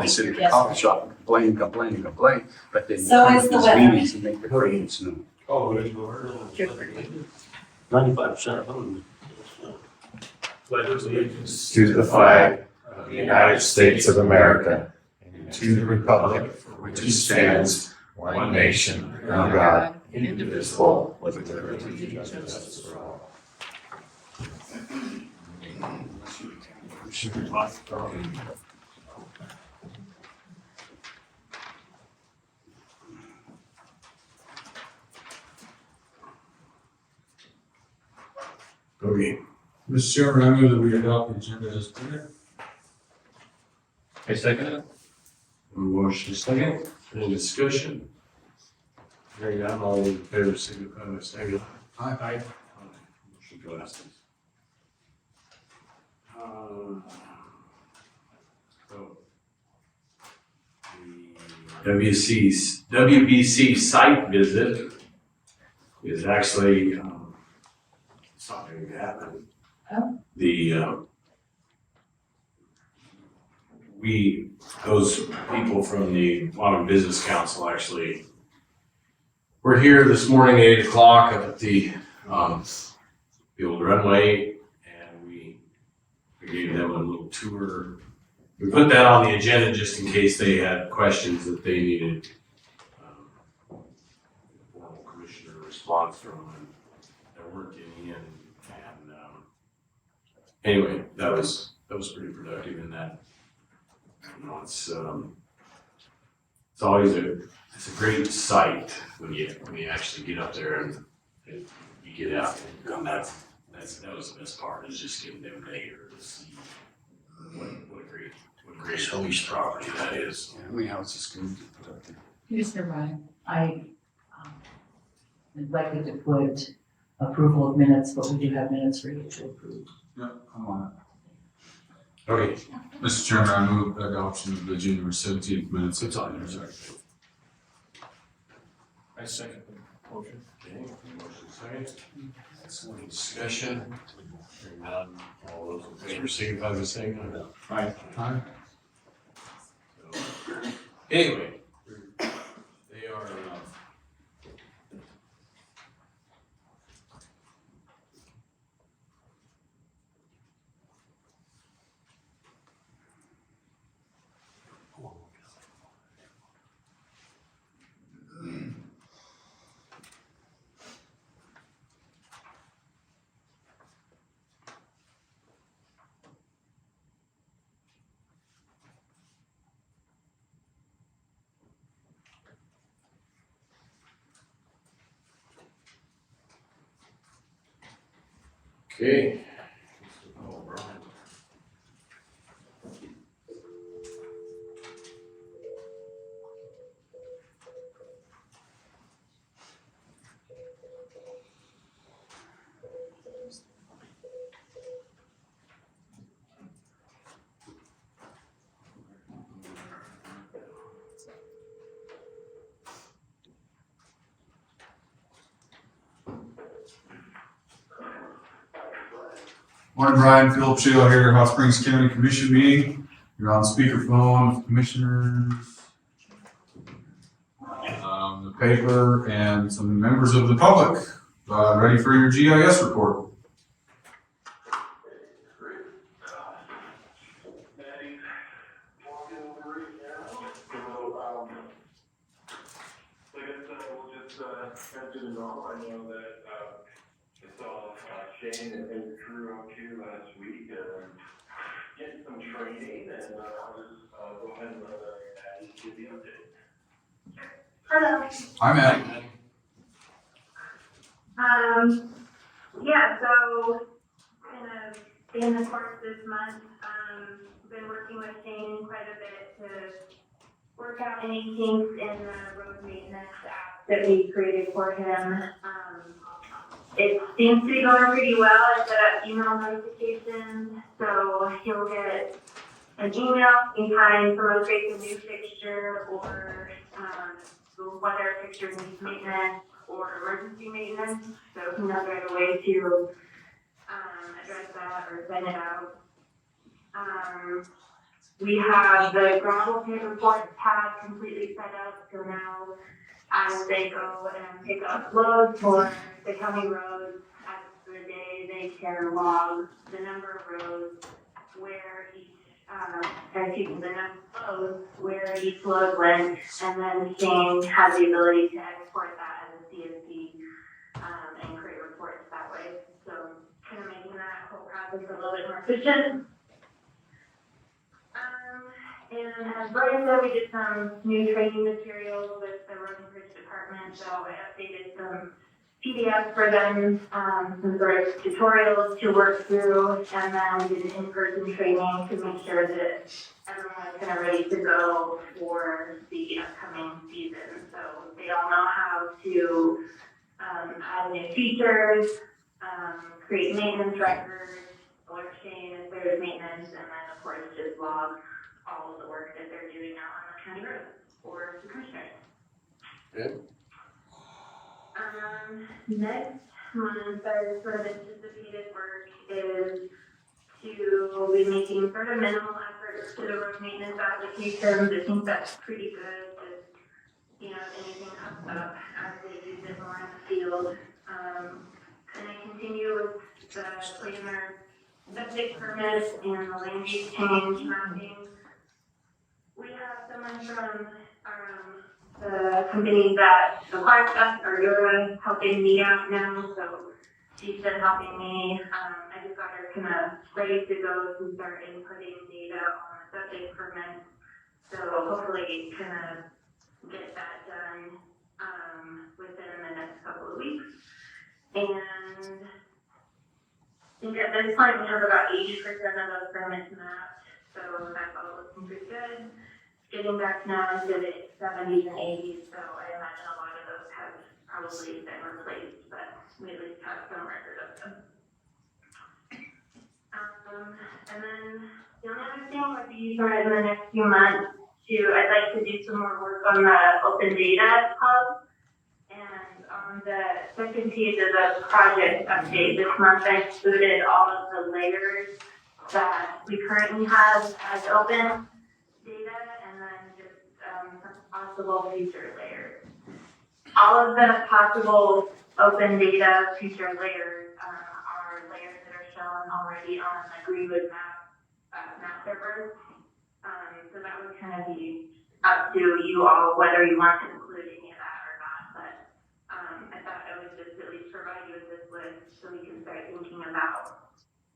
they sit at the coffee shop and complain, but then So come is to the these weather. meetings and make the grades known. Oh, it's 95% of them. to the flag of the United States of America, and to the republic for which it stands, one nation, under God, indivisible, with liberty and justice for all. Okay. Mr. Chairman, I move that we adopt the agenda as printed. I second it. Motion is second. Any discussion? Hearing none, all in favor, signify by saying aye. Aye. Motion passes. So, the WBC site visit is actually something to happen. Oh. Those people from the Quantum Business Council actually were here this morning at 8 o'clock up at the old runway, and we gave them a little tour. We put that on the agenda just in case they had questions that they needed formal commissioner response from, and there weren't any. And anyway, that was pretty productive in that. You know, it's always a great sight when you actually get up there and you get out and come back. That was the best part, is just getting them there to see what a great piece of property that is. Yeah, how many houses can you put up there? Mr. Ryan, I neglected to put approval of minutes, but we do have minutes for you to approve. Yeah, I'm on it. Okay, Mr. Chairman, I move adoption of the January 17th minutes. it's on there, sorry. I second the motion. Okay, motion second. Excellent discussion. Hearing none, all those in favor signify by saying aye. Aye. So, anyway, they are, okay. All right. Morning, Brian. Philip Shale here, Hot Springs County Commission Meeting. You're on speakerphone with commissioners, the paper, and some members of the public. Ready for your GIS report. Shane and Drew out here last week, getting some training, and I'll just go ahead and let Addie give the update. Hello. Hi, Matt. Yeah, so in the course of this month, been working with Shane quite a bit to work out any kinks in the road maintenance app that we created for him. It seems to be going pretty well. I set up email notifications, so he'll get an email anytime someone creates a new fixture or whether a fixture needs maintenance or emergency maintenance, so he knows right away to address that or send it out. we have the gravel pit report tab completely set up, so now as they go and pick up loads for the county roads, at the day they can log the number of roads, where each, the number of loads, where each load went, and then Shane has the ability to export that as a CSV, and create reports that way. So kind of making that whole process a little bit more efficient. And as Brian said, we did some new training materials with the Road and Bridge Department, so I updated some PDFs for them, some sort of tutorials to work through, and then we did in-person training to make sure that everyone was kind of ready to go for the upcoming season. So they all know how to add new features, create maintenance records, alert Shane if there's maintenance, and then of course just log all of the work that they're doing out on the county road for the commissioners. Good. Next month, our sort of anticipated work is to be making sort of minimal efforts to the road maintenance applications. I think that's pretty good. Just, if anything comes up as they use it more in the field. And I continue with the planner septic permits and the land use change mapping. We have someone from the company that acquired us, or helping me out now, so she's been helping me. I just got her kind of ready to go to start inputting data on the septic permit. So hopefully kind of get that done within the next couple of weeks. And I think at this point we have about 80% of those permits mapped, so that's all looking pretty good. Getting back now into the 70s and 80s, so I imagine a lot of those have probably been replaced, but we at least have some record of them. And then the only other thing would be sort of in the next few months I'd like to do some more work on the open data hub. And on the second page of the project update this month, I included all of the layers that we currently have as open data, and then just some possible future layers. All of the possible open data future layers are layers that are shown already on the Greenwood map server. So that would kind of be up to you all whether you want to include any of that or not. But I thought I would just at least provide you with this list so we can start thinking about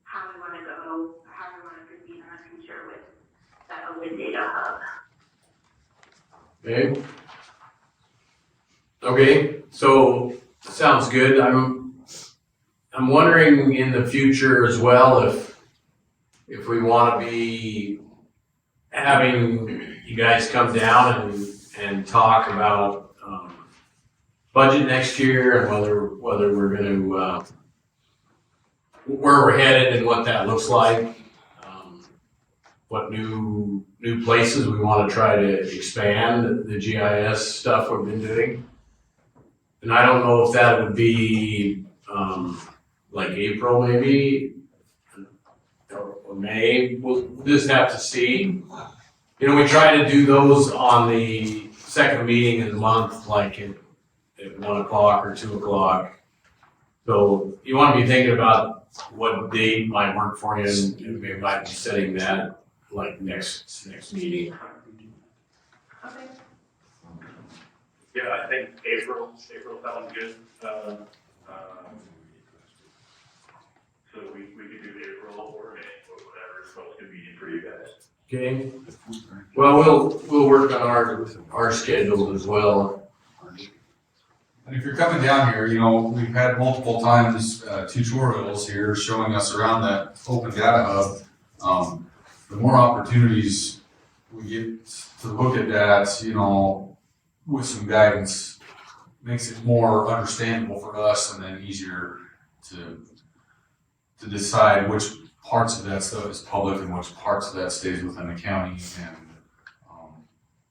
how we want to go, how we want to proceed in the future with that open data hub. Okay. Okay, so sounds good. I'm wondering in the future as well if we want to be having you guys come down and talk about budget next year and whether we're going to where we're headed and what that looks like, what new places we want to try to expand the GIS stuff we've been doing. And I don't know if that would be like April maybe or May. We'll just have to see. We try to do those on the second meeting of the month, like at 1 o'clock or 2 o'clock. So you want to be thinking about what date might work for you, and we might be setting that like next meeting. Okay. Yeah, I think April sounds good. So we could do April or May, or whatever is most convenient for you guys. Okay. Well, we'll work on our schedule as well. And if you're coming down here, we've had multiple times tutorials here showing us around that open data hub. The more opportunities we get to look at that, with some guidance, makes it more understandable for us and then easier to decide which parts of that stuff is public and which parts of that stays within the county and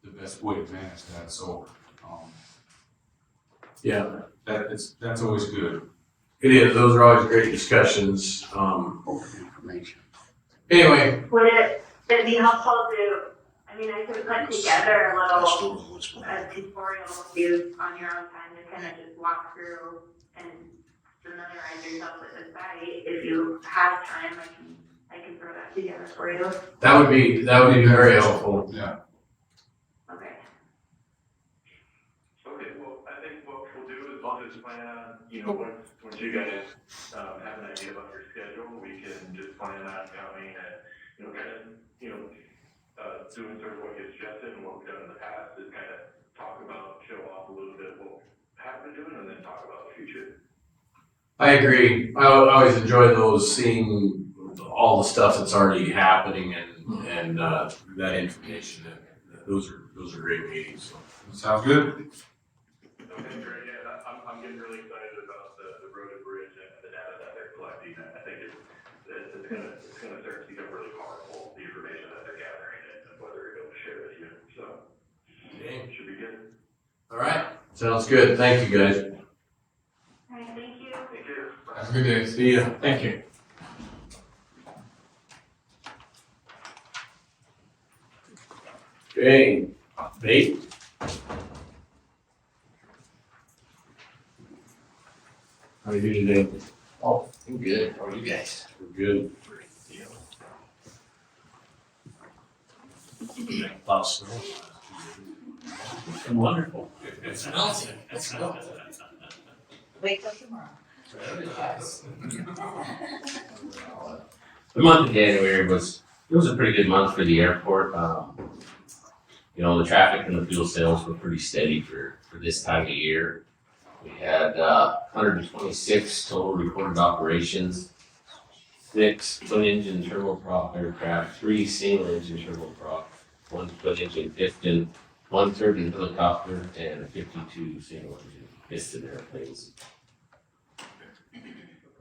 the best way to manage that. So Yeah, that's always good. it is. Those are always great discussions. Open information. Anyway, Would it it'd be helpful to, I mean, I could put together a little, a tutorial view on your own time to kind of just walk through and familiarize yourself with the site. If you have time, I can throw that together for you. That would be very helpful. Yeah. Okay. Okay, well, I think what we'll do is we'll just plan on, once you guys, have an idea about your schedule, we can just plan on coming and, doing sort of what you suggested and what we've done in the past is kind of talk about, show off a little bit what we have been doing and then talk about the future. I agree. I always enjoy those, seeing all the stuff that's already happening and that information. Those are great meetings. So. Sounds good? Okay, great, yeah, I'm getting really excited about the road and bridge and the data that they're collecting. I think it's gonna start to become really powerful, the information that they're gathering and what they're able to share with you, so. Okay. Should be good. All right. Sounds good. Thank you, guys. All right, thank you. Take care. Bye. Have a good day. See ya. Thank you. Okay, Nate? How are you today? Oh, I'm good. How are you guys? We're good. Wonderful. It's melting. Wait till tomorrow. The month of January was a pretty good month for the airport. The traffic and the fuel sales were pretty steady for this time of year. We had 126 total reported operations, 6 twin-engine turboprop aircraft, 3 single-engine turboprop, 1 twin-engine piston, 1 turbine helicopter, and 52 single-engine piston airplanes.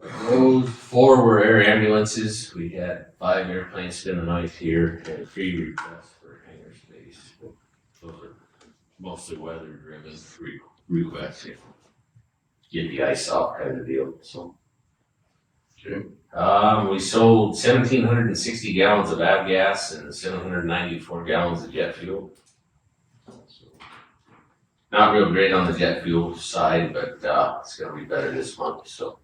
Those 4 were air ambulances. We had 5 airplanes spend the night here and 3 requests for hangar space. Those are mostly weather driven requests. Get the ice off kind of deal, so. Okay. We sold 1,760 gallons of avgas and 794 gallons of jet fuel. So, not real great on the jet fuel side, but, it's gonna be better this month, so.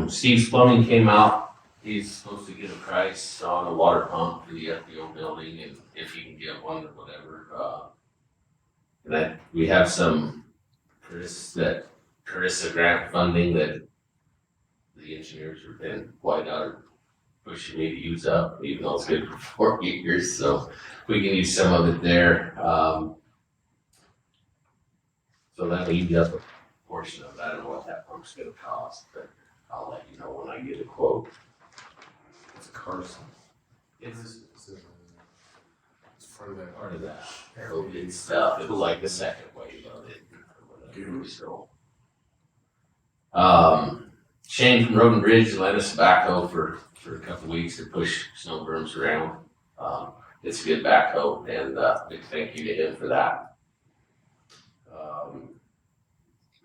Steve's Plumbing came out. He's supposed to get a price on a water pump for the FBO building and if he can get one or whatever. And then we have some Carissa grant funding that the engineers have been quite out pushing me to use up, even though it's good for 4 years, so we can use some of it there. So that'll use up a portion of that. I don't know what that pump's gonna cost, but I'll let you know when I get a quote. It's Carson. It's Part of that. part of that COVID stuff. It was like the second wave of it. Or whatever, so. Shane from Road and Bridge lent us a backhoe for a couple weeks to push snow berms around. It's a good backhoe and big thank you to him for that.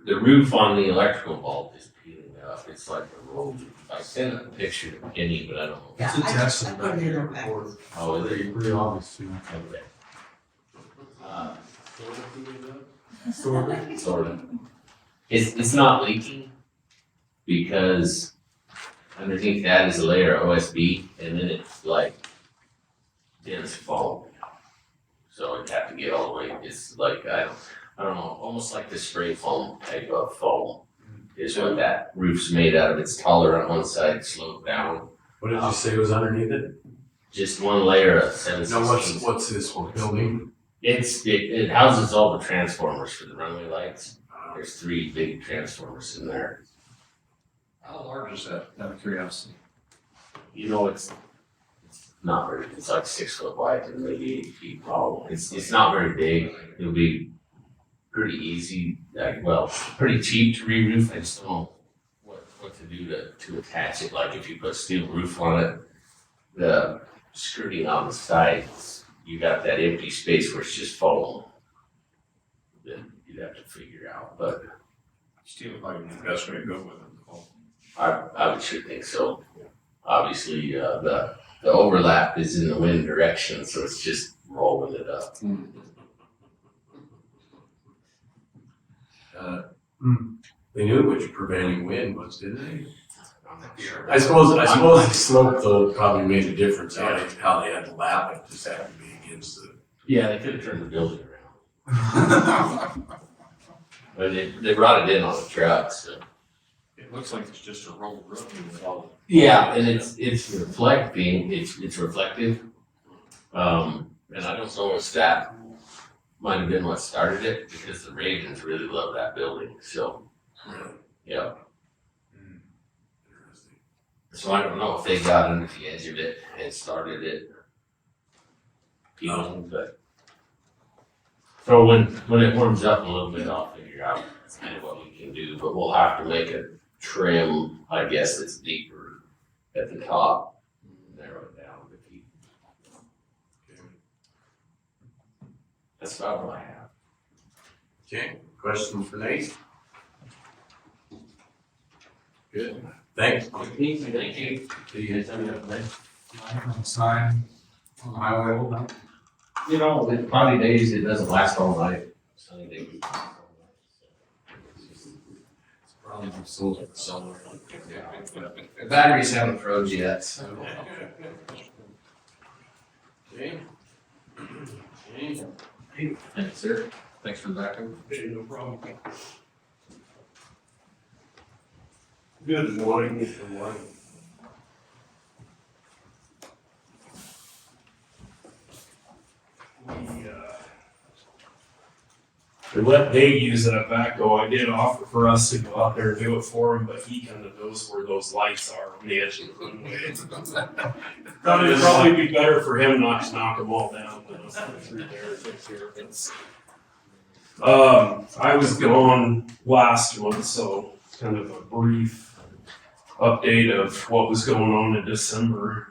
The roof on the electrical vault is peeling up. It's like a roll. I sent a picture to Kenny, but I don't know. Yeah, It's attached to I the put back it in of the the back. report. Oh, is it? Pretty obvious, too. Okay. Sort of. It's not leaking because underneath that is a layer of OSB and then it's like dense foam. So it'd have to get all the way, it's like, I don't know, almost like the spray foam type of foam is what that roof's made out of. It's taller on one side, sloped down. What did you say was underneath it? Just one layer of 7/16. No, what's this one building? It houses all the transformers for the runway lights. There's 3 big transformers in there. How large is that, out of curiosity? It's not very, it's like 6 foot wide and maybe 8 feet tall. It's not very big. It'll be pretty easy, pretty cheap to re-roof. I just don't know what to do to attach it. Like if you put steel roof on it, the skirting on the sides, you got that empty space where it's just foam. Then you'd have to figure out, but Steel probably the best way to go with it. I would sure think so. obviously, the overlap is in the wind direction, so it's just rolling it up. They knew which prevailing wind was, didn't they? I'm not sure. I suppose the slope though probably made a difference how they had to lap it, just happened to be against the. Yeah, they could have turned the building around. But they brought it in on the truck, so. It looks like it's just a rolled roof with all. Yeah, and it's reflecting, it's reflective. And I don't know if that might have been what started it, because the Ravens really love that building, so, yeah. Interesting. So I don't know if they got under the edge of it and started it. You know, but. So when it warms up a little bit, I'll figure out kind of what we can do, but we'll have to make a trim, I guess, that's deeper at the top. Narrow it down a bit. That's about all I have. Okay, questions for Nate? Good, thanks. Thank you. Do you have any other? Sign on the highway, hold on. You know, with cloudy days, it doesn't last all night. Sunny days. Probably sold it somewhere. The batteries haven't froze yet, so. Okay. Okay. Thanks, sir. Thanks for the backup. No problem. Good morning. Good morning. We let Dave use that backhoe. I did offer for us to go out there and do it for him, but he kind of knows where those lights are on the edge of the runway. Thought it'd probably be better for him not to knock them all down than us go through there and take care of it. I was gone last month, so kind of a brief update of what was going on in December.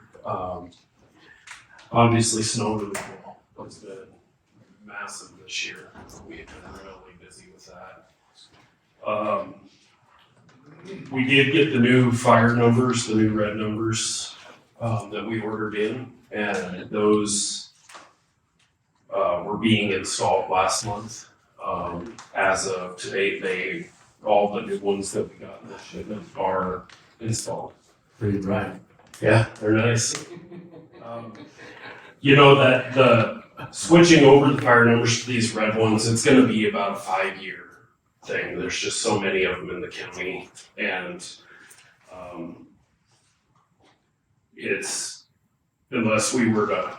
Obviously, snow removal has been massive this year. We've been really busy with that. We did get the new fire numbers, the new red numbers that we ordered in, and those were being installed last month. As of today, all the new ones that we got in the shipment are installed. Pretty bright. Yeah, they're nice. You know that the switching over the fire numbers to these red ones, it's gonna be about a 5-year thing. There's just so many of them in the county, and it's, unless we were to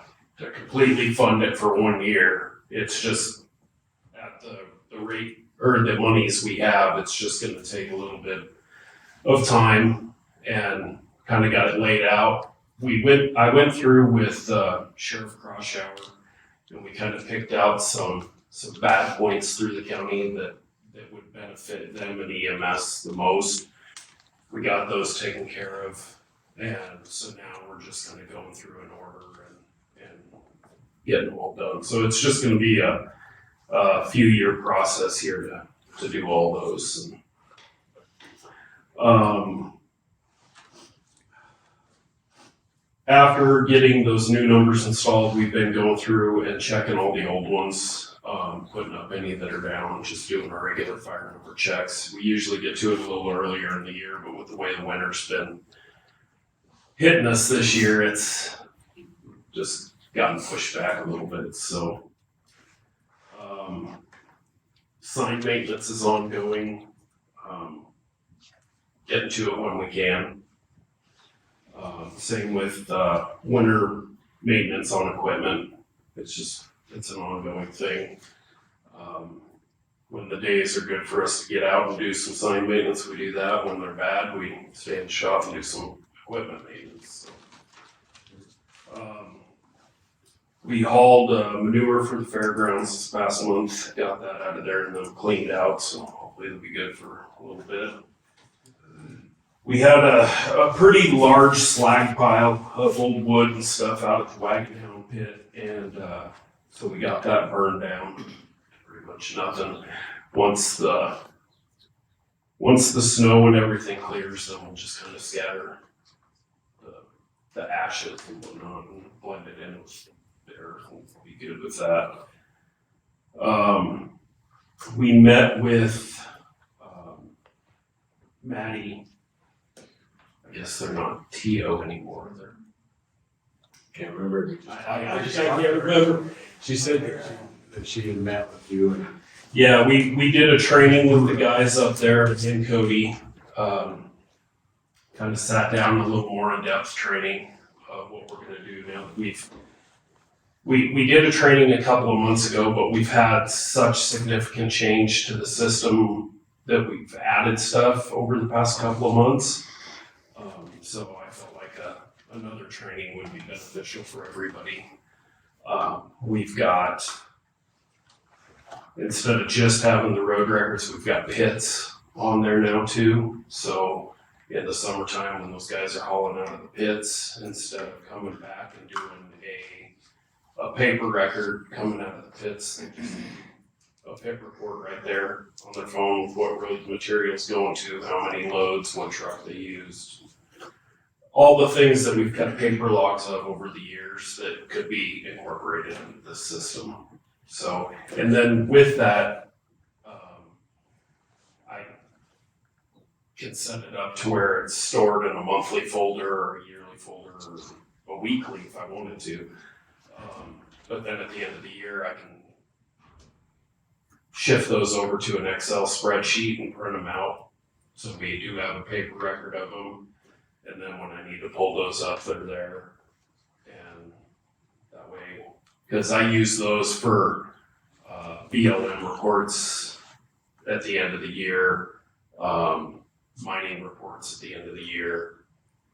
completely fund it for 1 year, it's just at the rate or the monies we have, it's just gonna take a little bit of time and kind of got it laid out. I went through with Sheriff Croshour, and we kind of picked out some bad points through the county that would benefit them and EMS the most. We got those taken care of, and so now we're just kind of going through an order and getting them all done. So it's just going to be a few-year process here to do all those. After getting those new numbers installed, we've been going through and checking all the old ones, putting up any that are down, just doing our regular fire number checks. We usually get to it a little earlier in the year, but with the way the winter's been hitting us this year, it's just gotten pushed back a little bit. So, sign maintenance is ongoing. Getting to it when we can. Same with winter maintenance on equipment. It's an ongoing thing. When the days are good for us to get out and do some sign maintenance, we do that. When they're bad, we stay in the shop and do some equipment maintenance. So, we hauled manure for the fairgrounds this past month, got that out of there and then cleaned out, so hopefully it'll be good for a little bit. We had a pretty large slag pile of old wood and stuff out at the Wagon Hound pit, and so we got that burned down. Pretty much nothing. Once the snow and everything clears, then we'll just kind of scatter the the ashes and whatnot and blend it in with the earth and be good with that. We met with Maddie. I guess they're not TO anymore. They're Can't remember. I can't remember. She said that she had met with you and. Yeah, we did a training with the guys up there in Cody. Kind of sat down a little more in-depth training of what we're gonna do now. We did a training a couple of months ago, but we've had such significant change to the system that we've added stuff over the past couple of months. So I felt like another training would be beneficial for everybody. We've got, instead of just having the road records, we've got pits on there now too. So in the summertime when those guys are hauling out of the pits, instead of coming back and doing a paper record coming out of the pits, they just a pit report right there on their phone with what road material's going to, how many loads, what truck they used. All the things that we've got paper logs of over the years that could be incorporated into the system. So, and then with that, I can set it up to where it's stored in a monthly folder or a yearly folder or a weekly if I wanted to. But then at the end of the year, I can shift those over to an Excel spreadsheet and print them out. So we do have a paper record of them. And then when I need to pull those up, they're there. And that way, because I use those for BLM reports at the end of the year, mining reports at the end of the year,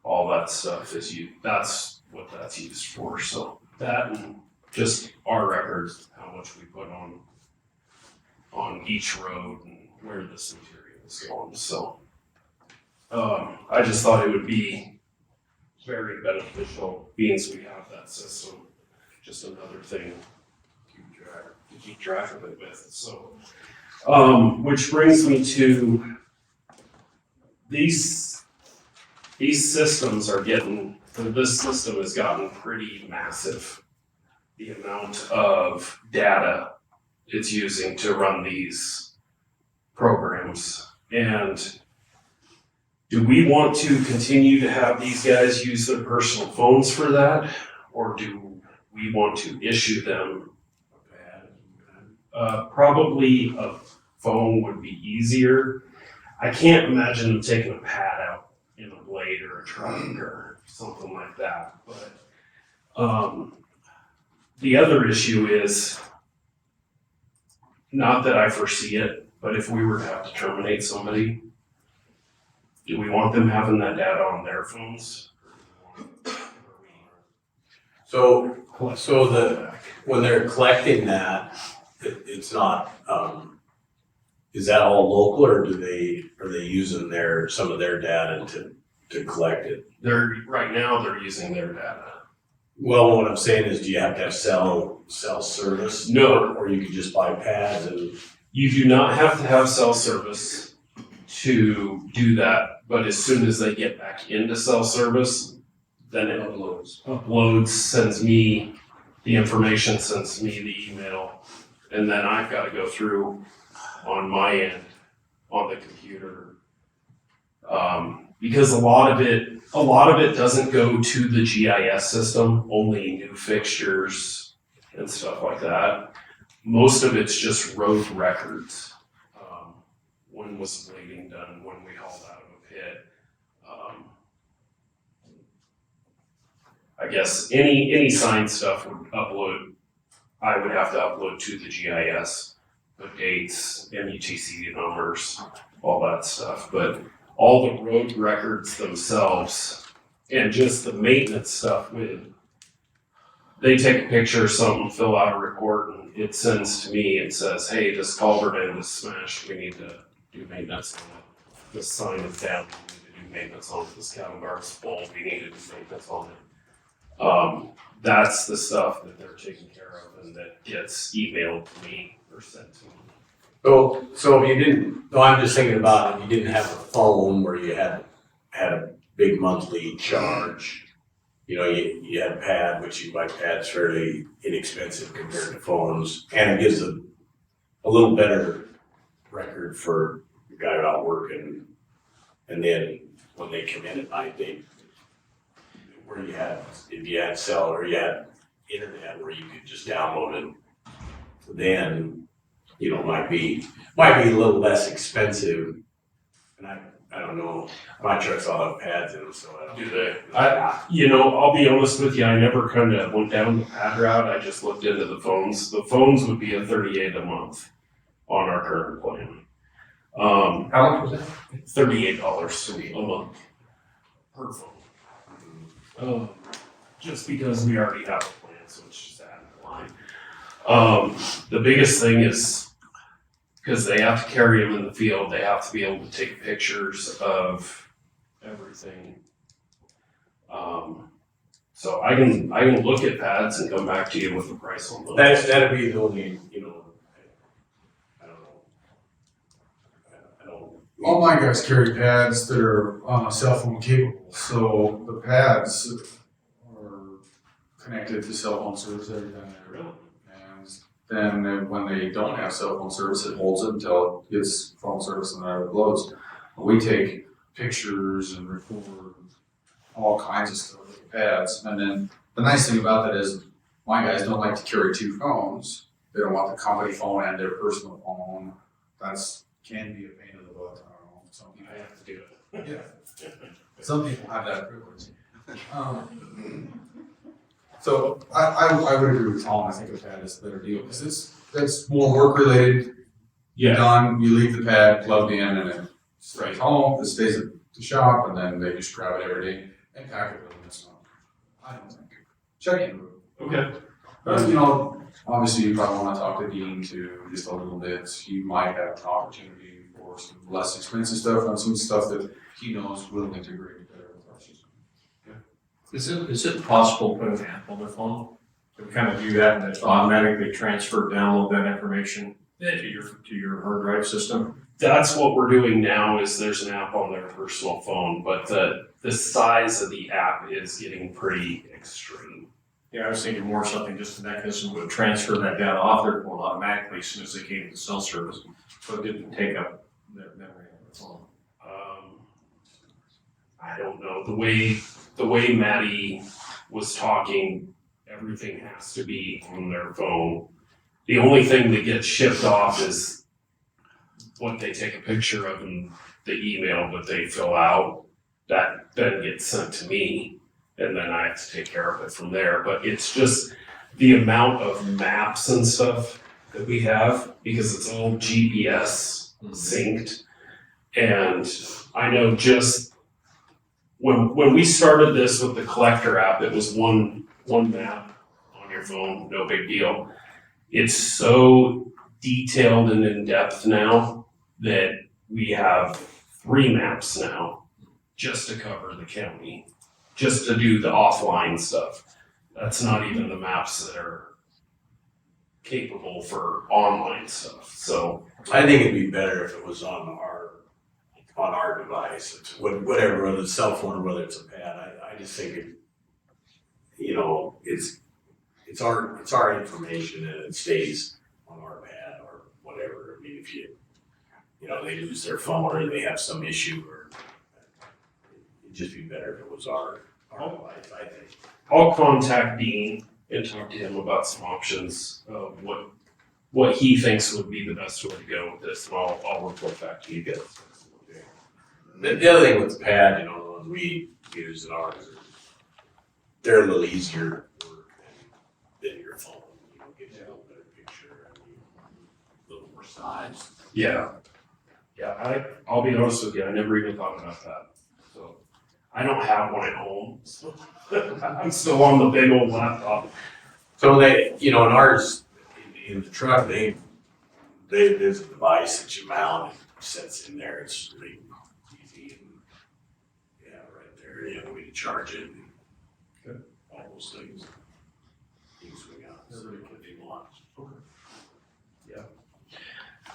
all that stuff is used. That's what that's used for. So that and just our records, how much we put on each road and where this material is going. So I just thought it would be very beneficial, being as we have that system, just another thing to keep track of it with. So, which brings me to these systems are getting, this system has gotten pretty massive. The amount of data it's using to run these programs. And do we want to continue to have these guys use their personal phones for that? Or do we want to issue them a pad? Probably a phone would be easier. I can't imagine them taking a pad out in a blade or a truck or something like that. But the other issue is, not that I foresee it, but if we were to have to terminate somebody, do we want them having that data on their phones? So when they're collecting that, it's not, is that all local or are they using some of their data to collect it? Right now they're using their data. Well, what I'm saying is, do you have to have cell service? No. Or you could just buy pads and. You do not have to have cell service to do that, but as soon as they get back into cell service, then it uploads, sends me the information, sends me the email, and then I've got to go through on my end on the computer. Because a lot of it doesn't go to the GIS system, only new fixtures and stuff like that. Most of it's just road records. When was blading done, when we hauled out of a pit. I guess any sign stuff would upload, I would have to upload to the GIS, the dates, MUTC numbers, all that stuff. But all the road records themselves and just the maintenance stuff, they take a picture of something, fill out a report, and it sends to me and says, hey, this culvert end is smashed, we need to do maintenance on it. This sign is down, we need to do maintenance on it. This cattle guard's full, we need to do maintenance on it. That's the stuff that they're taking care of and that gets emailed to me or sent to me. So if you didn't, no, I'm just thinking about if you didn't have a phone where you had a big monthly charge, you know, you had a pad, which you buy pads fairly inexpensive compared to phones, and it gives a little better record for the guy out working. And then when they come in at night, where you had, if you had cell or you had internet where you could just download it, then, you know, might be a little less expensive. And I don't know, my trucks all have pads in them, so I don't. Do they? You know, I'll be honest with you, I never kind of went down the pad route. I just looked into the phones. The phones would be a $38 a month on our current plan. How much was that? $38 a month per phone. Just because we already have a plan, so it's just adding the line. The biggest thing is, because they have to carry them in the field, they have to be able to take pictures of everything. So I can look at pads and come back to you with the price on those. That'd be the only, you know, I don't know. All my guys carry pads that are cell phone capable, so the pads are connected to cell phone service every time they're Really? And then when they don't have cell phone service, it holds it until it gets phone service and then it uploads. We take pictures and record all kinds of stuff with the pads. And then the nice thing about that is my guys don't like to carry two phones. They don't want the company phone and their personal phone. Can be a pain in the butt. I don't know. Some people I have to do it. Yeah. Some people have that privilege. So I would agree with Tom. I think a pad is a better deal because that's more work related. You're done, you leave the pad plugged in and it stays home, it stays at the shop, and then they just grab it every day and pack it with them. It's not, I don't think. Check in with them. Okay. But, you know, obviously you probably want to talk to Dean too, just a little bit. He might have an opportunity for some less expensive stuff and some stuff that he knows will integrate better with our system. Is it possible to put an app on the phone? To kind of do that and it's automatically transfer, download that information to your hard drive system? That's what we're doing now. Is there's an app on their personal phone, but the size of the app is getting pretty extreme. Yeah, I was thinking more something just the mechanism would transfer that data off their phone automatically as soon as they came to cell service, so it didn't take up their memory of the phone. I don't know, the way Maddie was talking, everything has to be on their phone. The only thing that gets shipped off is what they take a picture of in the email that they fill out. That then gets sent to me, and then I have to take care of it from there. But it's just the amount of maps and stuff that we have, because it's all GPS synced. And I know just when we started this with the collector app, it was one map on your phone, no big deal. It's so detailed and in depth now that we have 3 maps now just to cover the county, just to do the offline stuff. That's not even the maps that are capable for online stuff. So I think it'd be better if it was on our device. It's whatever, whether it's a cell phone or whether it's a pad. I just think it, you know, it's our information and it stays on our pad or whatever. I mean, if you know, they lose their phone or they have some issue, or it'd just be better if it was our device, I think. I'll contact Dean and talk to him about some options of what he thinks would be the best way to go with this, and I'll report back to you guys. The other thing with the pad, you know, the ones we use in ours, they're a little easier to work than your phone. You know, gives you a little better picture and a little more size. Yeah. I'll be honest with you, I never even thought about that. So I don't have one at home. So I'm still on the big old laptop. So they, you know, in ours, in the truck, there's a device that you mount and sets in there. It's really easy and yeah, right there. You know, we can charge it and all those things. You can swing out. So it could be launched.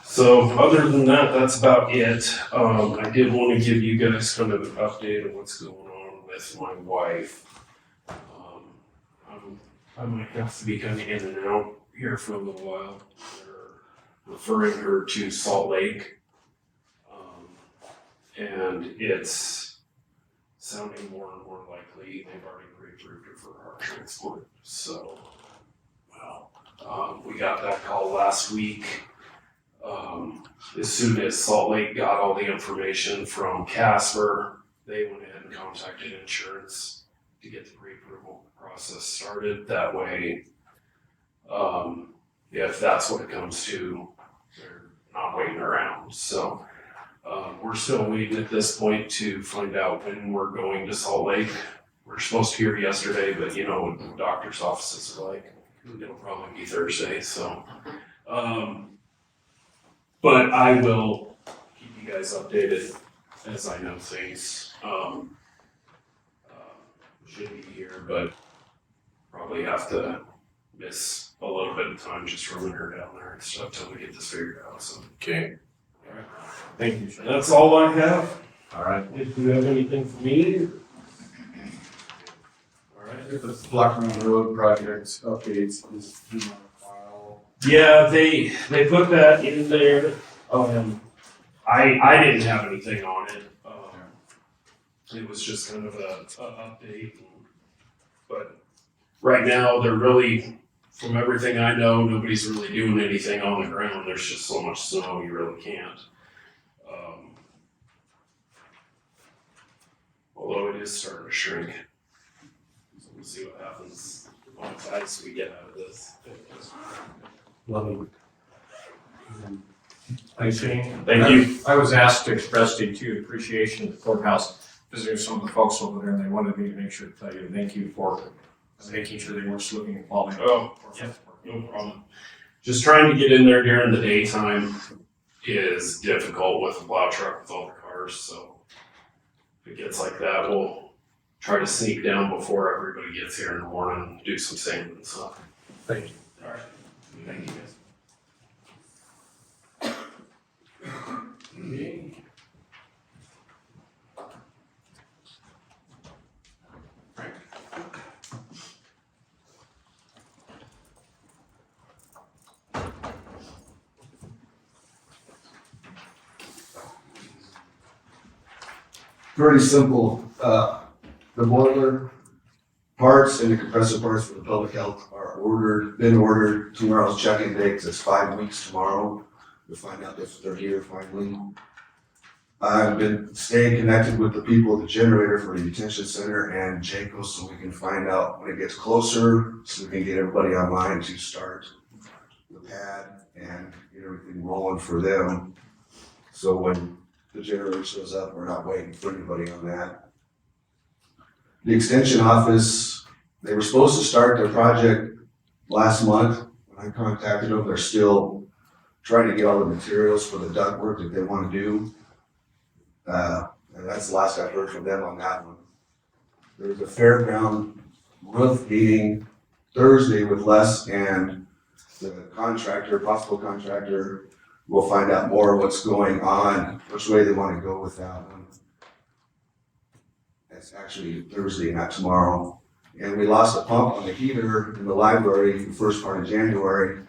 So other than that, that's about it. I did want to give you guys kind of an update of what's going on with my wife. I might have to be kind of in and out here for a little while. They're referring her to Salt Lake. And it's sounding more and more likely they've already pre-approved her for heart transplant. So, we got that call last week. As soon as Salt Lake got all the information from Casper, they went ahead and contacted insurance to get the pre-approval process started. That way, if that's what it comes to, they're not waiting around. So, we're still waiting at this point to find out when we're going to Salt Lake. We're supposed to hear yesterday, but you know what the doctor's offices are like. It'll probably be Thursday, so. But I will keep you guys updated as I know things. Should be here, but probably have to miss a little bit of time just running her down there and stuff till we get this figured out, so. Okay. All right. Thank you, Shane. That's all I have. All right. If you have anything for me? All right. The Blackman Road project updates is in my file. Yeah, they put that in there. I didn't have anything on it. It was just kind of a update. But right now, they're really, from everything I know, nobody's really doing anything on the ground. There's just so much snow, you really can't. Although it is starting to shrink. So we'll see what happens on the ice we get out of this. Lovely. Thanks, Shane. Thank you. I was asked to express to you appreciation at the courthouse, visiting some of the folks over there, and they wanted me to make sure to tell you thank you for making sure they weren't just looking at quality. Oh, yeah, no problem. Just trying to get in there during the daytime is difficult with a plow truck with all the cars, so if it gets like that, we'll try to sneak down before everybody gets here in the morning, do some sanding and stuff. Thank you. All right. Thank you, guys. Pretty simple. The boiler parts and the compressor parts for the public health are been ordered. Tomorrow's check-in date, 'cause it's 5 weeks tomorrow. We'll find out if they're here finally. I've been staying connected with the people at the generator for the detention center and JACO so we can find out when it gets closer, so we can get everybody online to start the pad and get everything rolling for them. So when the generator shows up, we're not waiting for anybody on that. The extension office, they were supposed to start their project last month. When I contacted them, they're still trying to get all the materials for the ductwork that they want to do. And that's the last I've heard from them on that one. There's a fairground roof meeting Thursday with Les and the contractor, possible contractor. We'll find out more what's going on, which way they want to go with that one. It's actually Thursday, not tomorrow. And we lost a pump on the heater in the library the first part of January.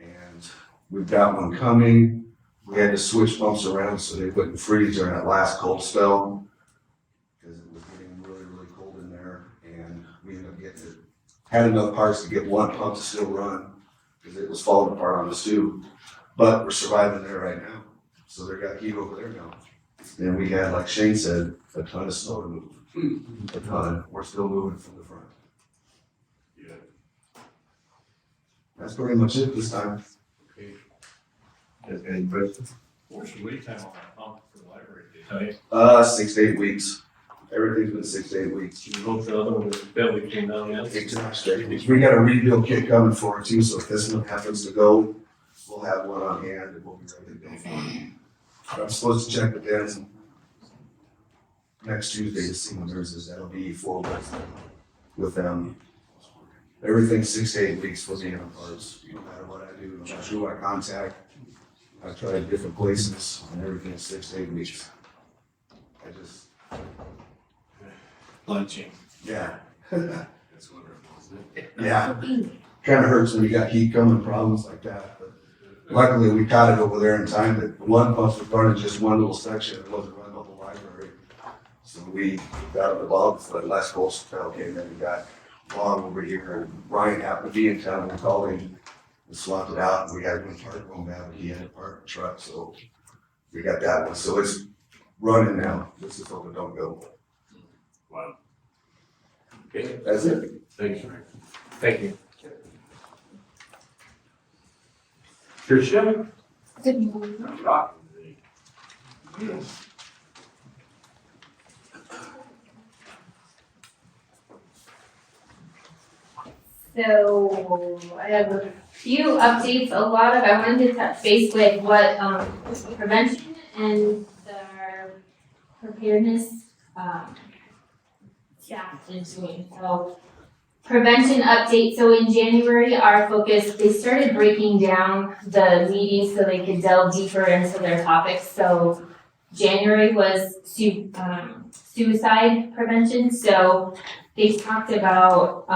And we've got one coming. We had to switch pumps around so they wouldn't freeze during that last cold spell. Because it was getting really, really cold in there. And we ended up had enough parts to get one pump to still run because it was falling apart on us too. But we're surviving there right now. So they got heat over there now. And we had, like Shane said, a ton of snow to move. A ton. We're still moving from the front. Yeah. That's pretty much it this time. Any questions? What's the wait time on that pump for the library? Did they tell you? 6 to 8 weeks. Everything's been 6 to 8 weeks. You hope the other one was barely came down yet? We got a rebuild kit coming for it too, so if this one happens to go, we'll have one on hand and we'll be ready to go for it. I'm supposed to check with them next Tuesday to see when theirs is. That'll be 4 weeks with them. Everything's 6 to 8 weeks for me on parts, no matter what I do, no matter who I contact. I tried different places and everything's 6 to 8 weeks. I just, Lunching. yeah. That's wonderful. Yeah, kinda hurts when you got heat coming, problems like that, but luckily we caught it over there in time that one pump was running just one little section, it wasn't running the whole library. So we got it above, but last coast fell came in and got Long over here, and Ryan happened to be in town, we called him and swapped it out, and we had one part going bad, but he had a part truck, so we got that one, so it's running now, this is hope it don't go. Wow. Okay, That's it. thank you. Thank you. Tricia? Good morning. Rock. So I have a few updates, I wanted to touch base with what, prevention and our preparedness, staff is doing. So prevention update, so in January, our focus, they started breaking down the meetings so they could delve deeper into their topics. So January was suicide prevention, so they talked about,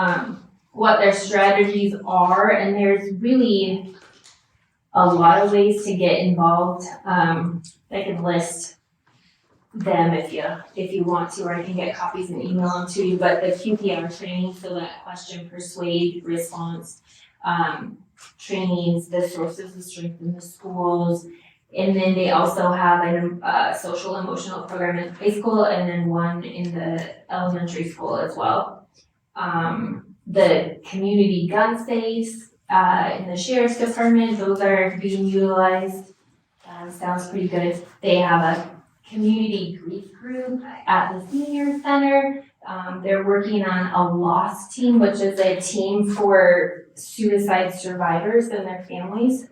what their strategies are, and there's really a lot of ways to get involved. I can list them if you want to, or I can get copies and email them to you, but the QPR training, so that question, persuade, response, trainings, the sources of strength in the schools, and then they also have a social emotional program in high school, and then one in the elementary school as well. The community gun safes in the sheriff's department, those are being utilized. Sounds pretty good. They have a community grief group at the senior center. They're working on a loss team, which is a team for suicide survivors and their families.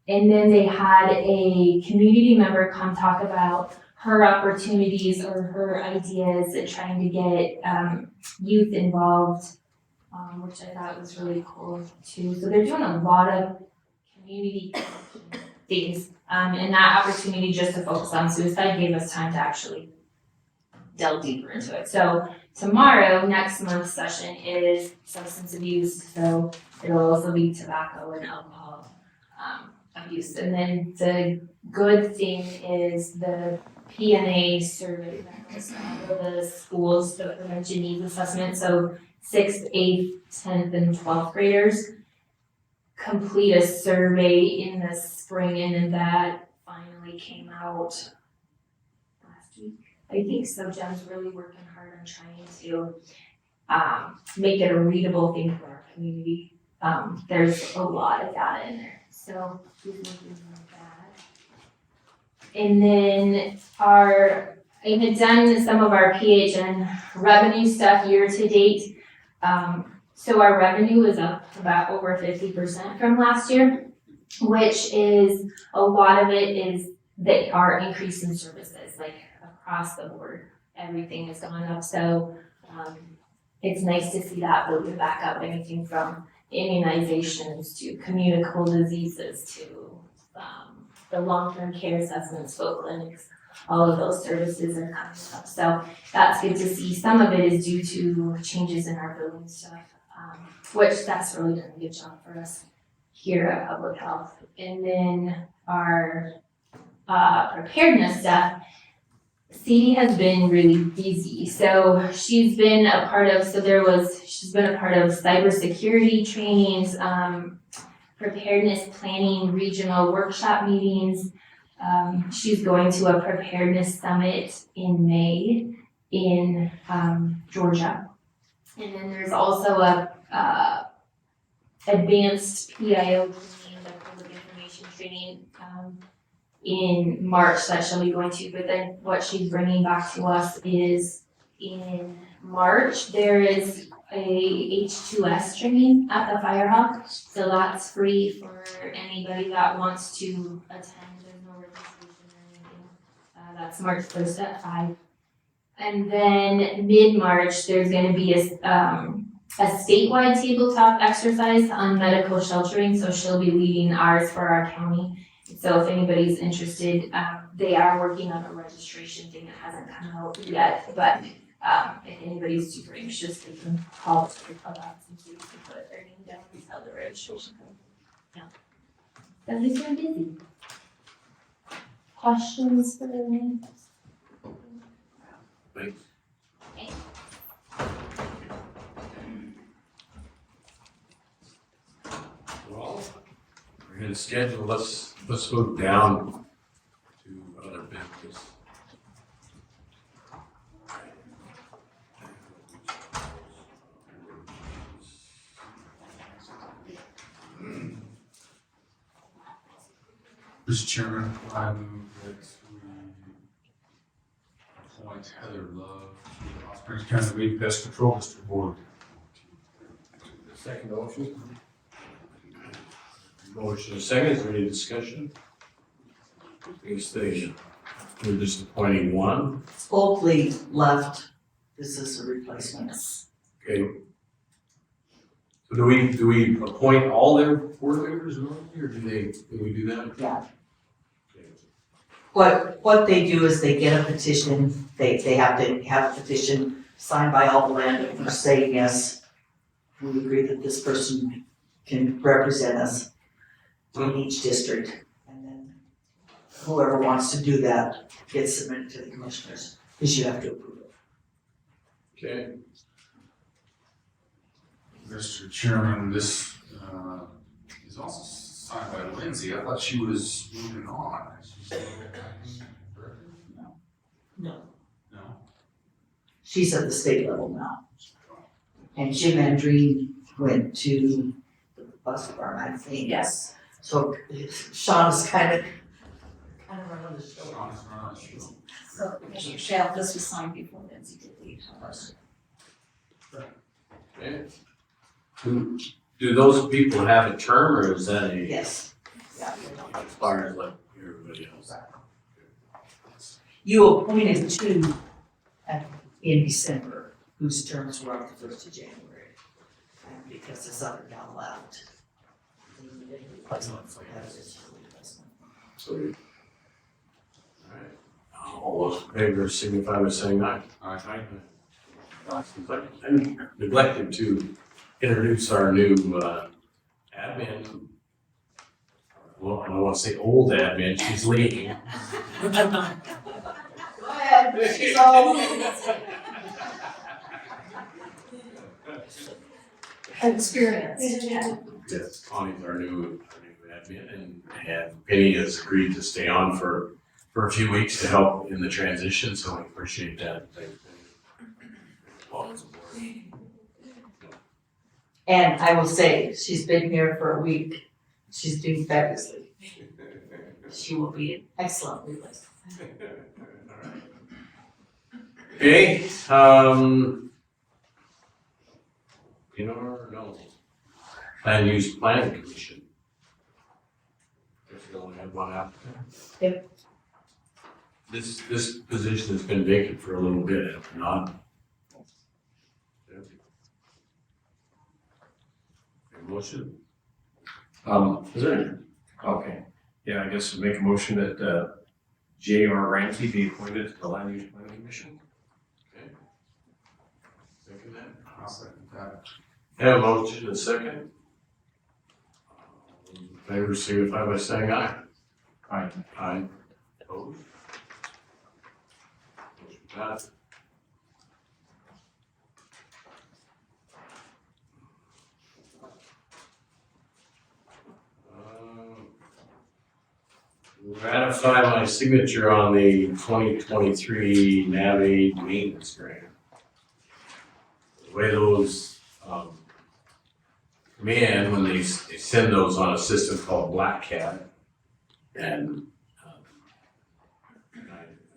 And then they had a community member come talk about her opportunities or her ideas at trying to get youth involved, which I thought was really cool too. So they're doing a lot of community things, and that opportunity just to focus on suicide gave us time to actually delve deeper into it. So tomorrow, next month's session is substance abuse, so it'll also be tobacco and alcohol abuse. And then the good thing is the PNA survey that goes out of the schools, the prevention needs assessment. So 6th, 8th, 10th, and 12th graders complete a survey in the spring, and then that finally came out last week. I think so. Jen's really working hard on trying to make it a readable thing for our community. There's a lot of data in there, so she's working on that. And then I had done some of our PHN revenue stuff year to date. So our revenue is up about over 50% from last year, which is a lot of it is our increase in services, like across the board, everything has gone up. So it's nice to see that moving back up, anything from immunizations to communicable diseases to the long-term care assessments, folk clinics, all of those services are coming up. So that's good to see. Some of it is due to changes in our billing stuff, which that's really done a good job for us here at Public Health. And then our preparedness stuff, Sadie has been really busy. So she's been a part of, cybersecurity trainings, preparedness planning, regional workshop meetings. She's going to a preparedness summit in May in Georgia. And then there's also a advanced PIO training, the public information training, in March that she'll be going to. But then what she's bringing back to us is in March, there is a H2S training at the Firehawk. So that's free for anybody that wants to attend. There's no registration or anything. That's March 1st at 5. And then mid-March, there's going to be a statewide tabletop exercise on medical sheltering. So she'll be leading ours for our county. So if anybody's interested, they are working on a registration thing that hasn't come out yet, but if anybody's super anxious, they can call to the club apps and see if they put their name down and tell the registration code. Yeah. At least we're busy. Questions for me? Thanks. Well, we're gonna schedule, let's move down to other business. Mr. Chairman, I move that we appoint Heather Love to the Hot Springs County Weed Pest Control District Board. Second motion. Motion is second, is there any discussion? We're just appointing one, Oakley left, this is a replacement. okay. So do we appoint all their board members normally, or do we do that? Yeah. Okay. What they do is they get a petition, they have to have a petition signed by all the landowners saying, yes, we agree that this person can represent us in each district. And then whoever wants to do that gets submitted to the commissioners, because you have to approve it. Okay, Mr. Chairman, this is also signed by Lindsay. I thought she was moving on. No. No? She's at the state level now. And Jim Andreen went to the bus farm, I think. Yes. So Sean is kind of running the show. Sean is running the show. So, Michelle, this was signed before Nancy did leave. okay. Do those people have a term, or is that a Yes. Yeah. expired like everybody else? You appointed two in December, whose terms were up the 1st of January. And because this other gal left. they needed a replacement, so that is a replacement. Sweet. All right. All those in favor signify by saying aye. Aye. I neglected to introduce our new admin. Well, I don't want to say old admin, she's leaving. Go ahead, she's all. Experience. Yes, Connie's our new admin, and Penny has agreed to stay on for a few weeks to help in the transition, so I appreciate that. Thank you. Welcome aboard. And I will say, she's been here for a week. She's doing fabulously. She will be an excellent replacement. Okay, no. Plan use planning commission. Guess we only have one applicant. Yep. This position has been vacant for a little bit, have we not? Yep. A motion? Is there? Okay, yeah, I guess we'll make a motion that J.R. Ranky be appointed to the Land Use Planning Commission. Okay. Second that? I'll second that. Have a motion and a second. All those in favor signify by saying aye. Aye. Aye. Opposed? Motion passed. Ratify my signature on the 2023 NAVAID maintenance grant. The way those come in, when they send those on a system called Black Cat, and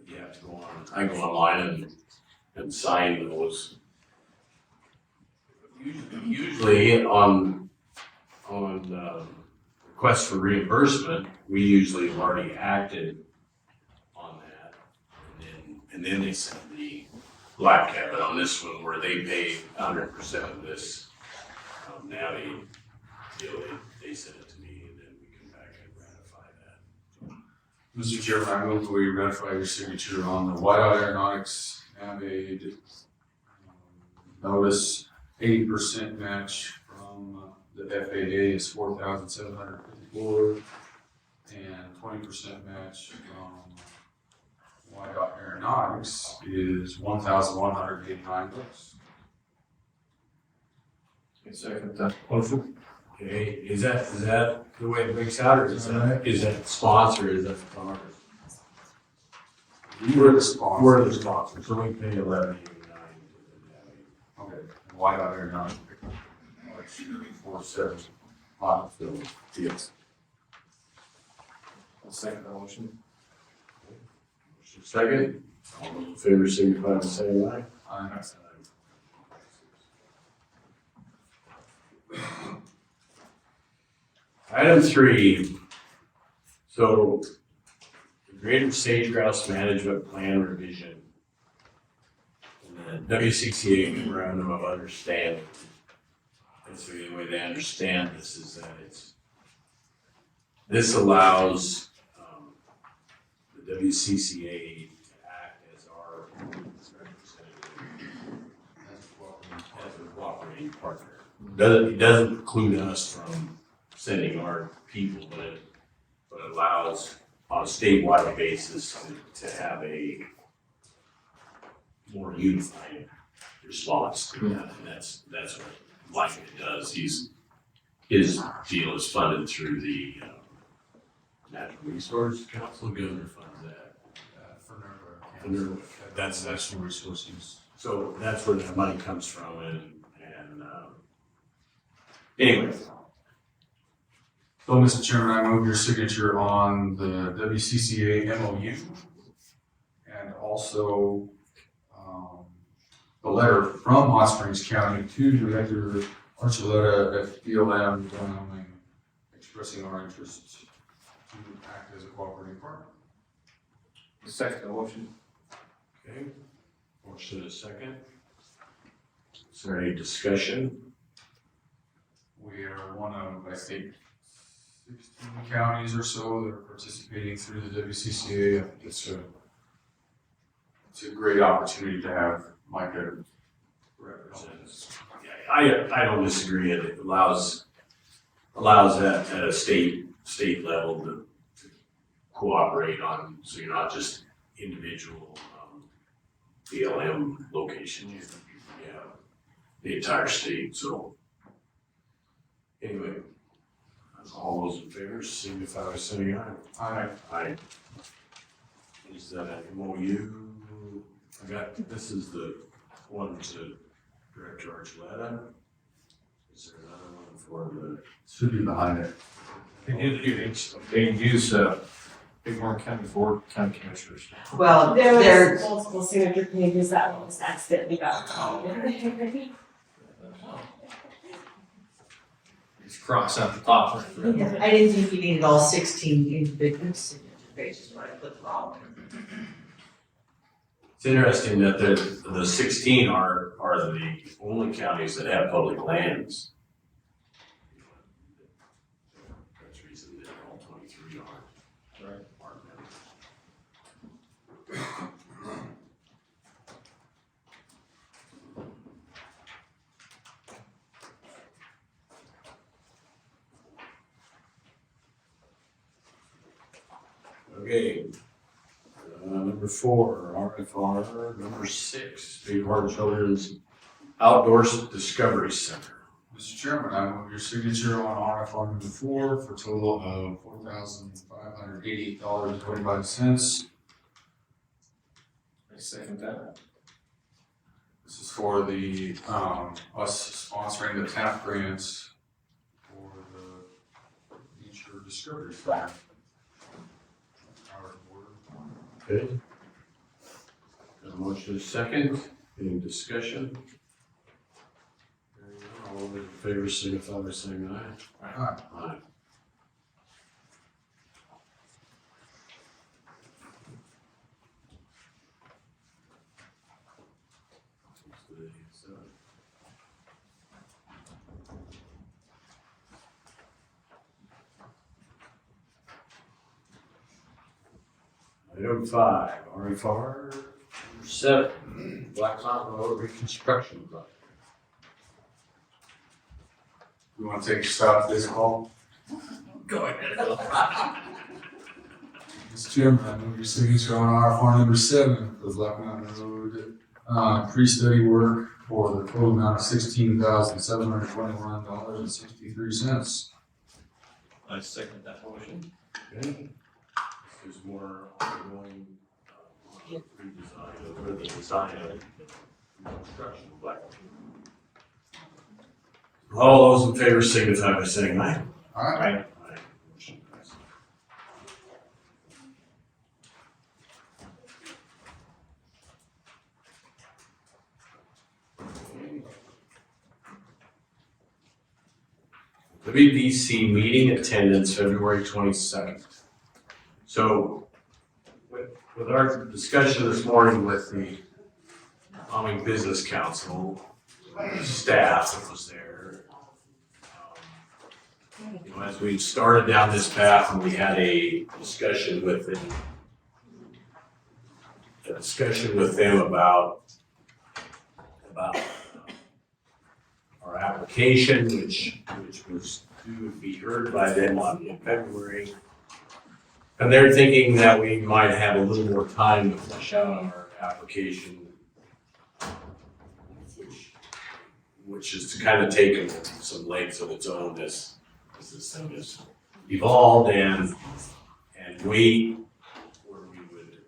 you have to go on, I go online and sign those. Usually on request for reimbursement, we usually have already acted on that. And then they send the Black Cat, but on this one where they pay 100% of this NAVI deal, they send it to me and then we come back and ratify that. Mr. Chairman, I move we ratify your signature on the Whiteout Aeronautics NAVAID notice 80% match from the FAA is $4,754, and 20% match from Y. Aeronautics is $1,189. Second that motion. Okay, is that the way it breaks out, or is that sponsor, is that photographer? We're the sponsor. We're the sponsor, so we pay $11.89. Okay, and Y. Aeronautics. 47. Yes. I'll second that motion. Second, all those in favor signify by saying aye. Aye. Item 3, so the Greater Sage Grouse Management Plan Revision. And the WCCA Memorandum of Understanding. Basically, the way they understand this is that this allows the WCCA to act as our representative, as a cooperating partner. It doesn't preclude us from sending our people, but it allows on a statewide basis to have a more unified response to that, and that's what Mike does. His deal is funded through the Natural Resource Council. Governor funds that. That's the resources. So that's where that money comes from, and anyway. So, Mr. Chairman, I move your signature on the WCCA MOU and also the letter from Hot Springs County to Director Archuleta at BLM, expressing our interest to act as a cooperating partner. Second the motion. Okay, motion is second. Is there any discussion? We are one of, I think, 16 counties or so that are participating through the WCCA. I think it's a great opportunity to have Micah represent us. I don't disagree. It allows that at a state level to cooperate on, so you're not just individual BLM location. You have the entire state. So anyway, all those in favor signify by saying aye. Aye. Aye. Is that an MOU? This is the one to Director Archuleta. Is there another one for the? Should be behind it. They use Bighorn County Board County Commissioners. Well, There there, was multiple signature pages that almost accidentally got. Just cross out the top. I didn't think you needed all 16 individual signature pages, but I put them all in. It's interesting that the 16 are the only counties that have public lands. That's the reason that all 23 aren't. Right. Okay. Number 4, RFR. Number 6, Bighorn Children's Outdoor Discovery Center. Mr. Chairman, I move your signature on RFR number 4 for a total of $4,588.25. I second that. This is for the, us sponsoring the TAP grants for the Nature Discovery Center. Okay. Got a motion is second. Any discussion? Hearing none, all those in favor signify by saying aye. Aye. Aye. Item 5, RFR. Number 7, Black Mountain Road Reconstruction Project. You want to take a shot at this call? Go ahead. Mr. Chairman, I move your signature on RFR number 7 for Black Mountain Road, pre-study work for the total amount of $16,721.63. I second that motion. Okay. There's more ongoing redesign or the design of construction of Black. All those in favor signify by saying aye. All right. Aye. Motion passes. WBC meeting attendance February 22nd. So with our discussion this morning with the Wyoming Business Council, staff that was there, you know, as we started down this path and we had a discussion with them about our application, which was to be heard by them in February. And they're thinking that we might have a little more time to flesh out our application, which is to kind of take some legs of its own as this thing has evolved and wait where we would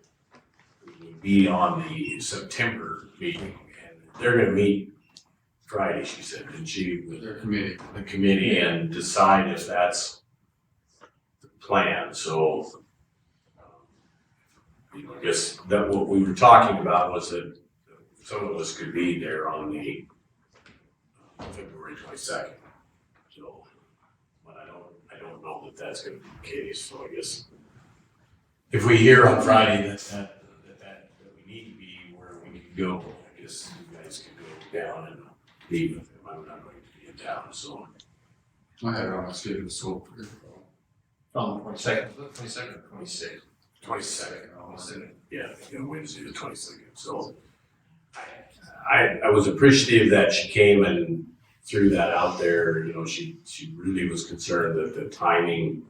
be on the September meeting. And they're gonna meet Friday, she said, didn't she? With Their committee. the committee and decide if that's the plan. So, you know, I guess that what we were talking about was that some of us could be there on the February 22nd. So, but I don't know that that's going to be the case. So I guess if we hear on Friday that we need to be where we can go, I guess you guys can go down and meet with them. I'm not going to be in town, so. I had it on my schedule, so. On the 22nd, 22nd, 26th. 22nd, yeah, Wednesday the 22nd. So I was appreciative that she came and threw that out there. You know, she really was concerned that the timing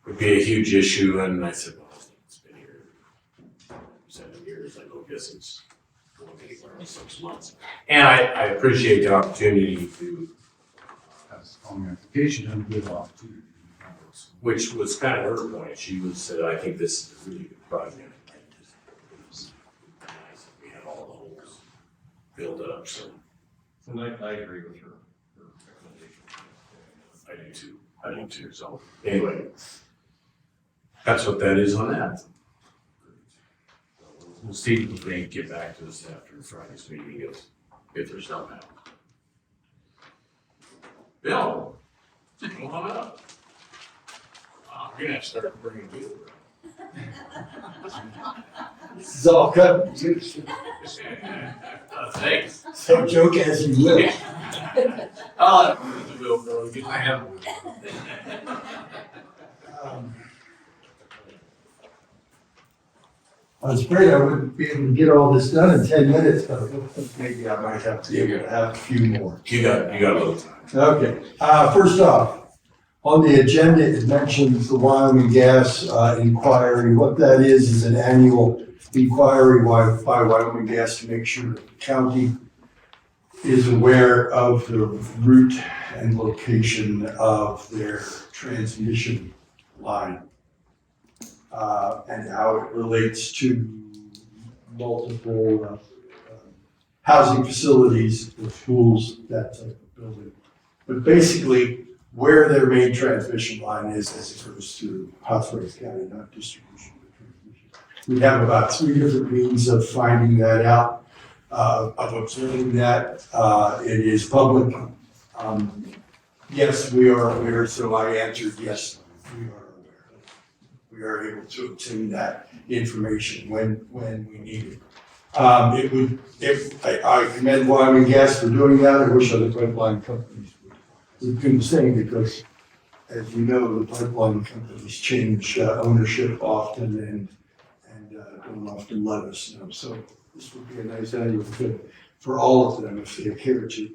would be a huge issue. And I said, well, it's been here 7 years. I don't guess it's going anywhere in 6 months. And I appreciate the opportunity to, On the application, and good opportunity. which was kind of her point. She said, I think this is a really good project. It was nice that we had all the holes filled up, so And I agree with her recommendation. I do too, so anyway. That's what that is on that. We'll see if they can get back to us after Friday's meeting if there's something else. Bill, come on up. We're gonna have to start bringing Bill This is all cut. Thanks. So joke as you will. I'll have the Bill go again. I have. I was afraid I wouldn't be able to get all this done in 10 minutes, but maybe I might have to have a few more. You got a little time. Okay, first off, on the agenda, it mentions the Wyoming gas inquiry. What that is an annual inquiry by Wyoming Gas to make sure the county is aware of the route and location of their transmission line and how it relates to multiple housing facilities, the schools, that type of building. But basically, where their main transmission line is as it goes through Hot Springs County, not distribution, but transmission. We have about 3 different means of finding that out, of observing that. It is public. Yes, we are aware, so I answered yes, we are aware. We are able to obtain that information when we need it. I commend Wyoming Gas for doing that. I wish other pipeline companies would do the same because, as you know, the pipeline companies change ownership often and don't often let us know. So this would be a nice annual thing for all of them if they care to.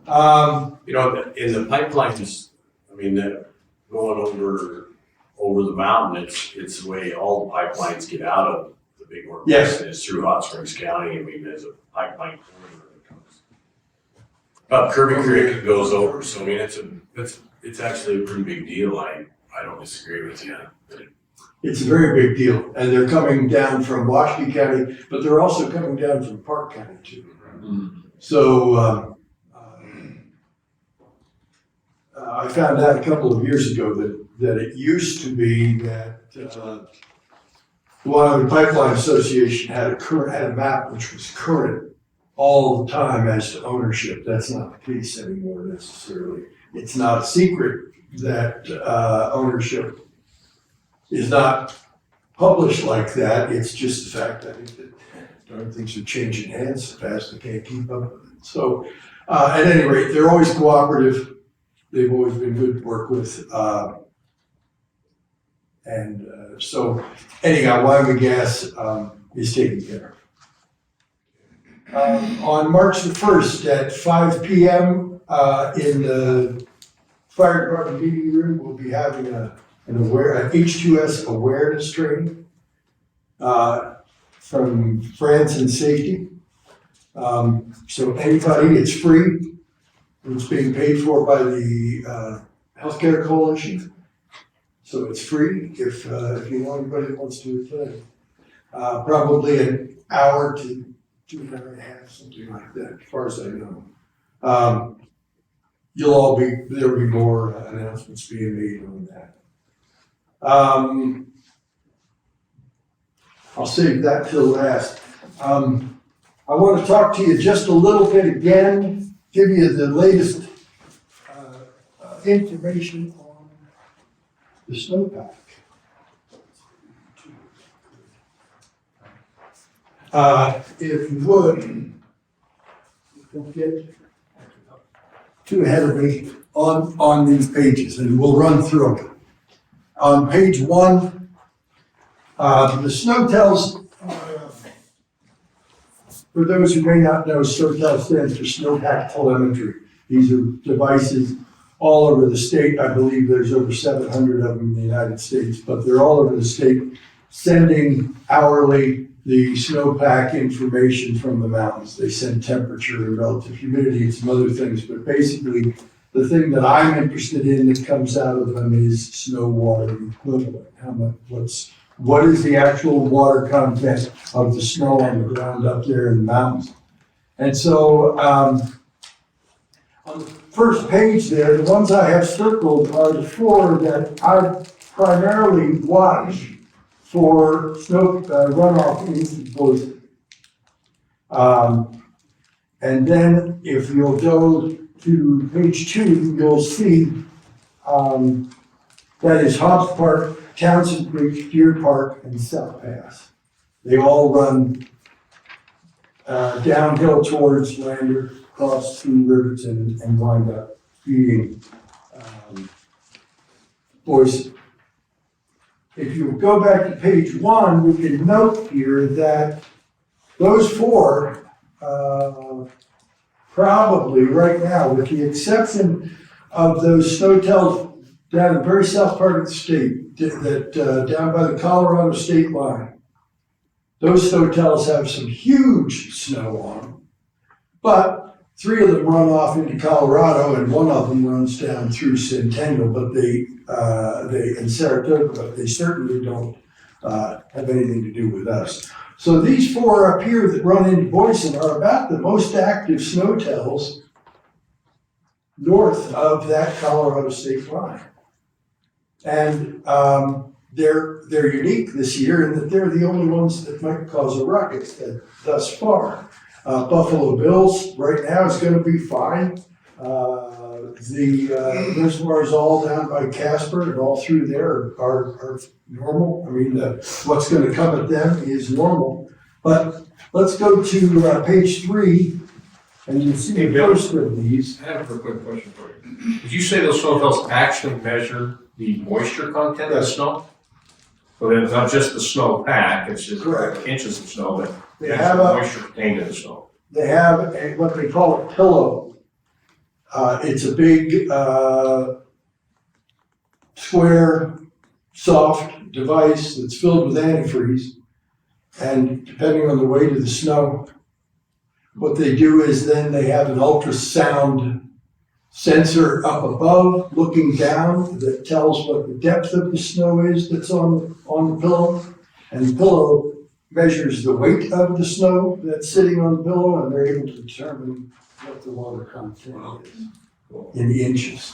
You know, in the pipelines, I mean, going over the mountain, it's the way all the pipelines get out of the big Northwest. Yes. Is through Hot Springs County. I mean, there's a pipeline corridor that comes up Kirby Creek and goes over. So I mean, it's actually a pretty big deal. I don't disagree with you. It's a very big deal, and they're coming down from Washoe County, but they're also coming down from Park County too. So, I found out a couple of years ago that it used to be that, the Wyoming Pipeline Association had a map which was current all the time as to ownership. That's not the case anymore necessarily. It's not a secret that, ownership is not published like that. It's just the fact, I think, that darn things are changing hands so fast they can't keep up with it. So, at any rate, they're always cooperative. They've always been good to work with. So anyhow, Wyoming Gas is taken care of. On March the 1st at 5 p.m. In the fire department meeting room, we'll be having an H2S awareness training from France and Safety. So anybody, it's free. It's being paid for by the Healthcare Coalition. So it's free if you want anybody that wants to attend. Probably an hour to 2 hours and a half, something like that, as far as I know. There'll be more announcements being made on that. I'll save that till last. I want to talk to you just a little bit again, give you the latest information on the snowpack. If you would, don't get too ahead of me on these pages, and we'll run through them. On page 1, the SNOTELs, for those who may not know, SNOTEL stands for Snowpack Telemetry. These are devices all over the state. I believe there's over 700 of them in the United States, but they're all over the state, sending hourly the snowpack information from the mountains. They send temperature and relative humidity and some other things, but basically the thing that I'm interested in that comes out of them is snow water equivalent. What is the actual water content of the snow on the ground up there in the mountains? And so on the first page there, the ones I have circled are the 4 that I primarily watch for snow runoff into Boise. And then if you'll go to page 2, you'll see that is Hobbs Park, Townsend Creek, Deer Park, and South Pass. They all run downhill towards Lander, cross 2 rivers, and wind up feeding Boise. If you go back to page 1, we can note here that those 4 probably right now, with the exception of those snowtels down in the very south part of the state, that down by the Colorado state line, those snowtels have some huge snow on them. But 3 of them run off into Colorado, and 1 of them runs down through Centennial, but they in Saratoga, but they certainly don't have anything to do with us. So these 4 up here that run into Boise are about the most active snowtels north of that Colorado state line. And they're unique this year in that they're the only ones that might cause a ruckus thus far. Buffalo Bills right now is going to be fine. The reservoirs all down by Casper and all through there are normal. I mean, what's going to come at them is normal. But let's go to page 3, and you see the first of these. I have a quick question for you. Did you say those snowfalls actually measure the moisture content of the snow? So then it's not just the snow pack, it's just inches of snow, but they have a moisture contained in the snow. They have what they call a pillow It's a big, square, soft device that's filled with antifreeze. And depending on the weight of the snow, what they do is then they have an ultrasound sensor up above looking down that tells what the depth of the snow is that's on the pillow. And the pillow measures the weight of the snow that's sitting on the pillow, and they're able to determine what the water content is in inches.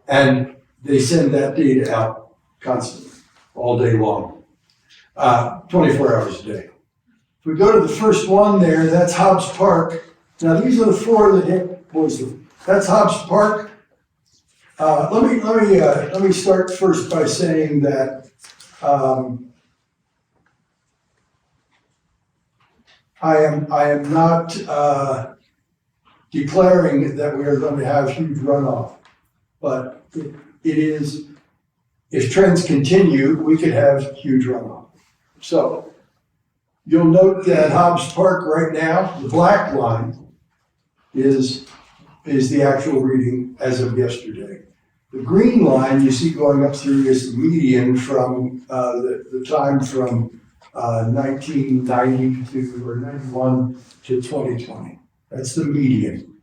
And they send that data out constantly, all day long, 24 hours a day. If we go to the first one there, that's Hobbs Park. Now, these are the four that hit Boise. That's Hobbs Park. Let me start first by saying that I am not declaring that we are going to have huge runoff, but it is, if trends continue, we could have huge runoff. So you'll note that Hobbs Park right now, the black line is the actual reading as of yesterday. The green line you see going up through is the median from the time from 1990 or 91 to 2020. That's the median.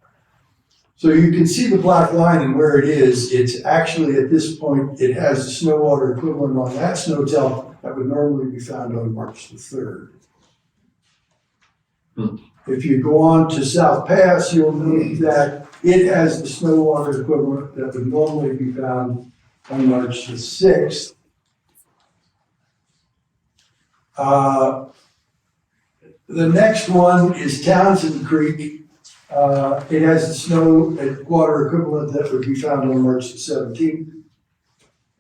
So you can see the black line and where it is. It's actually at this point, it has the snow water equivalent on that snow tell that would normally be found on March the 3rd. If you go on to South Pass, you'll note that it has the snow water equivalent that would normally be found on March the 6th. The next one is Townsend Creek. It has the snow water equivalent that would be found on March the 17th.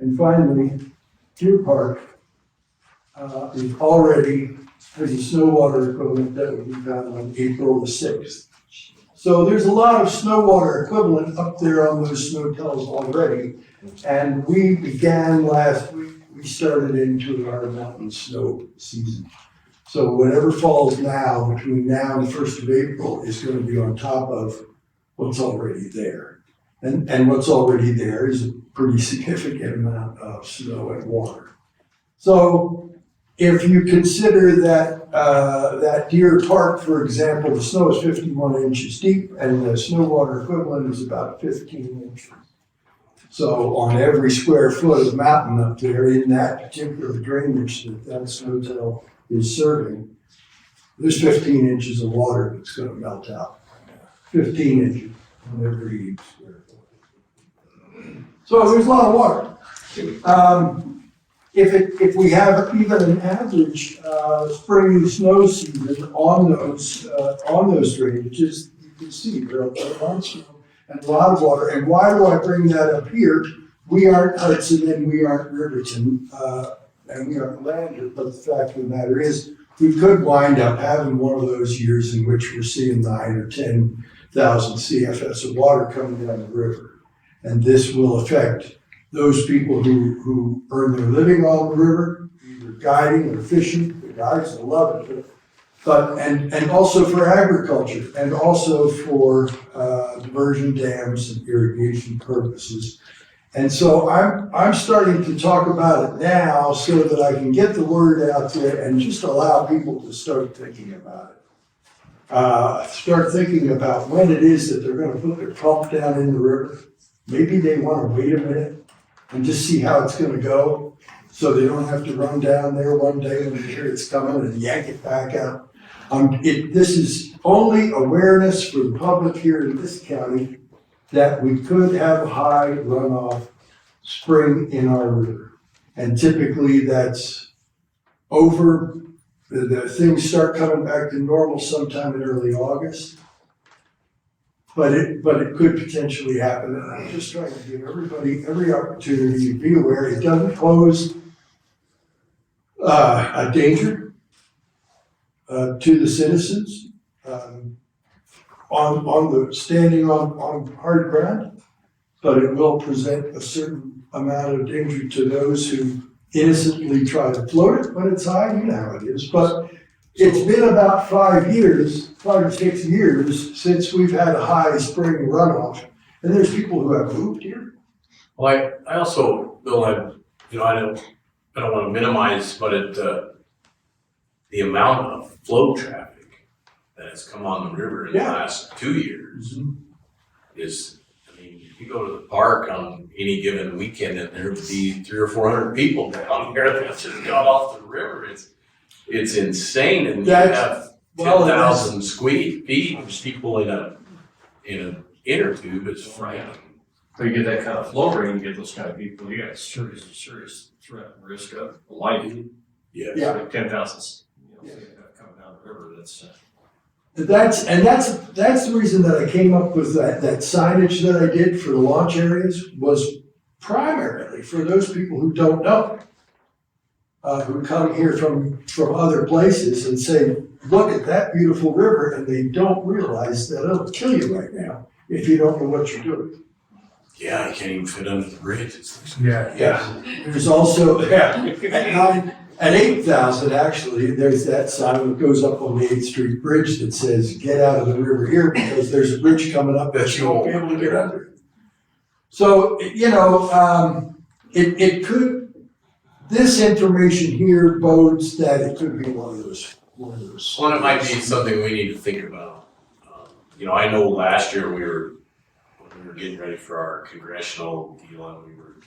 And finally, Deer Park is already has a snow water equivalent that would be found on April the 6th. So there's a lot of snow water equivalent up there on those snow tells already. And we began last week, we started into our mountain snow season. So whatever falls now, between now and the 1st of April, is going to be on top of what's already there. And what's already there is a pretty significant amount of snow and water. So if you consider that that Deer Park, for example, the snow is 51 inches deep and the snow water equivalent is about 15 inches. So on every square foot of mountain up there in that particular drainage that snow tell is serving, there's 15 inches of water that's going to melt out. 15 inches on every square foot. So there's a lot of water. If we have even an average spring snow season on those drainages, you can see there are a lot of snow and a lot of water. And why do I bring that up here? We aren't Hudson and we aren't Riverton and we aren't Lander, but the fact of the matter is we could wind up having one of those years in which we're seeing 9,000 or 10,000 CFS of water coming down the river. And this will affect those people who earn their living on the river, either guiding or fishing. The guides will love it, but and also for agriculture and also for diversion dams and irrigation purposes. And so I'm starting to talk about it now so that I can get the word out there and just allow people to start thinking about it. Start thinking about when it is that they're going to put their pump down in the river. Maybe they want to wait a minute and just see how it's going to go, so they don't have to run down there one day when they hear it's coming and yank it back out. This is only awareness for the public here in this county that we could have a high runoff spring in our river. And typically that's over, the things start coming back to normal sometime in early August. But it could potentially happen, and I'm just trying to give everybody every opportunity to be aware. It doesn't pose a danger to the citizens standing on hard ground, but it will present a certain amount of danger to those who innocently try to float it when it's high. You know how it is, but It's been about 5 or 6 years since we've had a high spring runoff. And there's people who have moved here. Well, I also, Bill, I don't want to minimize, but the amount of flow traffic that has come on the river in the last 2 years is, I mean, you go to the park on any given weekend and there would be 300 or 400 people down there that just got off the river. It's insane, and you have 10,000 feet of people in an inner tube. It's frightening. So you get that kind of flow rate, you get those kind of people, you got serious threat and risk of life. Yeah. Like 10,000, coming down the river, that's. That's the reason that I came up with that signage that I did for the launch areas was primarily for those people who don't know. Who come here from other places and say, look at that beautiful river, and they don't realize that it'll kill you right now if you don't know what you're doing. Yeah, you can't even fit under the bridge. Yeah. There's also, at 8,000, actually, there's that sign that goes up on the 8th Street Bridge that says, get out of the river here because there's a bridge coming up that you won't be able to get under. So, it could, this information here bodes that it could be one of those. Well, it might be something we need to think about. I know last year when we were getting ready for our congressional deal, and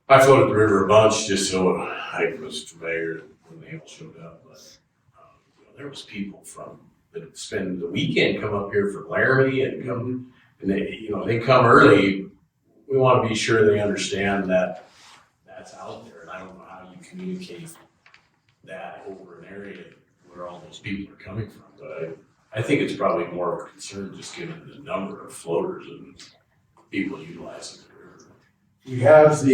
I floated the river a bunch just so I was familiar when they all showed up. But there was people that spend the weekend come up here for Laramie and come, and they come early. We want to be sure they understand that that's out there, and I don't know how you communicate that over an area where all those people are coming from. But I think it's probably more of a concern just given the number of floaters and people utilizing the river. We have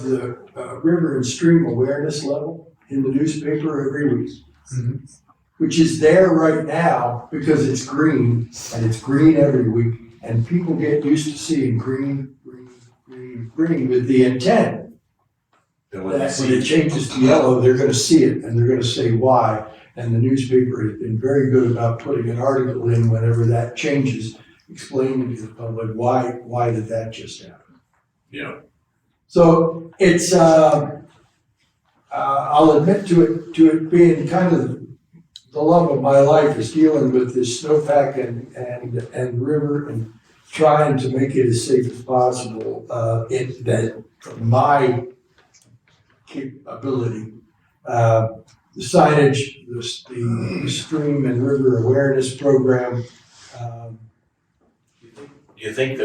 the river and stream awareness level in the newspaper every week, which is there right now because it's green, and it's green every week, and people get used to seeing green with the intent that when it changes to yellow, they're going to see it and they're going to say why. And the newspaper has been very good about putting an article in whenever that changes, explaining to the public why did that just happen. Yeah. So it's I'll admit to it being kind of the love of my life is dealing with this snowpack and river and trying to make it as safe as possible. That from my capability, the signage, the stream and river awareness program. Do you think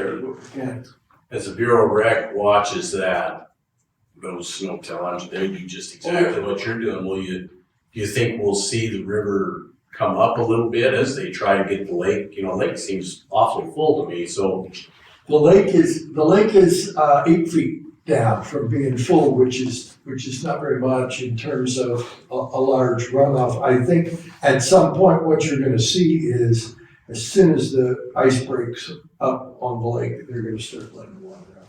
as the Bureau of Rec watches those snow times, they do just exactly what you're doing? Do you think we'll see the river come up a little bit as they try to get the lake? Lake seems awfully full to me, so. The lake is 8 feet down from being full, which is not very much in terms of a large runoff. I think at some point what you're going to see is as soon as the ice breaks up on the lake, they're going to start letting water out.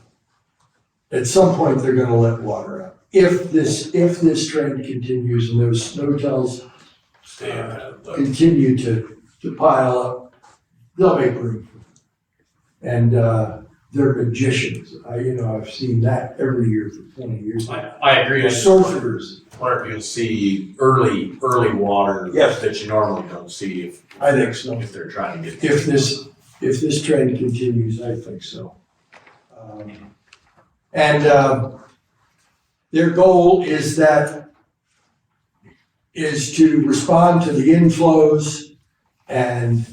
At some point, they're going to let water out. If this trend continues and those snow tells continue to pile up, they'll make room. And they're magicians. I've seen that every year for 20 years. I agree. They're sorcerers. Where you'll see early water that you normally don't see I think so. If they're trying to get. If this trend continues, I think so. Their goal is to respond to the inflows and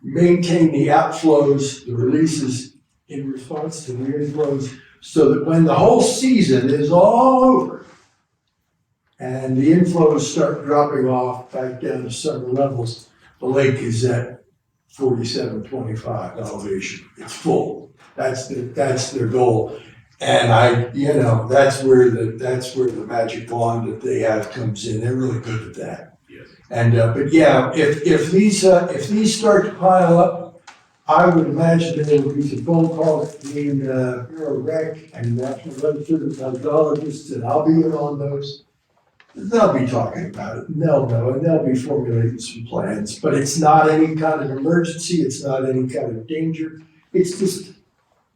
maintain the outflows, the releases in response to the inflows, so that when the whole season is all over and the inflows start dropping off back down to summer levels, the lake is at 47.25 elevation. It's full. That's their goal. And that's where the magic wand that they have comes in. They're really good at that. Yes. And but yeah, if these start to pile up, I would imagine there will be some phone calls between Bureau Rec and National Register of Hydrologists, and I'll be in on those. They'll be talking about it, and they'll know, and they'll be formulating some plans, but it's not any kind of emergency, it's not any kind of danger. It's just,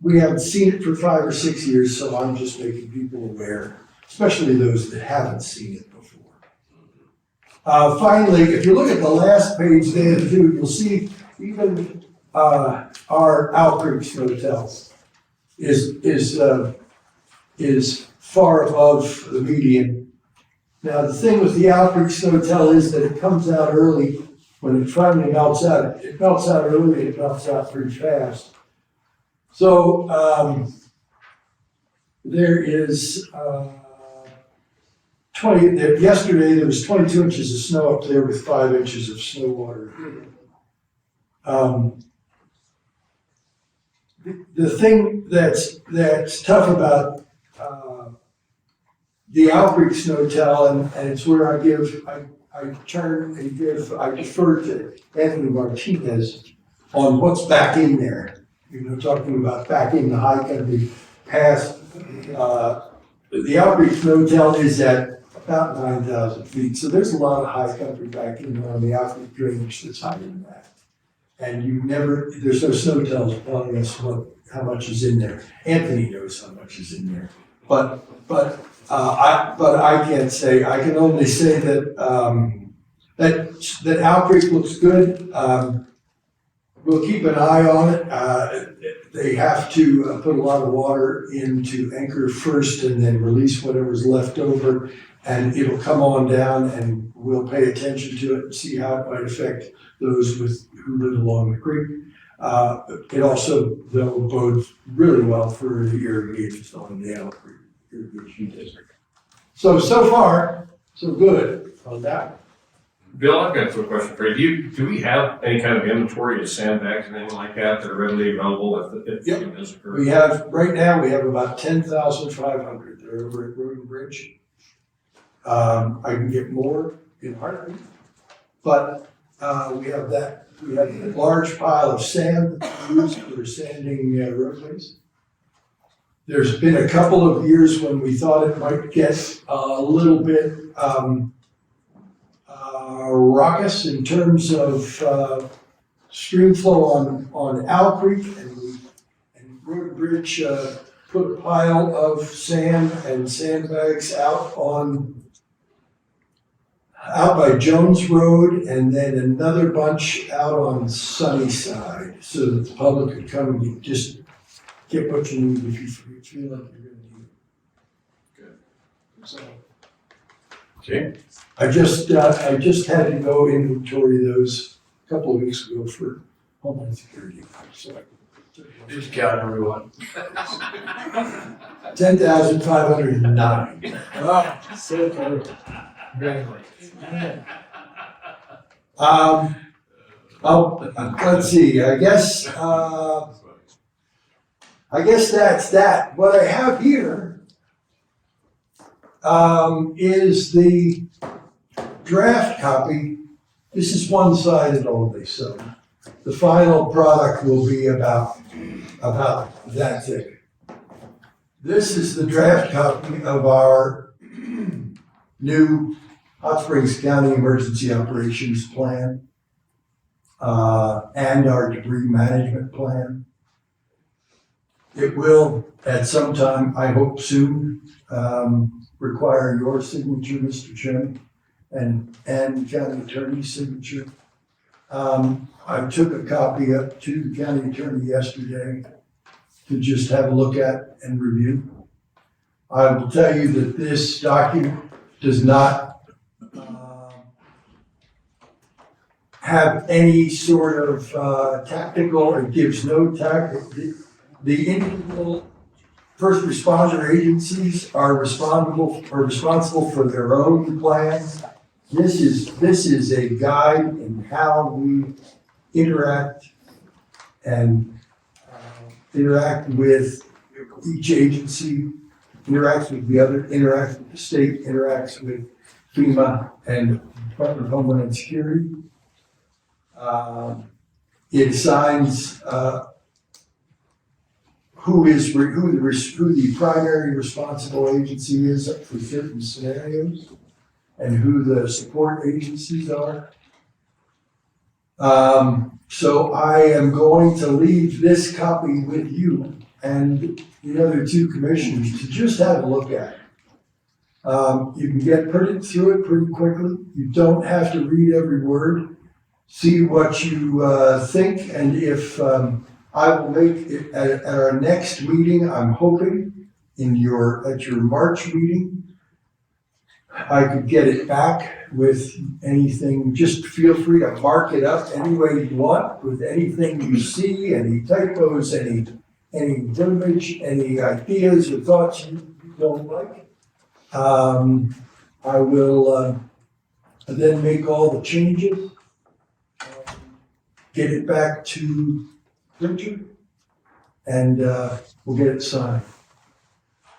we haven't seen it for 5 or 6 years, so I'm just making people aware, especially those that haven't seen it before. Finally, if you look at the last page there too, you'll see even our Owl Creek Hotel is far above the median. Now, the thing with the Owl Creek Hotel is that it comes out early. When it finally melts out, it melts out early, it melts out pretty fast. So, there is, yesterday there was 22 inches of snow up there with 5 inches of snow water. The thing that's tough about the Owl Creek Snowtel, and it's where I defer to Anthony Martinez on what's back in there. You know, talking about back in the high country past, the Owl Creek Snowtel is at about 9,000 feet. So there's a lot of high country back in there on the Owl Creek drainage that's higher than that. And there's no snow tells telling us how much is in there. Anthony knows how much is in there. But I can't say, I can only say that, that Owl Creek looks good. We'll keep an eye on it. They have to put a lot of water into anchor first and then release whatever's left over. And it'll come on down and we'll pay attention to it and see how it might affect those who live along the creek. It also, though, bodes really well for the irrigation on the Owl Creek Irrigation District. So far, so good on that. Bill, I've got a quick question for you. Do we have any kind of inventory of sandbags and anything like that that are readily available if Yep. does occur? Right now, we have about 10,500. They're over at Road and Bridge. I can get more in Hartford, but we have a large pile of sand used for sanding roadways. There's been a couple of years when we thought it might get a little bit raucous in terms of stream flow on Owl Creek, and Road and Bridge put a pile of sand and sandbags out by Jones Road, and then another bunch out on Sunnyside, so that the public could come and just get what you need if you feel like you're gonna need it. Good. So. Okay. I just had to go inventory those a couple of weeks ago for Homeland Security. So Just count everyone. 10,509. Oh, so good. Let's see, I guess that's that. What I have here is the draft copy. This is one-sided only, so the final product will be about that thick. This is the draft copy of our new Hot Springs County Emergency Operations Plan and our debris management plan. It will, at some time, I hope soon, require your signature, Mr. Chairman, and county attorney's signature. I took a copy up to the county attorney yesterday to just have a look at and review. I will tell you that this document does not have any sort of tactical, it gives no tactical. The individual first responder agencies are responsible for their own plans. This is a guide in how we interact and interact with each agency, interacts with the other, interacts with the state, interacts with FEMA and Department of Homeland Security. it assigns, who the primary responsible agency is for certain scenarios and who the support agencies are. So I am going to leave this copy with you and the other two commissioners to just have a look at. You can get through it pretty quickly. You don't have to read every word. See what you think, and if I will make it at our next meeting, I'm hoping at your March meeting, I could get it back with anything. Just feel free to mark it up any way you want with anything you see, any typos, any verbiage, any ideas or thoughts you don't like. I will then make all the changes, get it back to Richard, and we'll get it signed.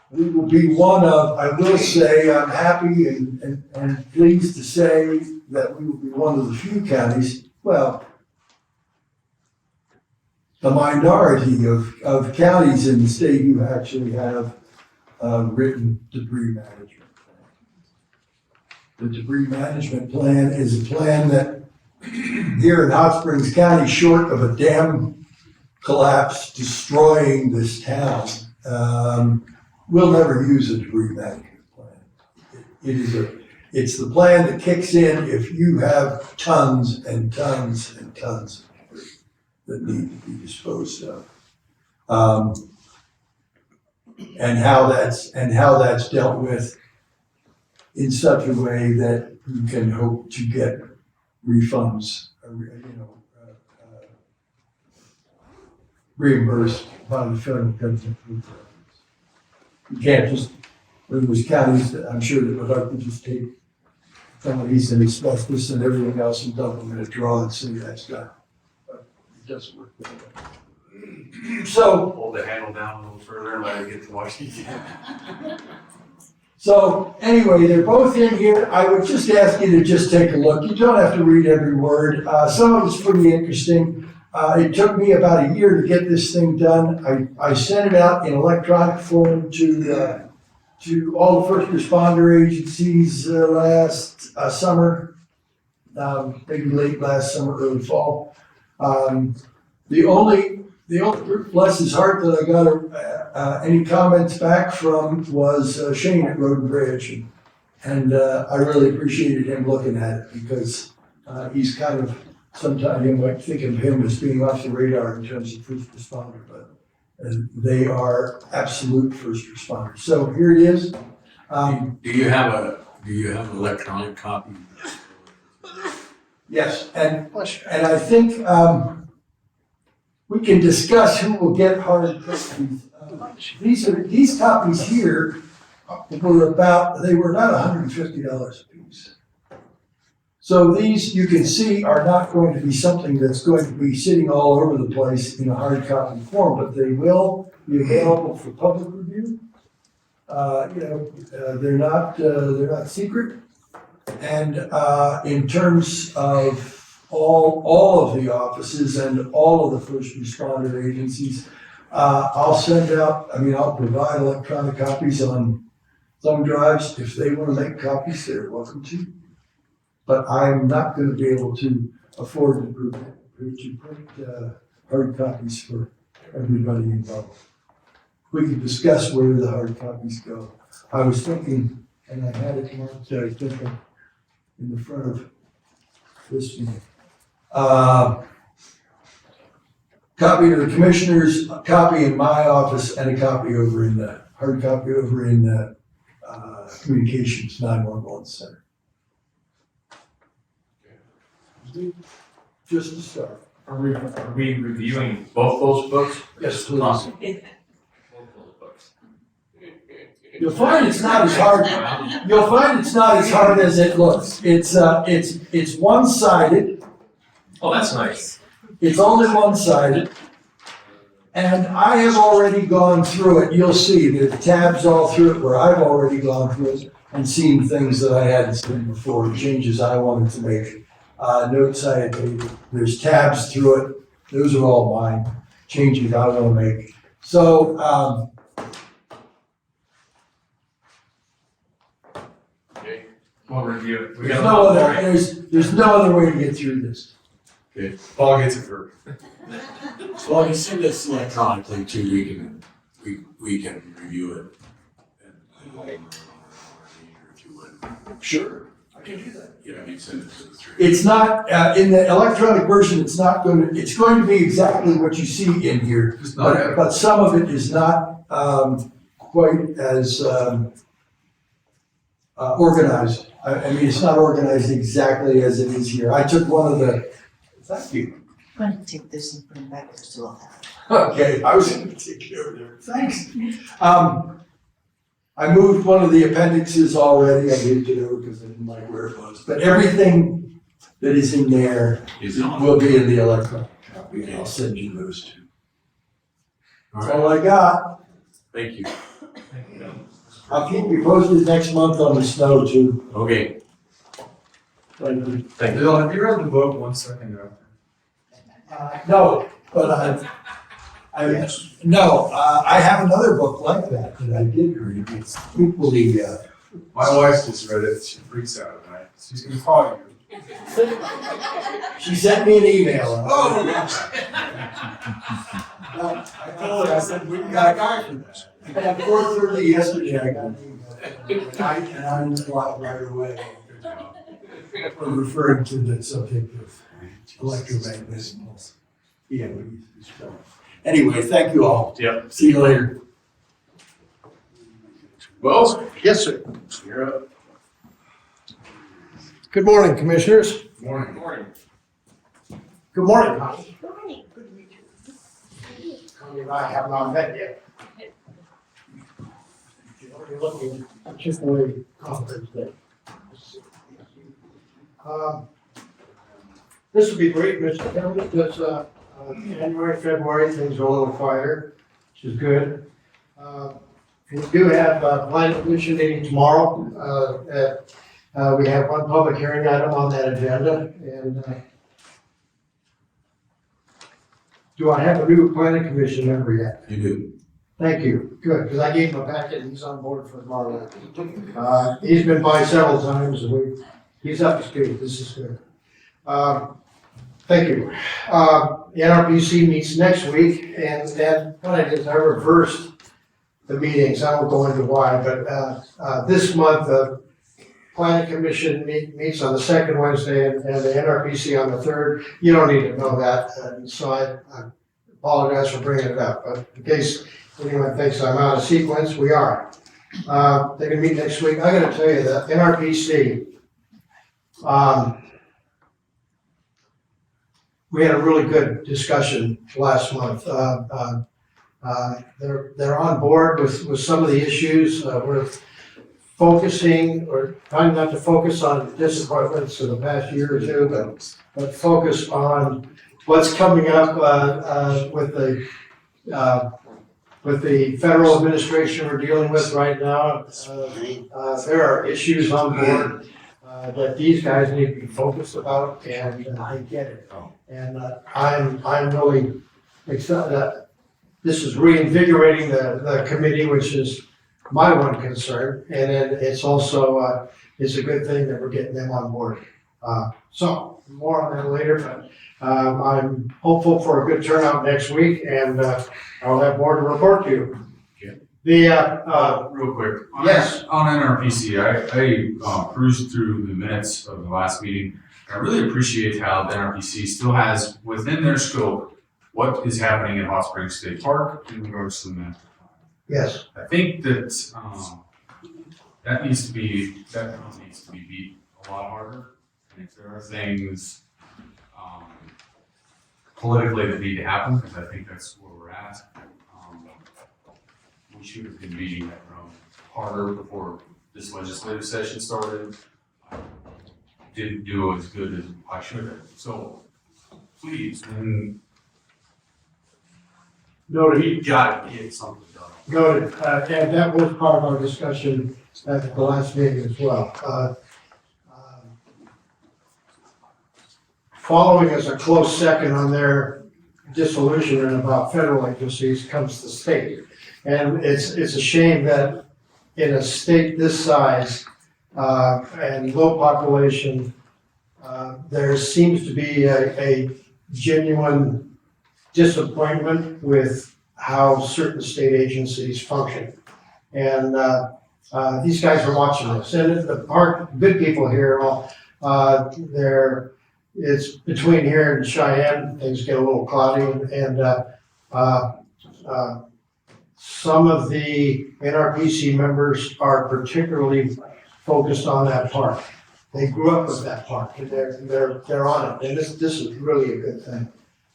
We will be I will say, I'm happy and pleased to say that we will be one of the few counties, well, the minority of counties in the state who actually have written debris management plan. The debris management plan is a plan that here in Hot Springs County, short of a dam collapse destroying this town, we'll never use a debris management plan. It's the plan that kicks in if you have tons and tons and tons of debris that need to be disposed of. And how that's dealt with in such a way that you can hope to get refunds, reimbursed by the federal government. You can't just, there's counties that I'm sure that would like to just take penalties and asbestos and everything else and dump them in a draw and say that's done. But it doesn't work that way. So, Hold the handle down a little further and let it get to Washington. So anyway, they're both in here. I would just ask you to just take a look. You don't have to read every word. Some of it's pretty interesting. It took me about a year to get this thing done. I sent it out in electronic form to all the first responder agencies last summer, maybe late last summer, early fall. The only bless his heart that I got any comments back from was Shane at Road and Bridge, and I really appreciated him looking at it because he's kind of, sometimes you might think of him as being off the radar in terms of first responder, but they are absolute first responders. So here it is. Do you have an electronic copy? Yes, and I think we can discuss who will get hard copies. These copies here were about $150 a piece. So these, you can see, are not going to be something that's going to be sitting all over the place in a hard copy form, but they will be available for public review. They're not secret. And in terms of all of the offices and all of the first responder agencies, I'll provide electronic copies on thumb drives. If they want to make copies, they're welcome to. But I'm not going to be able to afford to print hard copies for everybody involved. We can discuss where the hard copies go. I was thinking, and I had it marked, I think, in the front of this one. Copy to the commissioners, a copy in my office, and a copy over in the hard copy over in the communications 911 center. Just to start. Are we reviewing both those books? Yes, please. Awesome. You'll find it's not as hard as it looks. It's one-sided. Oh, that's nice. It's only one-sided. And I have already gone through it. You'll see there's tabs all through it where I've already gone through it and seen things that I hadn't seen before, changes I wanted to make, notes I had made. There's tabs through it Those are all my changes I want to make. So, We'll review it. We there's got no a lot other, there's no other way to get through this. Okay, Paul gets it first. Well, you send this electronically too, we can review it. If you would. Sure, I can do that. You know, you send it to the three. It's not, in the electronic version, it's going to be exactly what you see in here. But some of it is not, quite as, organized. I mean, it's not organized exactly as it is here. I took one of the, thank you. I'm going to take this and put it back there so I'll have it. Okay, I was gonna take care of it. Thanks. I moved one of the appendixes already. I moved it over because I didn't like where it was. But everything that is in there will be in the electronic copy, and I'll send you those two. That's all I got. Thank you. I'll keep you posted next month on the snow too. Okay. Thank you. Thank you. Bill, have you read the book 1 second ago? No, but I have another book like that I did read. It's equally, My wife just read it, she freaks out at night. She's gonna call you. she sent me an email. Oh! No, I told her, I said, we got a guy for this. At 4:30 yesterday, I got an email. And I replied right away. We're referring to the subject of electromagnetic pulse. Yeah. So, anyway, thank you all. Yep. See you later. Well, yes, sir. You're up. Good morning, commissioners. Morning. Morning. Good morning, Connie. Good morning. Good to meet you. Connie and I have not met yet. You're looking particularly confident today. This would be great, Mr. Chairman, because January, February, things are a little quieter, which is good. We do have a planning commission meeting tomorrow. We have one public hearing item on that agenda, and do I have a new planning commission member yet? You do. Thank you, good, because I gave him a packet and he's on board for tomorrow night. He's been by several times and he's up to speed, this is good. Thank you. The NRPC meets next week, and what I did is I reversed the meetings. I won't go into why, but this month, the Planning Commission meets on the second Wednesday and the NRPC on the third. You don't need to know that, so I apologize for bringing it up, but in case anyone thinks I'm out of sequence, we are. They're gonna meet next week. I gotta tell you that NRPC, we had a really good discussion last month. They're on board with some of the issues. We're focusing, or trying not to focus on disappointments of the past year or two, but focus on what's coming up with the federal administration we're dealing with right now. There are issues on board that these guys need to be focused about, and I get it. And I'm really excited that this is reinvigorating the committee, which is my one concern. And then it's also, it's a good thing that we're getting them on board. So more on that later, but I'm hopeful for a good turnout next week, and I'll have more to report to you. Real quick. Yes. On NRPC, I cruised through the minutes of the last meeting. I really appreciate how the NRPC still has within their scope what is happening in Hot Springs State Park in regards to the master plan. Yes. I think that that needs to be beat a lot harder. And if there are things politically that need to happen, because I think that's where we're at, we should have been beating that drum harder before this legislative session started. I didn't do as good as I should have. So please, and Noted. we got to get something done. Noted. And that was part of our discussion at the last meeting as well. Following as a close second on their disillusionment about federal agencies comes the state. And it's a shame that in a state this size, and low population, there seems to be a genuine disappointment with how certain state agencies function. And these guys are watching this. And the good people here, it's between here and Cheyenne, things get a little cloudy, and some of the NRPC members are particularly focused on that park. They grew up with that park, and they're on it, and this is really a good thing.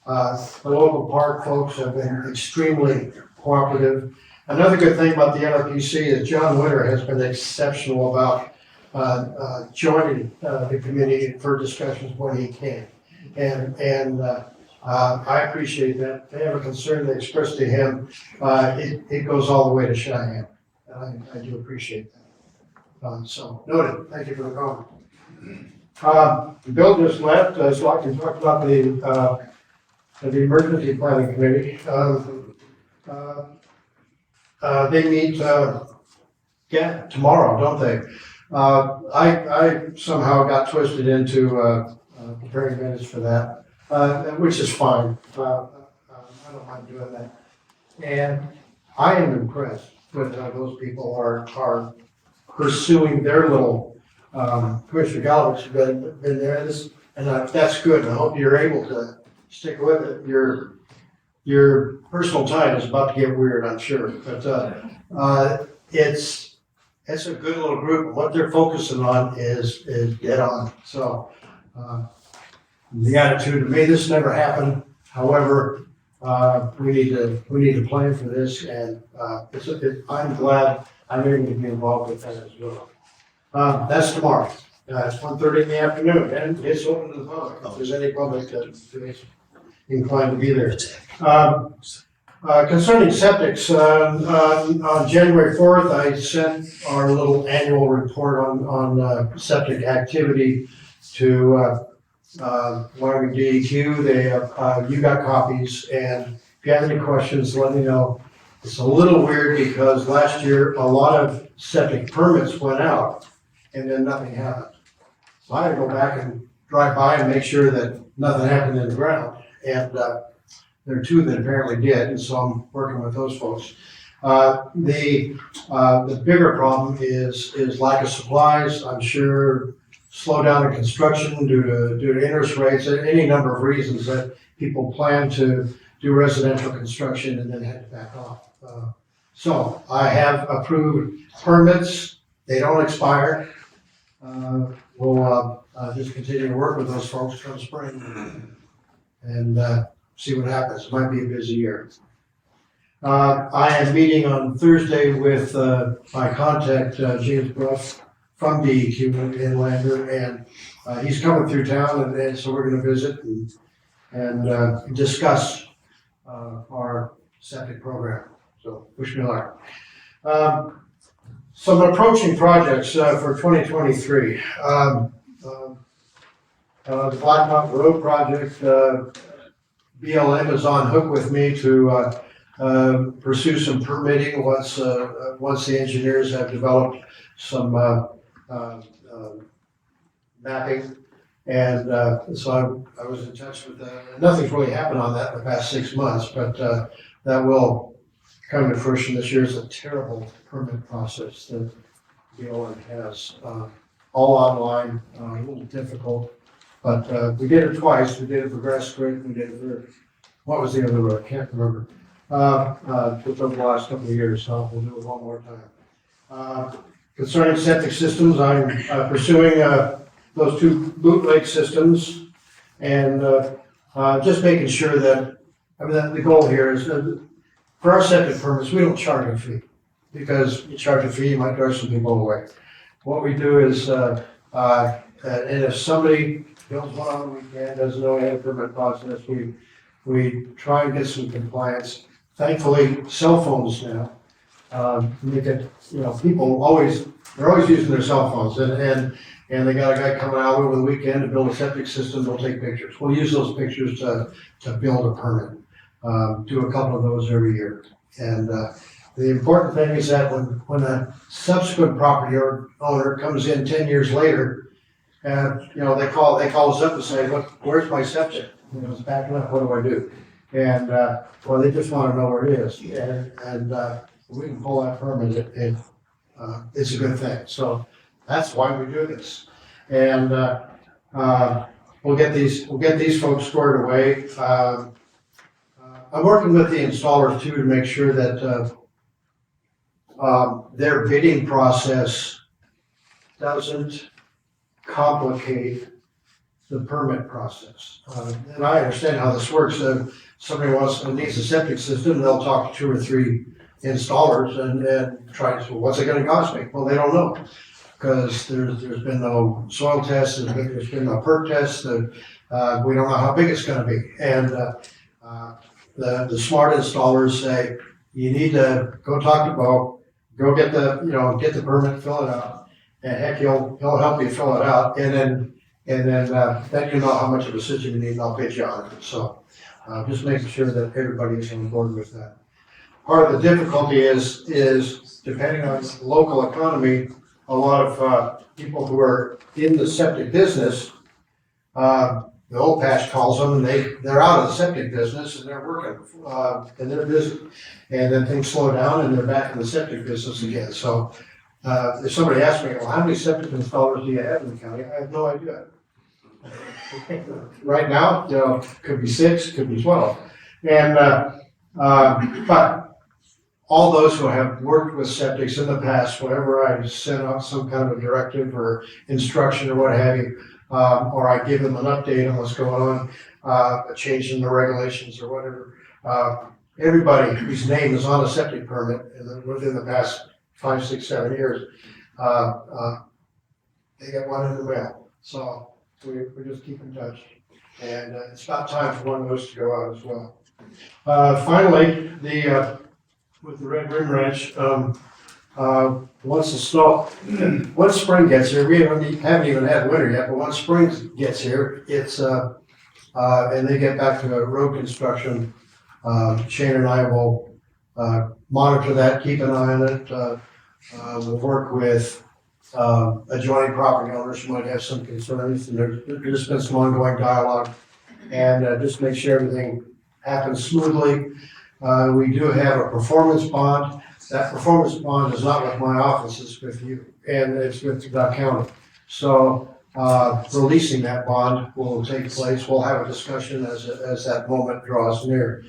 The local park folks have been extremely cooperative. Another good thing about the NRPC is John Winter has been exceptional about joining the committee for discussions when he can. And I appreciate that. They have a concern they expressed to him. It goes all the way to Cheyenne. I do appreciate that. So noted. Thank you for the comment. Bill just left, so I can talk about the emergency planning committee. They meet tomorrow, don't they? I somehow got twisted into preparing minutes for that, which is fine. I don't mind doing that. And I am impressed with how those people are pursuing their little, Commissioner Gallivan's been there, and that's good. I hope you're able to stick with it. Your personal time is about to get weird, I'm sure, but it's a good little group. What they're focusing on is dead on. So the attitude to me, this never happened. However, we need to plan for this, and I'm glad I'm able to be involved with that as well. That's tomorrow. It's 1:30 in the afternoon, and it's open to the public. If there's any public that is inclined to be there. Concerning septics, on January 4th, I sent our little annual report on septic activity to Wyoming DEQ. You got copies, and if you have any questions, let me know. It's a little weird because last year a lot of septic permits went out, and then nothing happened. So I had to go back and drive by and make sure that nothing happened in the ground. And there are two that apparently did, and so I'm working with those folks. The bigger problem is lack of supplies. I'm sure slowdown in construction due to interest rates, any number of reasons that people plan to do residential construction and then had to back off. So I have approved permits. They don't expire. We'll just continue to work with those folks come spring and see what happens. It might be a busy year. I am meeting on Thursday with my contact, James Bruff from DEQ in Lander, and he's coming through town, and so we're going to visit and discuss our septic program. So wish me luck. Some approaching projects for 2023. The Black Mountain Road project, BLM is on hook with me to pursue some permitting once the engineers have developed some mapping. And so I was in touch with nothing's really happened on that in the past 6 months, but that will come to fruition this year. Is a terrible permit process that BLM has, all online, a little difficult. But we did it twice. We did it for Grass Creek. We did it for, what was the other road? I can't remember. Just over the last couple of years, so we'll do it one more time. Concerning septic systems, I'm pursuing those two bootleg systems and just making sure that, the goal here is for our septic permits, we don't charge a fee, because you charge a fee, you might drive some people away. What we do is, and if somebody builds one on the weekend, doesn't know any permit process, we try and get some compliance. Thankfully, cell phones now, make it, people they're always using their cell phones, and they got a guy coming out over the weekend to build a septic system, they'll take pictures. We'll use those pictures to build a permit. do a couple of those every year. And the important thing is that when a subsequent property owner comes in 10 years later, and, you know, they call us up and say, look, where's my septic? You know, it's backing up, what do I do? And, well, they just want to know where it is. And we can pull that permit, it's a good thing. So that's why we do this. And we'll get these folks squared away. I'm working with the installers too to make sure that their bidding process doesn't complicate the permit process. And I understand how this works. Somebody needs a septic system, they'll talk to 2 or 3 installers and try to, what's it gonna cost me? Well, they don't know, because there's been no soil tests, there's been no perk tests, we don't know how big it's gonna be. And the smart installers say, you need to go talk to Bo, go get the permit, fill it out, and heck, he'll help you fill it out, and then you know how much of a system you need, and I'll pitch you on it. So just making sure that everybody is on board with that. Part of the difficulty is depending on the local economy, a lot of people who are in the septic business, the old patch calls them, and they're out of the septic business and they're working, and they're busy. And then things slow down and they're back in the septic business again. So if somebody asks me, well, how many septic installers do you have in the county? I have no idea. Right now, you know, could be 6, could be 12. And, but all those who have worked with septics in the past, whenever I send out some kind of directive or instruction or what have you, or I give them an update on what's going on, a change in the regulations or whatever, everybody whose name is on a septic permit within the past 5, 6, 7 years, they get one in the mail. So we just keep in touch. And it's about time for one of those to go out as well. Finally, with the Red Rim Ranch, once spring gets here, we haven't even had winter yet, but once spring gets here, it's, and they get back to road construction, Shane and I will monitor that, keep an eye on it. We'll work with adjoining property owners who might have some concerns, and there's been some ongoing dialogue, and just make sure everything happens smoothly. We do have a performance bond. That performance bond is not with my office, it's with you, and it's with the county. So releasing that bond will take place. We'll have a discussion as that moment draws near.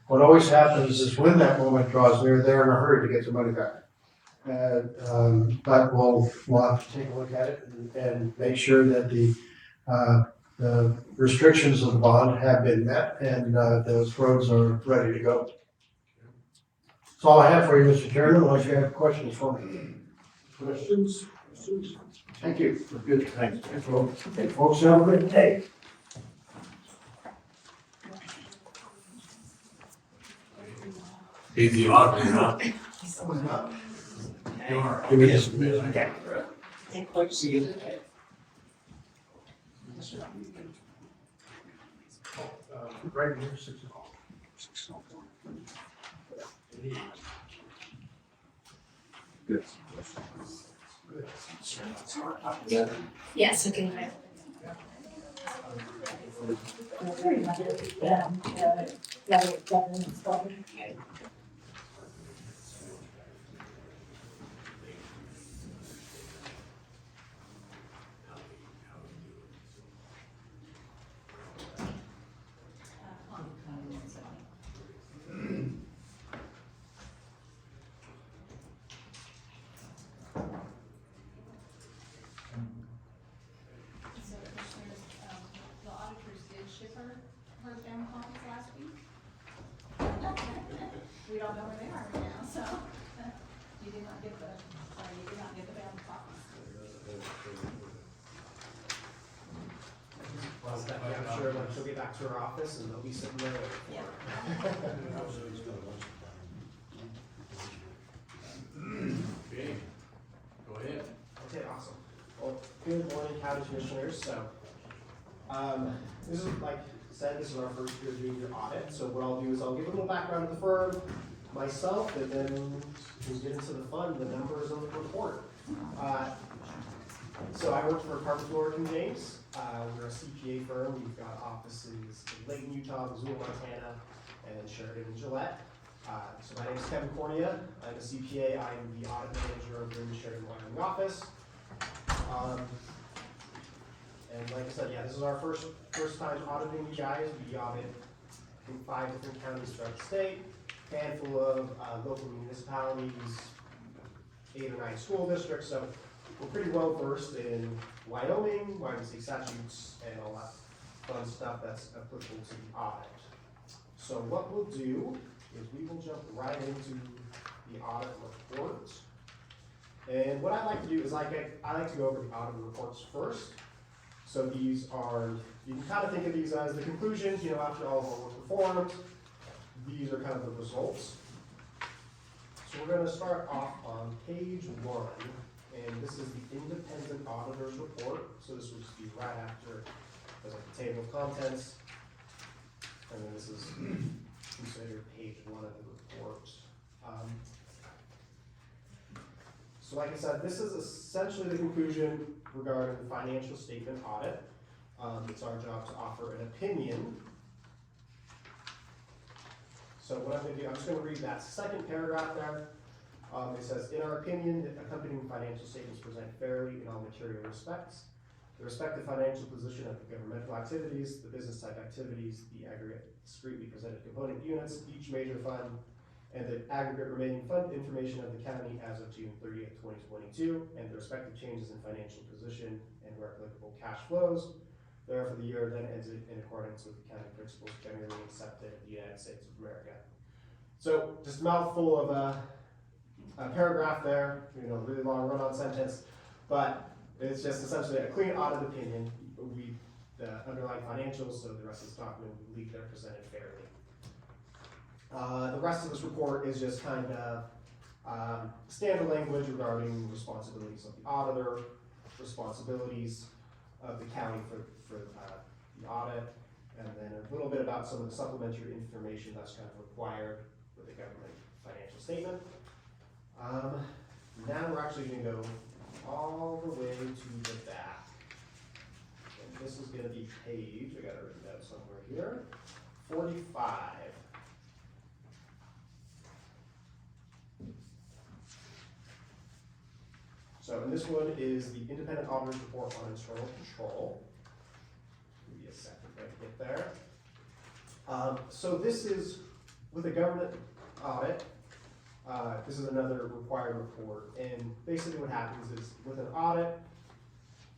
What always happens is when that moment draws near, they're in a hurry to get the money back. But we'll have to take a look at it and make sure that the restrictions of the bond have been met and those roads are ready to go. That's all I have for you, Mr. Chairman, unless you have questions for me. Questions? Thank you. Good. Thanks. Okay, folks, have a great day. He's the auditor, huh? Give me just a minute. Okay. Right here, 6 o'clock. Good. Yes, okay. The auditors did ship her down copies last week. We don't know where they are right now, so you did not get the bound copies. Well, I'm sure like she'll get back to her office and they'll be sitting there waiting for her. Okay, go ahead. Okay, awesome. Well, good morning, County Commissioners. So, this is like said, this is our first year doing your audit, so what I'll do is I'll give a little background of the firm, myself, and then we'll get into the fun, the numbers of the report. So I work for Carpenter Lord & James. We're a CPA firm. We've got offices in Layton, Utah, Missoula, Montana, and then Sheridan and Gillette. So my name is Kevin Cornea. I'm a CPA. I'm the audit manager of the Sheridan, Wyoming office. And like I said, yeah, this is our first time auditing you guys. We audit, I think, 5 different counties throughout the state, handful of local municipalities, 8 or 9 school districts. So we're pretty well versed in Wyoming state statutes, and all that fun stuff that's applicable to the audit. So what we'll do is we will jump right into the audit report. And what I like to do is I like to go over the audit reports first. So these are, you can kind of think of these as the conclusions, after all of our work performed. These are kind of the results. So we're going to start off on page 1. And this is the independent auditor's report. So this will just be right after, there's like the table of contents. And then this is considered page 1 of the report. So like I said, this is essentially the conclusion regarding the financial statement audit. It's our job to offer an opinion. So what I'm going to do, I'm just going to read that second paragraph there. It says, in our opinion, the accompanying financial statements present fairly in all material respects. The respective financial position of the governmental activities, the business type activities, the aggregate discretely presented component units, each major fund, and the aggregate remaining fund information of the county as of June 30th, 2022, and the respective changes in financial position and where applicable cash flows. Therefore, the year then ends in accordance with the county principles generally accepted in the United States of America. So just a mouthful of a paragraph there, really long run-on sentence, but it's just essentially a clean audit opinion. The underlying financials, so the rest of this document, we believe they're presented fairly. The rest of this report is just kind of standard language regarding responsibilities of the auditor, responsibilities of the county for the audit, and then a little bit about some of the supplementary information that's kind of required with the government financial statement. Now we're actually going to go all the way to the back. And this is going to be page, I got it written down somewhere here, 45. So, and this one is the independent auditor's report on internal control. Give me a second to get there. So this is with a government audit. This is another required report, and basically what happens is with an audit,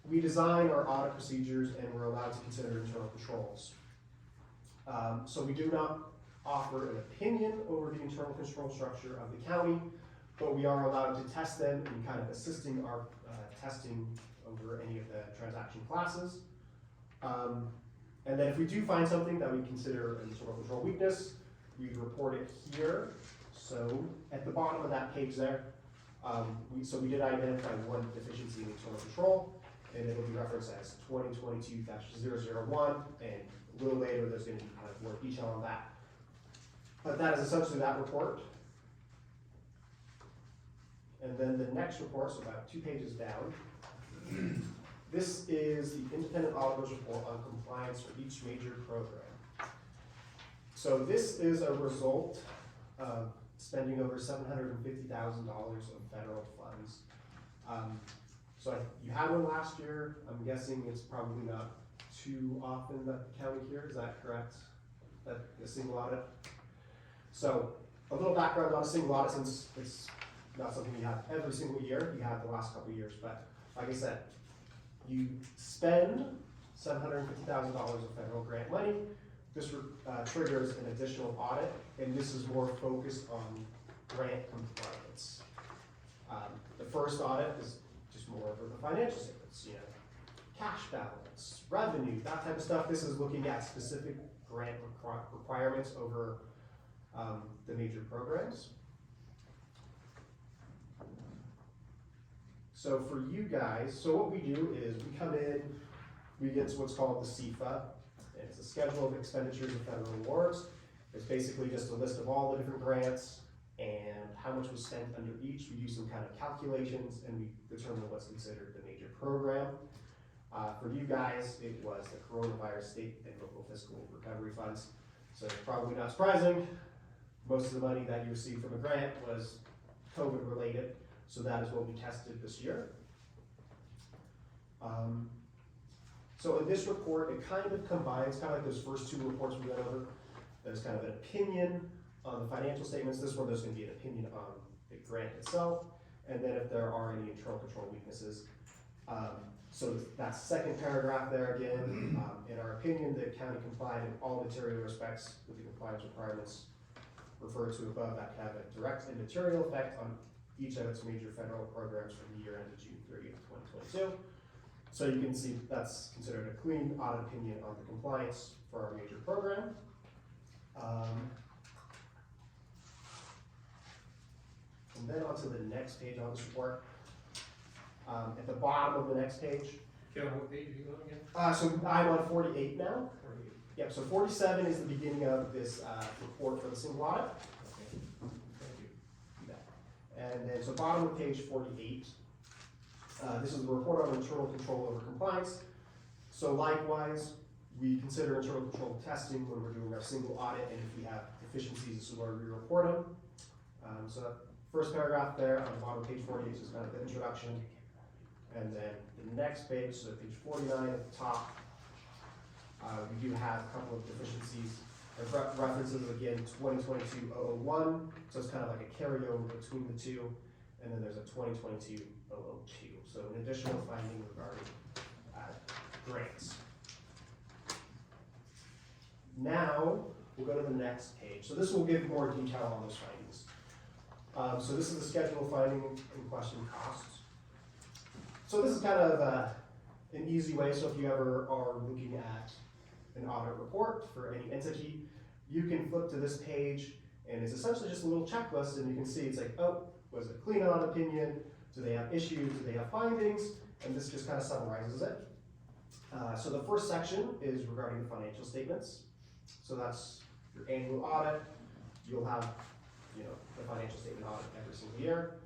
we design our audit procedures and we're allowed to consider internal controls. So we do not offer an opinion over the internal control structure of the county, but we are allowed to test them and kind of assisting our testing over any of the transaction classes. And then if we do find something that we consider an internal control weakness, we report it here. So at the bottom of that page there, we did identify one deficiency in internal control, and it will be referenced as 2022-001, and a little later there's going to be kind of more detail on that. But that is essentially that report. And then the next report, so about 2 pages down, this is the independent auditor's report on compliance for each major program. So this is a result of spending over $750,000 of federal funds. You had one last year. I'm guessing it's probably not too often that the county here, is that correct? That a single audit? So a little background on a single audit, since it's not something you have every single year, you have the last couple of years, but like I said, you spend $750,000 of federal grant money. This triggers an additional audit, and this is more focused on grant compliance. The first audit is just more over the financial statements, cash balance, revenue, that type of stuff. This is looking at specific grant requirements over the major programs. So for you guys, so what we do is we come in, we get to what's called the CFA, and it's a schedule of expenditures of federal awards. It's basically just a list of all the different grants and how much was spent under each. We do some kind of calculations and we determine what's considered the major program. For you guys, it was the coronavirus state and local fiscal recovery funds. So it's probably not surprising. Most of the money that you received from a grant was COVID related. So that is what we tested this year. So in this report, it kind of combines, kind of like those first two reports we went over. There's kind of an opinion on the financial statements. This one, there's going to be an opinion on the grant itself. And then if there are any internal control weaknesses. So that second paragraph there again, in our opinion, the county complied in all material respects with the compliance requirements referred to above that have a direct and material effect on each of its major federal programs from the year ended June 30th, 2022. So you can see that's considered a clean audit opinion on the compliance for our major program. And then onto the next page on this report. At the bottom of the next page. Kevin, what page are you on again? So I'm on 48 now. Yep, so 47 is the beginning of this report for the single audit. And then, so bottom of page 48, this is the report on internal control over compliance. So likewise, we consider internal control testing when we're doing our single audit, and if we have deficiencies, this is where we report them. So first paragraph there on the bottom of page 48 is kind of the introduction. And then the next page, so page 49 at the top, we do have a couple of deficiencies. References again 2022-001, so it's kind of like a carryover between the two, and then there's a 2022-002. So an additional finding regarding grants. Now we'll go to the next page. So this will give more detail on those findings. So this is the schedule of finding in question costs. So this is kind of an easy way. So if you ever are looking at an audit report for any entity, you can flip to this page and it's essentially just a little checklist, and you can see it's like, oh, was it a clean audit opinion? Do they have issues? Do they have findings? And this just kind of summarizes it. So the first section is regarding the financial statements. So that's your annual audit. You'll have, the financial statement audit every single year.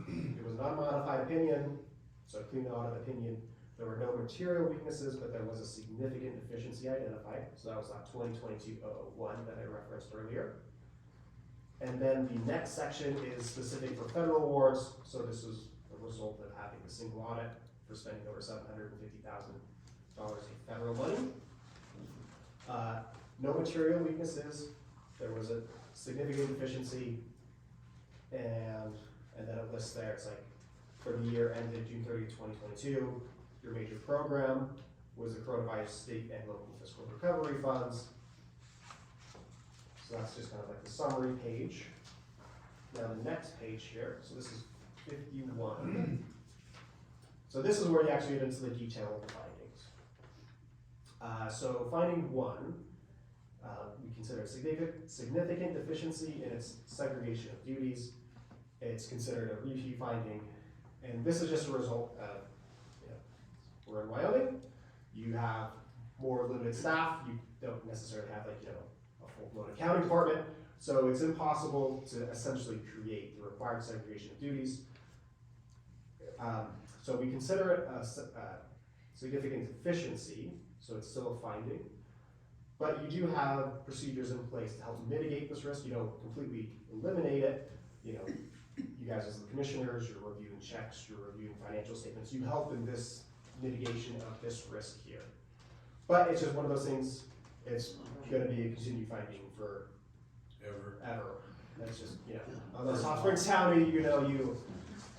It was an unmodified opinion, so a clean audit opinion. There were no material weaknesses, but there was a significant deficiency identified. So that was that 2022-001 that I referenced earlier. And then the next section is specific for federal awards. So this was a result of having a single audit for spending over $750,000 in federal money. No material weaknesses. There was a significant deficiency, and then it lists there. It's like for the year ended June 30th, 2022. Your major program was the coronavirus state and local fiscal recovery funds. So that's just kind of like the summary page. Now the next page here, so this is 51. So this is where you actually get into the detail of the findings. So finding one, we consider significant deficiency in its segregation of duties. It's considered a repeat finding, and this is just a result of, we're in Wyoming, you have more limited staff, you don't necessarily have a full-blown accounting department, so it's impossible to essentially create the required segregation of duties. So we consider it a significant deficiency, so it's still a finding, but you do have procedures in place to help mitigate this risk. You don't completely eliminate it. You guys as the commissioners, you're reviewing checks, you're reviewing financial statements, you help in this mitigation of this risk here. But it's just one of those things, it's gonna be a continued finding for ever. That's just, unless Hot Springs County, you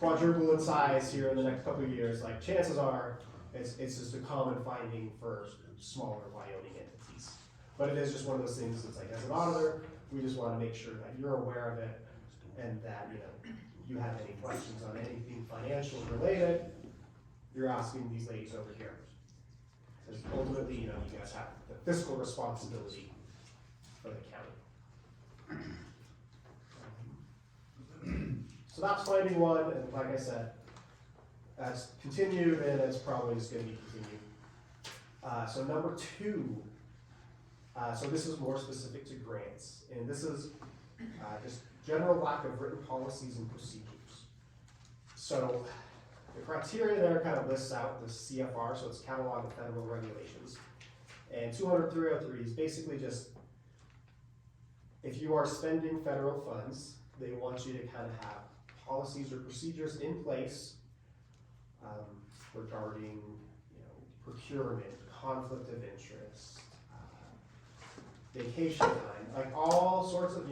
quadruple in size here in the next couple of years, like chances are, it's just a common finding for smaller Wyoming entities. But it is just one of those things, it's like as an auditor, we just wanna make sure that you're aware of it and that, you have any questions on anything financial related, you're asking these ladies over here. Because ultimately, you guys have the fiscal responsibility for the county. So that's finding one, and like I said, that's continued, and it's probably just going to be continued. So number two So this is more specific to grants, and this is just general lack of written policies and procedures. So the criteria there kind of lists out the CFR, so it's catalog of federal regulations. And 200-303 is basically just, if you are spending federal funds, they want you to kind of have policies or procedures in place regarding, procurement, conflict of interest, vacation time, like all sorts of,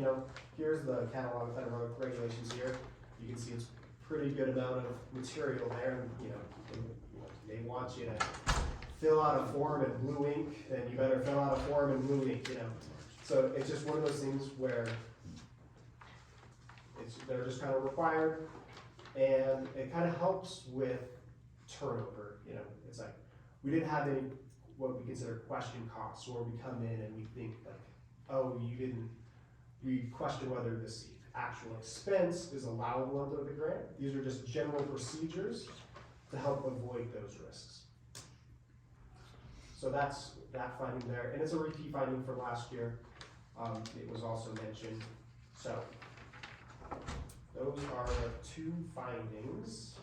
here's the catalog of federal regulations here. You can see it's pretty good amount of material there, and, they want you to fill out a form in blue ink, then you better fill out a form in blue ink, So it's just one of those things where they're just kind of required, and it kind of helps with turnover, it's like, we didn't have any, what we consider question costs, where we come in and we think like, oh, we question whether this actual expense is allowable under the grant. These are just general procedures to help avoid those risks. So that's that finding there, and it's a repeat finding from last year. It was also mentioned. So those are the two findings.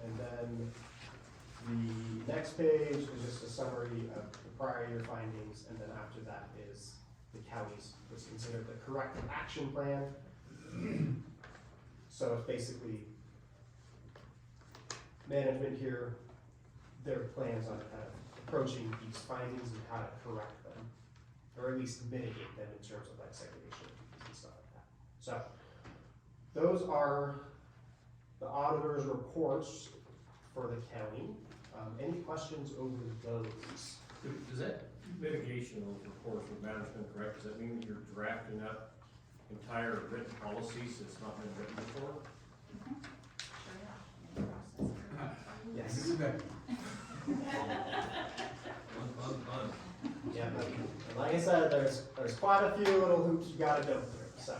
And then the next page is just a summary of the prior year findings, and then after that is the county's, what's considered the corrective action plan. So it's basically management here, their plans on kind of approaching these findings and how to correct them, or at least mitigate them in terms of like segregation and stuff like that. So those are the auditor's reports for the county. Any questions over those? Does that mitigation of those reports with management correct? Does that mean that you're drafting up entire written policies that's not been written before? Yes. Fun. Yeah, but like I said, there's quite a few little hoops you gotta go through, so.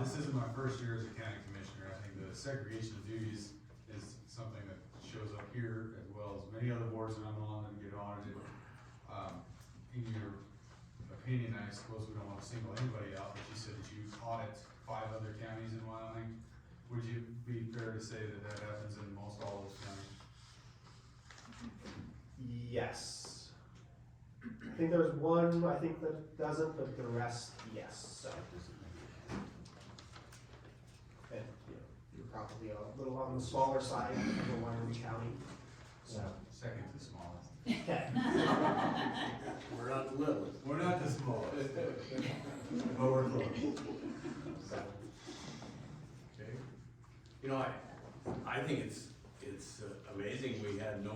This isn't my first year as a county commissioner. I think the segregation of duties is something that shows up here as well as many other boards that I'm on that get audited. In your opinion, I suppose we don't want to single anybody out, but you said that you audit 5 other counties in Wyoming. Would you be fair to say that that happens in most all those counties? Yes. I think there's one, I think that doesn't, but the rest, yes, so. And, you're probably a little on the smaller side for Wyoming County, so. Second to smallest. Okay. We're not the littlest. We're not the smallest. But we're close. So. Okay. I think it's amazing we had no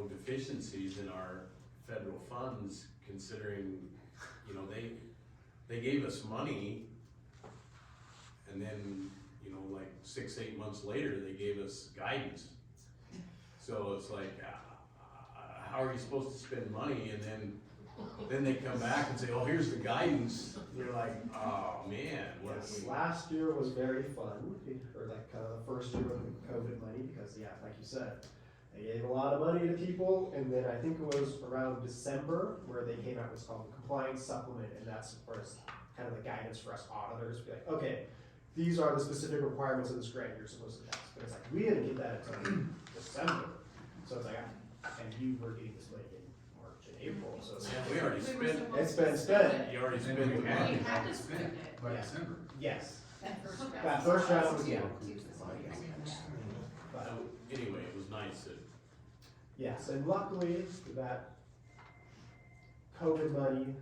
deficiencies in our federal funds, considering, they gave us money, and then, like 6-8 months later, they gave us guidance. So it's like, how are you supposed to spend money? And then they come back and say, oh, here's the guidance. You're like, oh man, what Yes, if we? last year was very fun, or like the first year with the COVID money, because yeah, like you said, they gave a lot of money to people, and then I think it was around December where they came out with what's called the compliance supplement, and that's of course kind of the guidance for us auditors, be like, okay, these are the specific requirements of this grant you're supposed to pass. But it's like, we didn't get that until December, so it's like, and you were getting this money in March and April, so it's. Yeah, we already spent. It's been spent. You already spent the You money. have to spend it. By Yeah. December. Yes, That first round. that first round was, yeah. But, So anyway, it was nice that. yes, and luckily that COVID money,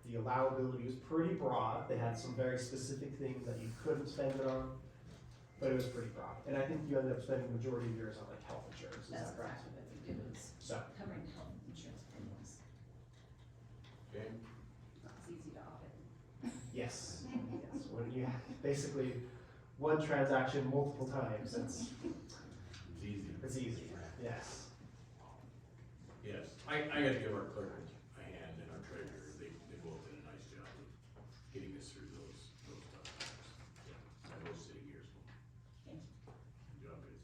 the allowability was pretty broad. They had some very specific things that you couldn't spend it on, but it was pretty broad. And I think you ended up spending the majority of yours on like health insurance, is That's that correct? correct, but it was So, covering health insurance premiums. Okay. It's easy to audit. yes, yes, when you have basically one transaction multiple times, It's easy. it's easy, yes. Yes, I gotta give our clerk a hand and our treasurer, they both did a nice job of getting us through those tough times. Yeah, I was sitting here, so. Good job, guys.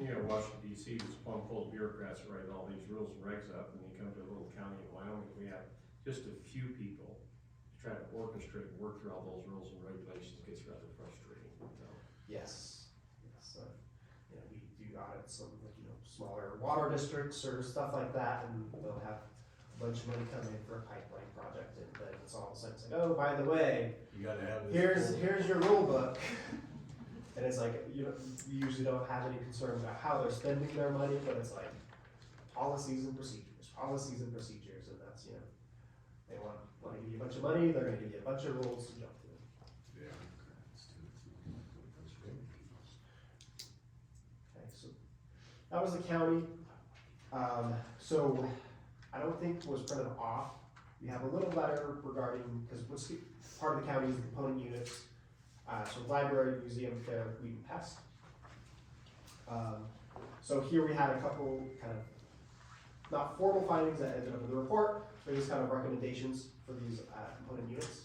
You know, Washington DC, there's plumb full of bureaucrats writing all these rules and regs up, and you come to a little county in Wyoming, we have just a few people to try to orchestrate and work through all those rules and regulations, gets rather frustrating, so. Yes, you know, we do audit some, like, you know, smaller water districts or stuff like that, and they'll have a bunch of money come in for a pipeline project, and then it's all of a sudden, it's like, oh, by the way, You gotta have this. here's your rule book. And it's like, you know, you usually don't have any concern about how they're spending their money, but it's like policies and procedures, and that's, you know, they want to give you a bunch of money, they're gonna give you a bunch of rules to jump through. Yeah. Okay, so that was the county. So I don't think was printed off. We have a little letter regarding, because what's part of the county is the component units. So library, museum, fair, weed and pest. So here we had a couple kind of, not formal findings that ended up in the report, but these kind of recommendations for these component units.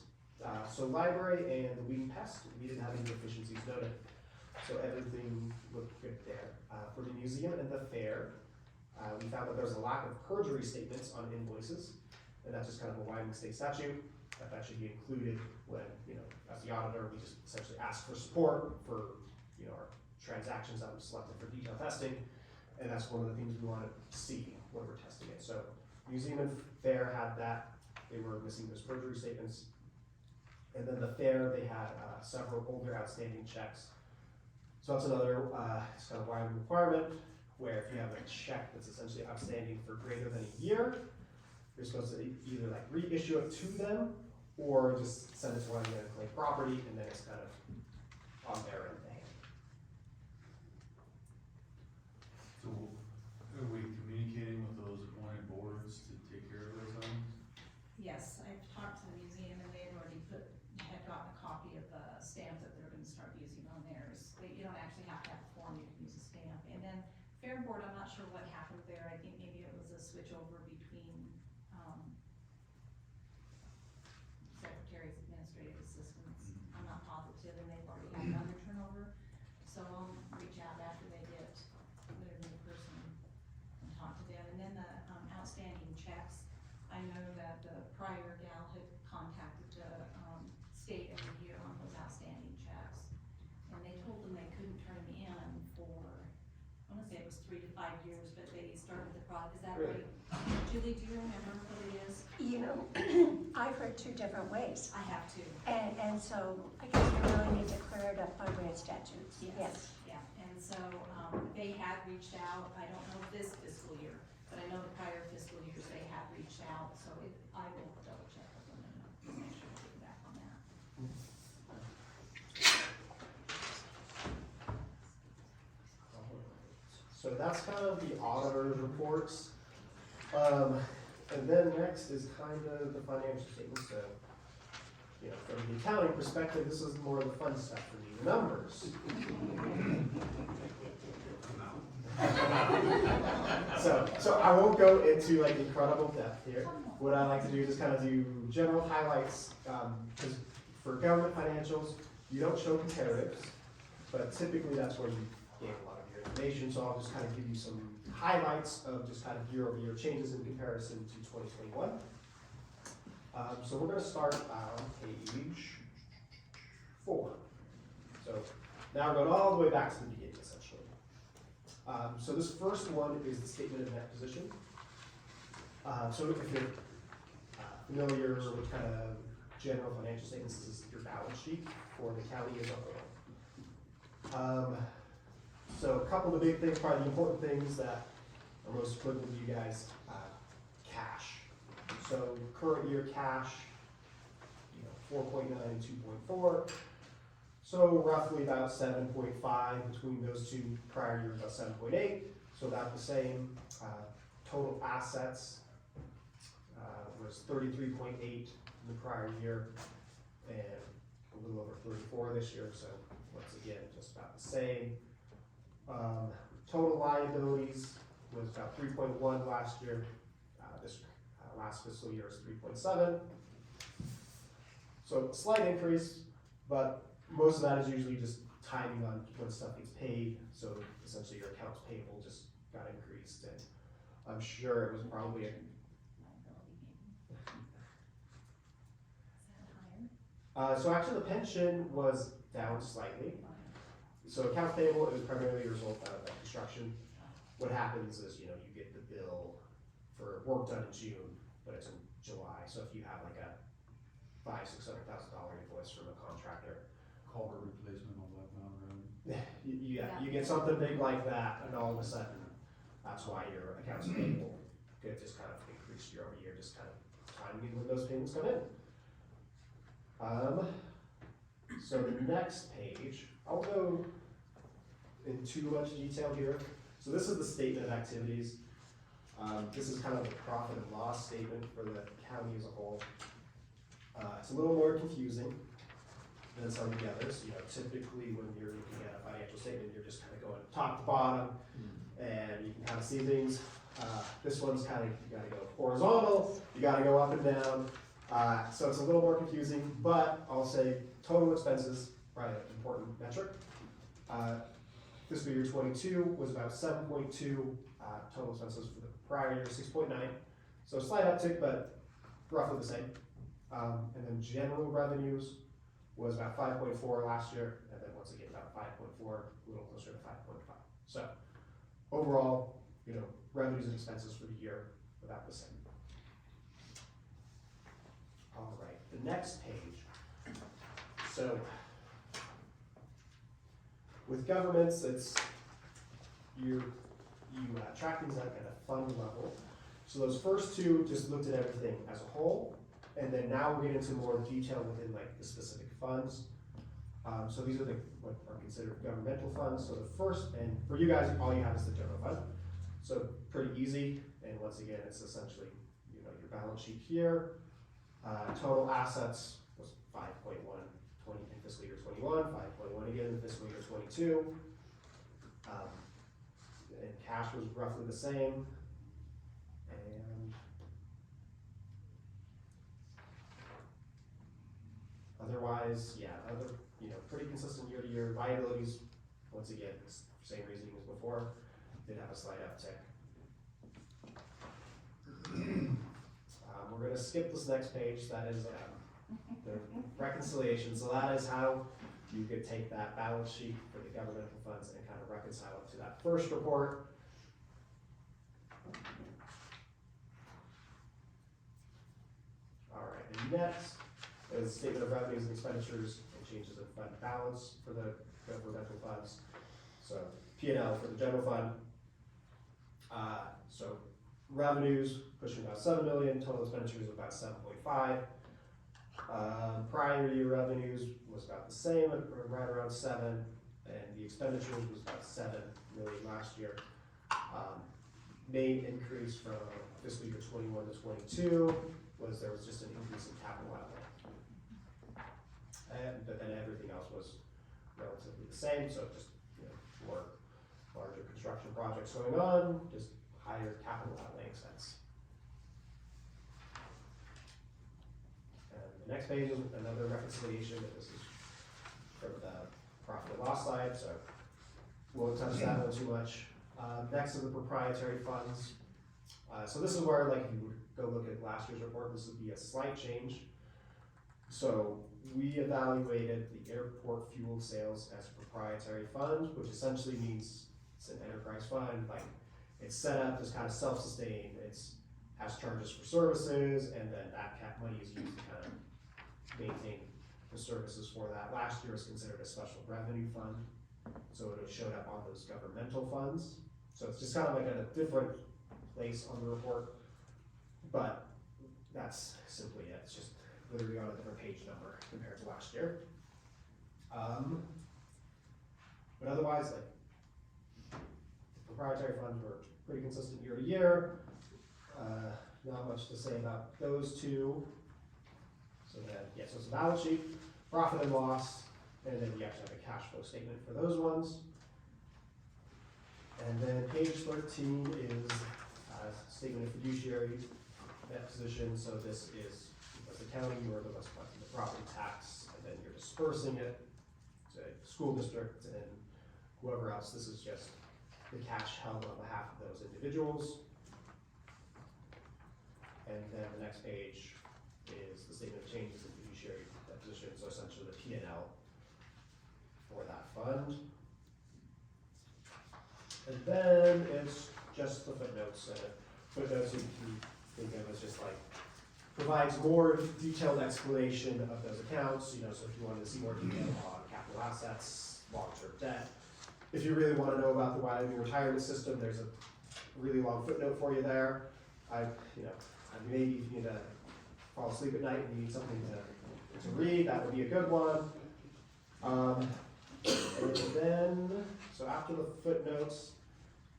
So library and the weed and pest, we didn't have any deficiencies noted. So everything looked good there. For the museum and the fair, we found that there's a lack of perjury statements on invoices, and that's just kind of a Wyoming state statute. That should be included when, you know, as the auditor, we just essentially ask for support for, you know, our transactions that we selected for detailed testing, and that's one of the things we want to see when we're testing it. So museum and fair had that, they were missing those perjury statements. And then the fair, they had several older outstanding checks. So that's another it's kind of Wyoming requirement, where if you have a check that's essentially outstanding for greater than a year, you're supposed to either like reissue it to them or just send it to Wyoming unclaimed property, and then it's kind of on their end. So are we communicating with those appointed boards to take care of those items? Yes, I've talked to the museum and they had already had gotten a copy of the stamp that they're gonna start using on theirs. You don't actually have to have a form, you can use a stamp. And then Fair Board, I'm not sure what happened there. I think maybe it was a switch over between, secretaries, administrative assistants. I'm not positive, and they've already had another turnover. So I'll reach out after they get their new person and talk to them. And then the outstanding checks, I know that the prior gal had contacted the state every year on those outstanding checks. And they told them they couldn't turn them in for, I wanna say it was 3 to 5 years, but they started the process. Is that right? Julie, do you remember what it is? You know, I've heard two different ways. I have too. And so I guess we really need to clear it up by way of statutes. Yes. Yeah, and so, they had reached out, I don't know this fiscal year, but I know the prior fiscal years they have reached out, so I will double check with them and make sure to get back on that. So that's kind of the auditor's reports. And then next is kind of the financial statements. So, you know, from the accounting perspective, this is more of the fun stuff for me, the numbers. So I won't go into like incredible depth here. What I like to do is just kind of do general highlights, because for government financials, you don't show comparatives, but typically that's where you gain a lot of your information. So I'll just kind of give you some highlights of just kind of year-over-year changes in comparison to 2021. So we're going to start on page 4. So now we're going all the way back to the beginning, essentially. So this first one is the statement of net position. So if you're familiar with kind of general financial statements, this is your balance sheet for the county as a whole. So a couple of the big things, probably the important things that are most applicable to you guys, cash. So current year cash, 4.9, 2.4. So roughly about 7.5 between those two. Prior year about 7.8. So about the same. Total assets was 33.8 in the prior year and a little over 34 this year. So once again, just about the same. Total liabilities was about 3.1 last year. This last fiscal year is 3.7. So a slight increase, but most of that is usually just timing on when stuff gets paid, so essentially your accounts payable just got increased, and I'm sure it was probably a. So actually the pension was down slightly. So accounts payable, it was primarily a result of construction. What happens is, you get the bill for work done in June, but it's in July. So if you have like a $500,000-$600,000 invoice from a contractor, Culvert replacement, all that down around. you get something big like that, and all of a sudden, that's why your accounts payable could just kind of increase year over year, just kind of timing when those payments come in. So the next page, I'll go in too much detail here. So this is the statement of activities. This is kind of the profit and loss statement for the county as a whole. It's a little more confusing than some of the others. Typically when you're looking at a financial statement, you're just kind of going top to bottom, and you can kind of see things. This one's kind of, you gotta go horizontal, you gotta go up and down. So it's a little more confusing, but I'll say total expenses, probably an important metric. Fiscal year 22 was about 7.2, total expenses for the prior year 6.9. So a slight uptick, but roughly the same. And then general revenues was about 5.4 last year, and then once again about 5.4, a little closer to 5.5. So overall, revenues and expenses for the year about the same. All right, the next page. So with governments, it's you track things at a fund level. So those first two just looked at everything as a whole, and then now we're getting into more detail within like the specific funds. So these are what are considered governmental funds. So the first, and for you guys, all you have is the general fund. So pretty easy, and once again, it's essentially your balance sheet here. Total assets was 5.1 in fiscal year 21, 5.1 again in fiscal year 22. And cash was roughly the same. And otherwise, pretty consistent year to year. Liabilities, once again, same reasoning as before, did have a slight uptick. We're going to skip this next page. That is the reconciliation. So that is how you could take that balance sheet for the governmental funds and kind of reconcile it to that first report. All right, and next is statement of revenues and expenditures and changes in fund balance for the governmental funds. So P&L for the general fund. So revenues pushing about 7 million, total expenditures of about 7.5. Prior year revenues was about the same, right around 7, and the expenditures was about 7 million last year. Main increase from fiscal year 21 to 22 was there was just an increase in capital outlay. But then everything else was relatively the same, so just more larger construction projects going on, just higher capital outlay expense. And the next page is another reconciliation. This is from the profit and loss side, so won't touch that one too much. Next are the proprietary funds. So this is where, like, you would go look at last year's report. This would be a slight change. So we evaluated the airport fuel sales as a proprietary fund, which essentially means it's an enterprise fund. Like, it's set up as kind of self-sustained. It's has charges for services, and then that money is used to kind of maintain the services for that. Last year was considered a special revenue fund, so it showed up on those governmental funds. So it's just kind of like at a different place on the report, but that's simply it. It's just literally on a different page number compared to last year. But otherwise, like, the proprietary funds were pretty consistent year to year. Not much to say about those two. So then, so it's a balance sheet, profit and loss, and then you actually have a cash flow statement for those ones. And then page 13 is a statement of fiduciary net position. So this is, as the county, you are the ones collecting the property tax, and then you're dispersing it school district and whoever else. This is just the cash held on behalf of those individuals. And then the next page is the statement of changes in fiduciary position, so essentially the P&L for that fund. And then it's just the footnotes, and footnotes you can think of as just like, provides more detailed explanation of those accounts, you know, so if you wanted to see more detail on capital assets, long-term debt. If you really want to know about the Wyoming retirement system, there's a really long footnote for you there. Maybe if you need to fall asleep at night and you need something to read, that would be a good one. And then, so after the footnotes,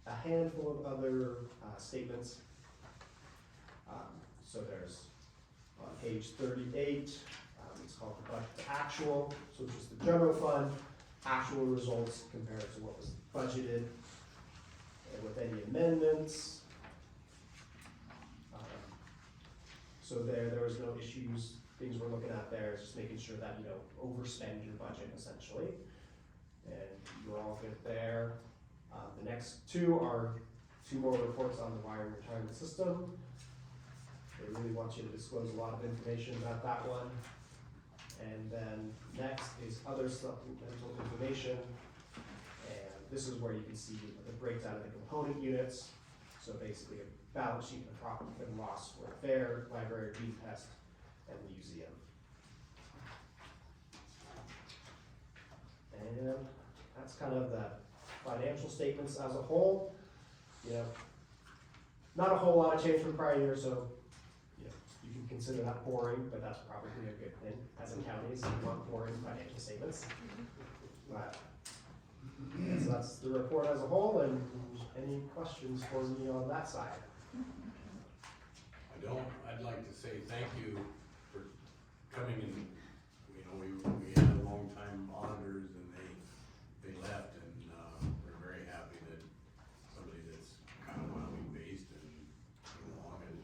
a handful of other statements. So there's on page 38, it's called the budget to actual, so it's just the general fund, actual results compared to what was budgeted, and with any amendments. So there was no issues, things we're looking at there, is just making sure that you don't overspend your budget essentially. And you're all good there. The next two are two more reports on the Wyoming retirement system. They really want you to disclose a lot of information about that one. And then next is other supplemental information. And this is where you can see the breakdown of the component units. So basically a balance sheet of profit and loss for the fair, library, bee pest, and museum. And that's kind of the financial statements as a whole. You know, not a whole lot of change from prior year, so you know, you can consider that boring, but that's probably a good thing. As in counties, you want boring financial statements. But so that's the report as a whole, and any questions for me on that side? I'd like to say thank you for coming in. You know, we had a long time auditors and they left, and we're very happy that somebody that's kind of Wyoming based and came along and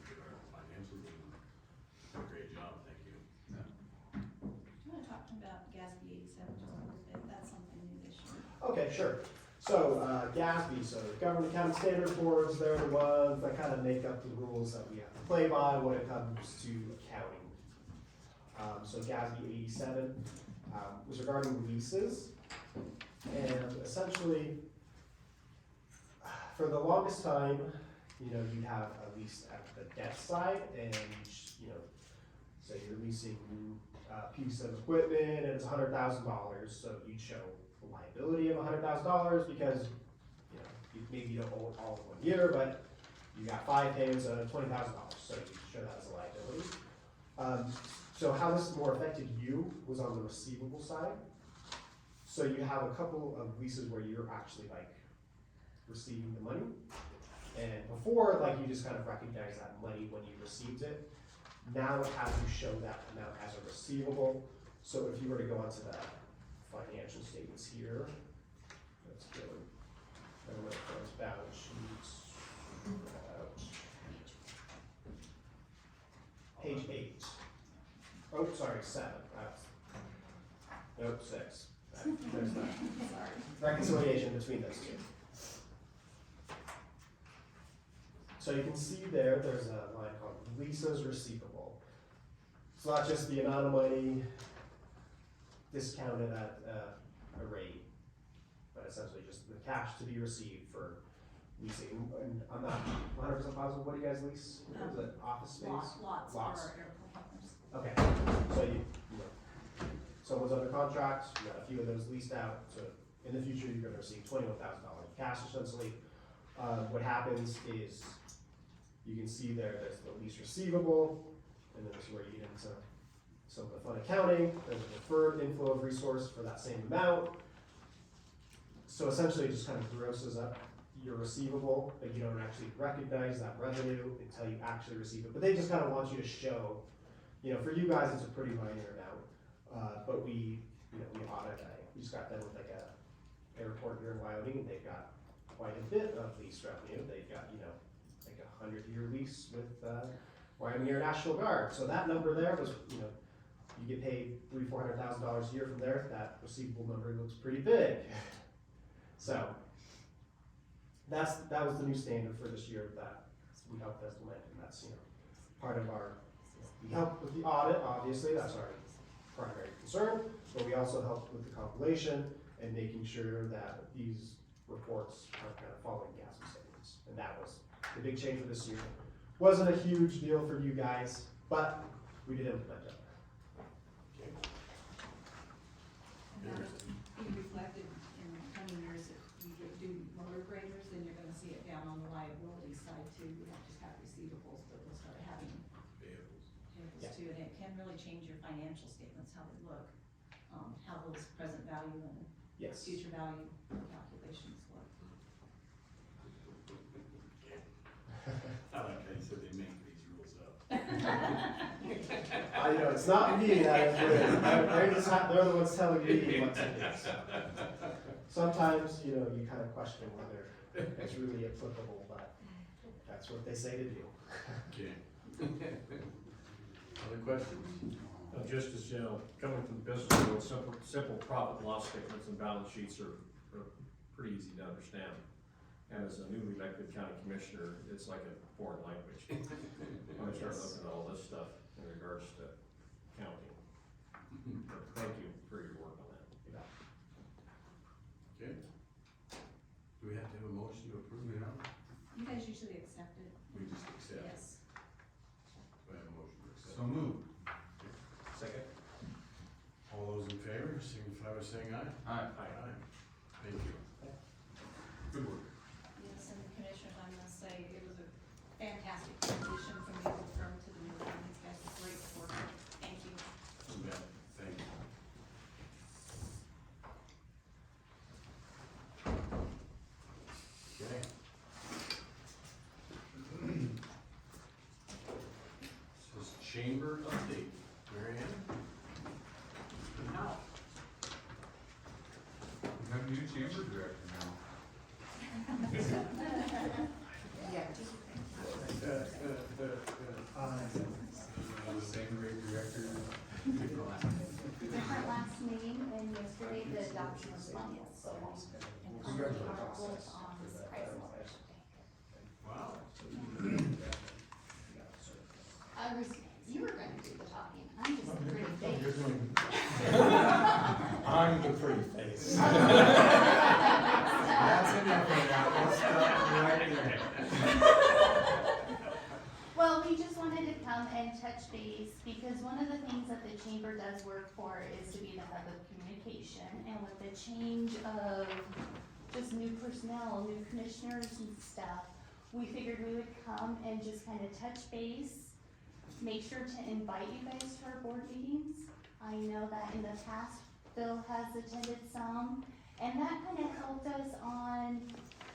did our financials and did a great job. Thank you. Do you want to talk about GASB 87 just a little bit? That's something new this year. Okay, sure. So GASB, so Government Accounting Standard Boards, they're the ones that kind of make up the rules that we have to play by when it comes to accounting. So GASB 87 was regarding leases, and essentially, for the longest time, you know, you'd have a lease at the debt side, and you know, say you're leasing a piece of equipment and it's $100,000, so you'd show a liability of $100,000 because you know maybe you don't owe it all in 1 year, but you got 5 payments of $20,000, so you show that as a liability. So how this more affected you was on the receivable side. So you have a couple of leases where you're actually like receiving the money, and before like you just kind of recognize that money when you received it. Now it has you show that amount as a receivable. So if you were to go onto the financial statements here, let's go and look at those balance sheets. Page 8. Oh, sorry, 7. Nope, 6. There's that. Reconciliation between those two. So you can see there's a line called leases receivable. It's not just the amount of money discounted at a rate, but essentially just the cash to be received for leasing. And I'm not 100% positive, what do you guys lease? Is it office space? Lots for Lots. airport partners. Okay, so you know, someone's under contract, you got a few of those leased out, so in the future, you're gonna receive $21,000 of cash essentially. What happens is, you can see there's the lease receivable, and then this is where you get into some of the fund accounting. There's a deferred inflow of resource for that same amount. So essentially, it just kind of grosses up your receivable, but you don't actually recognize that revenue until you actually receive it. But they just kind of want you to show, you know, for you guys, it's a pretty minor amount, but we audit. We just got done with like a airport here in Wyoming, and they've got quite a bit of lease revenue. They've got, you know, like a 100-year lease with Wyoming Air National Guard. So that number there was, you know, you get paid $300,000-400,000 a year from there, that receivable number looks pretty big. So that was the new standard for this year that we helped implement, and that's, part of our, we helped with the audit, obviously, that's our primary concern, but we also helped with the compilation and making sure that these reports are kind of following GASB standards. And that was the big change for this year. Wasn't a huge deal for you guys, but we did implement it. And that'll be reflected in the coming years. If you do motor graders, then you're gonna see it down on the liability side too. We don't just have receivables, but we'll start having payables too. And it can really change your financial statements, how they look, how those present value and future value calculations look. I like how you said they make these rules up. I know, it's not me that is doing it. They're the ones telling me what to do. So. Sometimes, you kind of question whether it's really applicable, but that's what they say to do. Okay. Other questions? Just as, coming from the business world, simple profit and loss statements and balance sheets are pretty easy to understand. And as a newly elected county commissioner, it's like a foreign language. When I start looking at all this stuff in regards to counting. But thank you for your work on that. Okay. Do we have to have a motion to approve it now? You guys usually accept it. We just accept. Yes. Do I have a motion to accept? So moved. Second. All those in favor, signify by saying aye. Aye. Aye. Thank you. Good work. Yes, and the commissioners, I'm gonna say it was a fantastic transition from the old firm to the new firm. These guys are great work. Thank you. You bet. Thank you. Okay. This is chamber update. Mary Ann? No. We have a new chamber director now. Yeah, just. The same great director. Different last name, and yesterday the adoption was funded, so. Congratulations. Wow. You were going to do the talking, I'm just a pretty face. I'm the pretty face. That's enough of that, let's stop right there. Well, we just wanted to come and touch base, because one of the things that the chamber does work for is to be the hub of communication, and with the change of just new personnel, new commissioners and stuff, we figured we would come and just kind of touch base, make sure to invite you guys to our board meetings. I know that in the past, Phil has attended some, and that kind of helped us on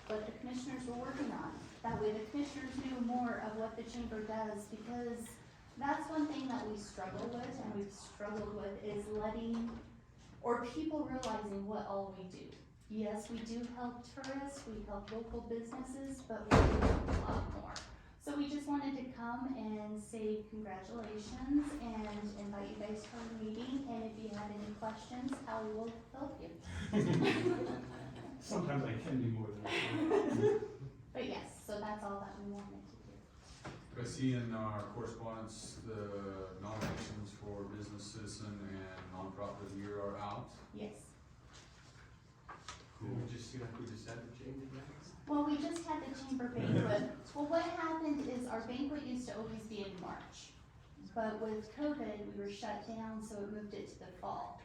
what the commissioners were working on. That way the commissioners knew more of what the chamber does, because that's one thing that we struggle with, and we've struggled with, is letting, or people realizing what all we do. Yes, we do help tourists, we help local businesses, but we do a lot more. So we just wanted to come and say congratulations and invite you guys to our meeting, and if you have any questions, how we will help you. Sometimes I can do more than that. But yes, so that's all that we wanted to do. I see in our correspondence, the nominations for business citizen and nonprofit of the year are out. Yes. Did we just see like we just had to change it now? Well, we just had the chamber banquet. Well, what happened is our banquet used to always be in March. But with COVID, we were shut down, so it moved it to the fall.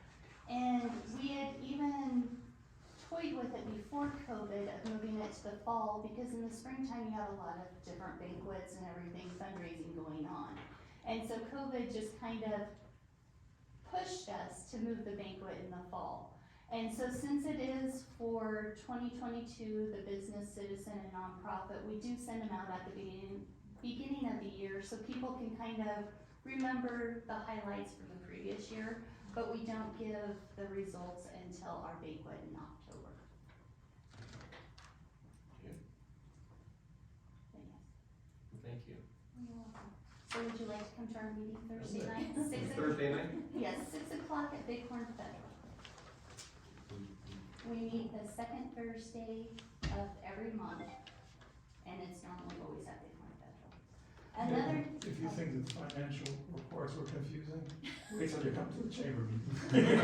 And we had even toyed with it before COVID of moving it to the fall, because in the springtime you have a lot of different banquets and everything, fundraising going on. And so COVID just kind of pushed us to move the banquet in the fall. And so since it is for 2022, the business, citizen, and nonprofit, we do send them out at the beginning of the year so people can kind of remember the highlights from the previous year, but we don't give the results until our banquet in October. Okay. But yes. Thank you. You're welcome. So would you like to come to our meeting Thursday night? Thursday night? Yes, 6 o'clock at Bighorn Federal. We meet the second Thursday of every month, and it's normally always at Bighorn Federal. Another. If you think that the financial reports were confusing, wait till you come to the chamber meeting.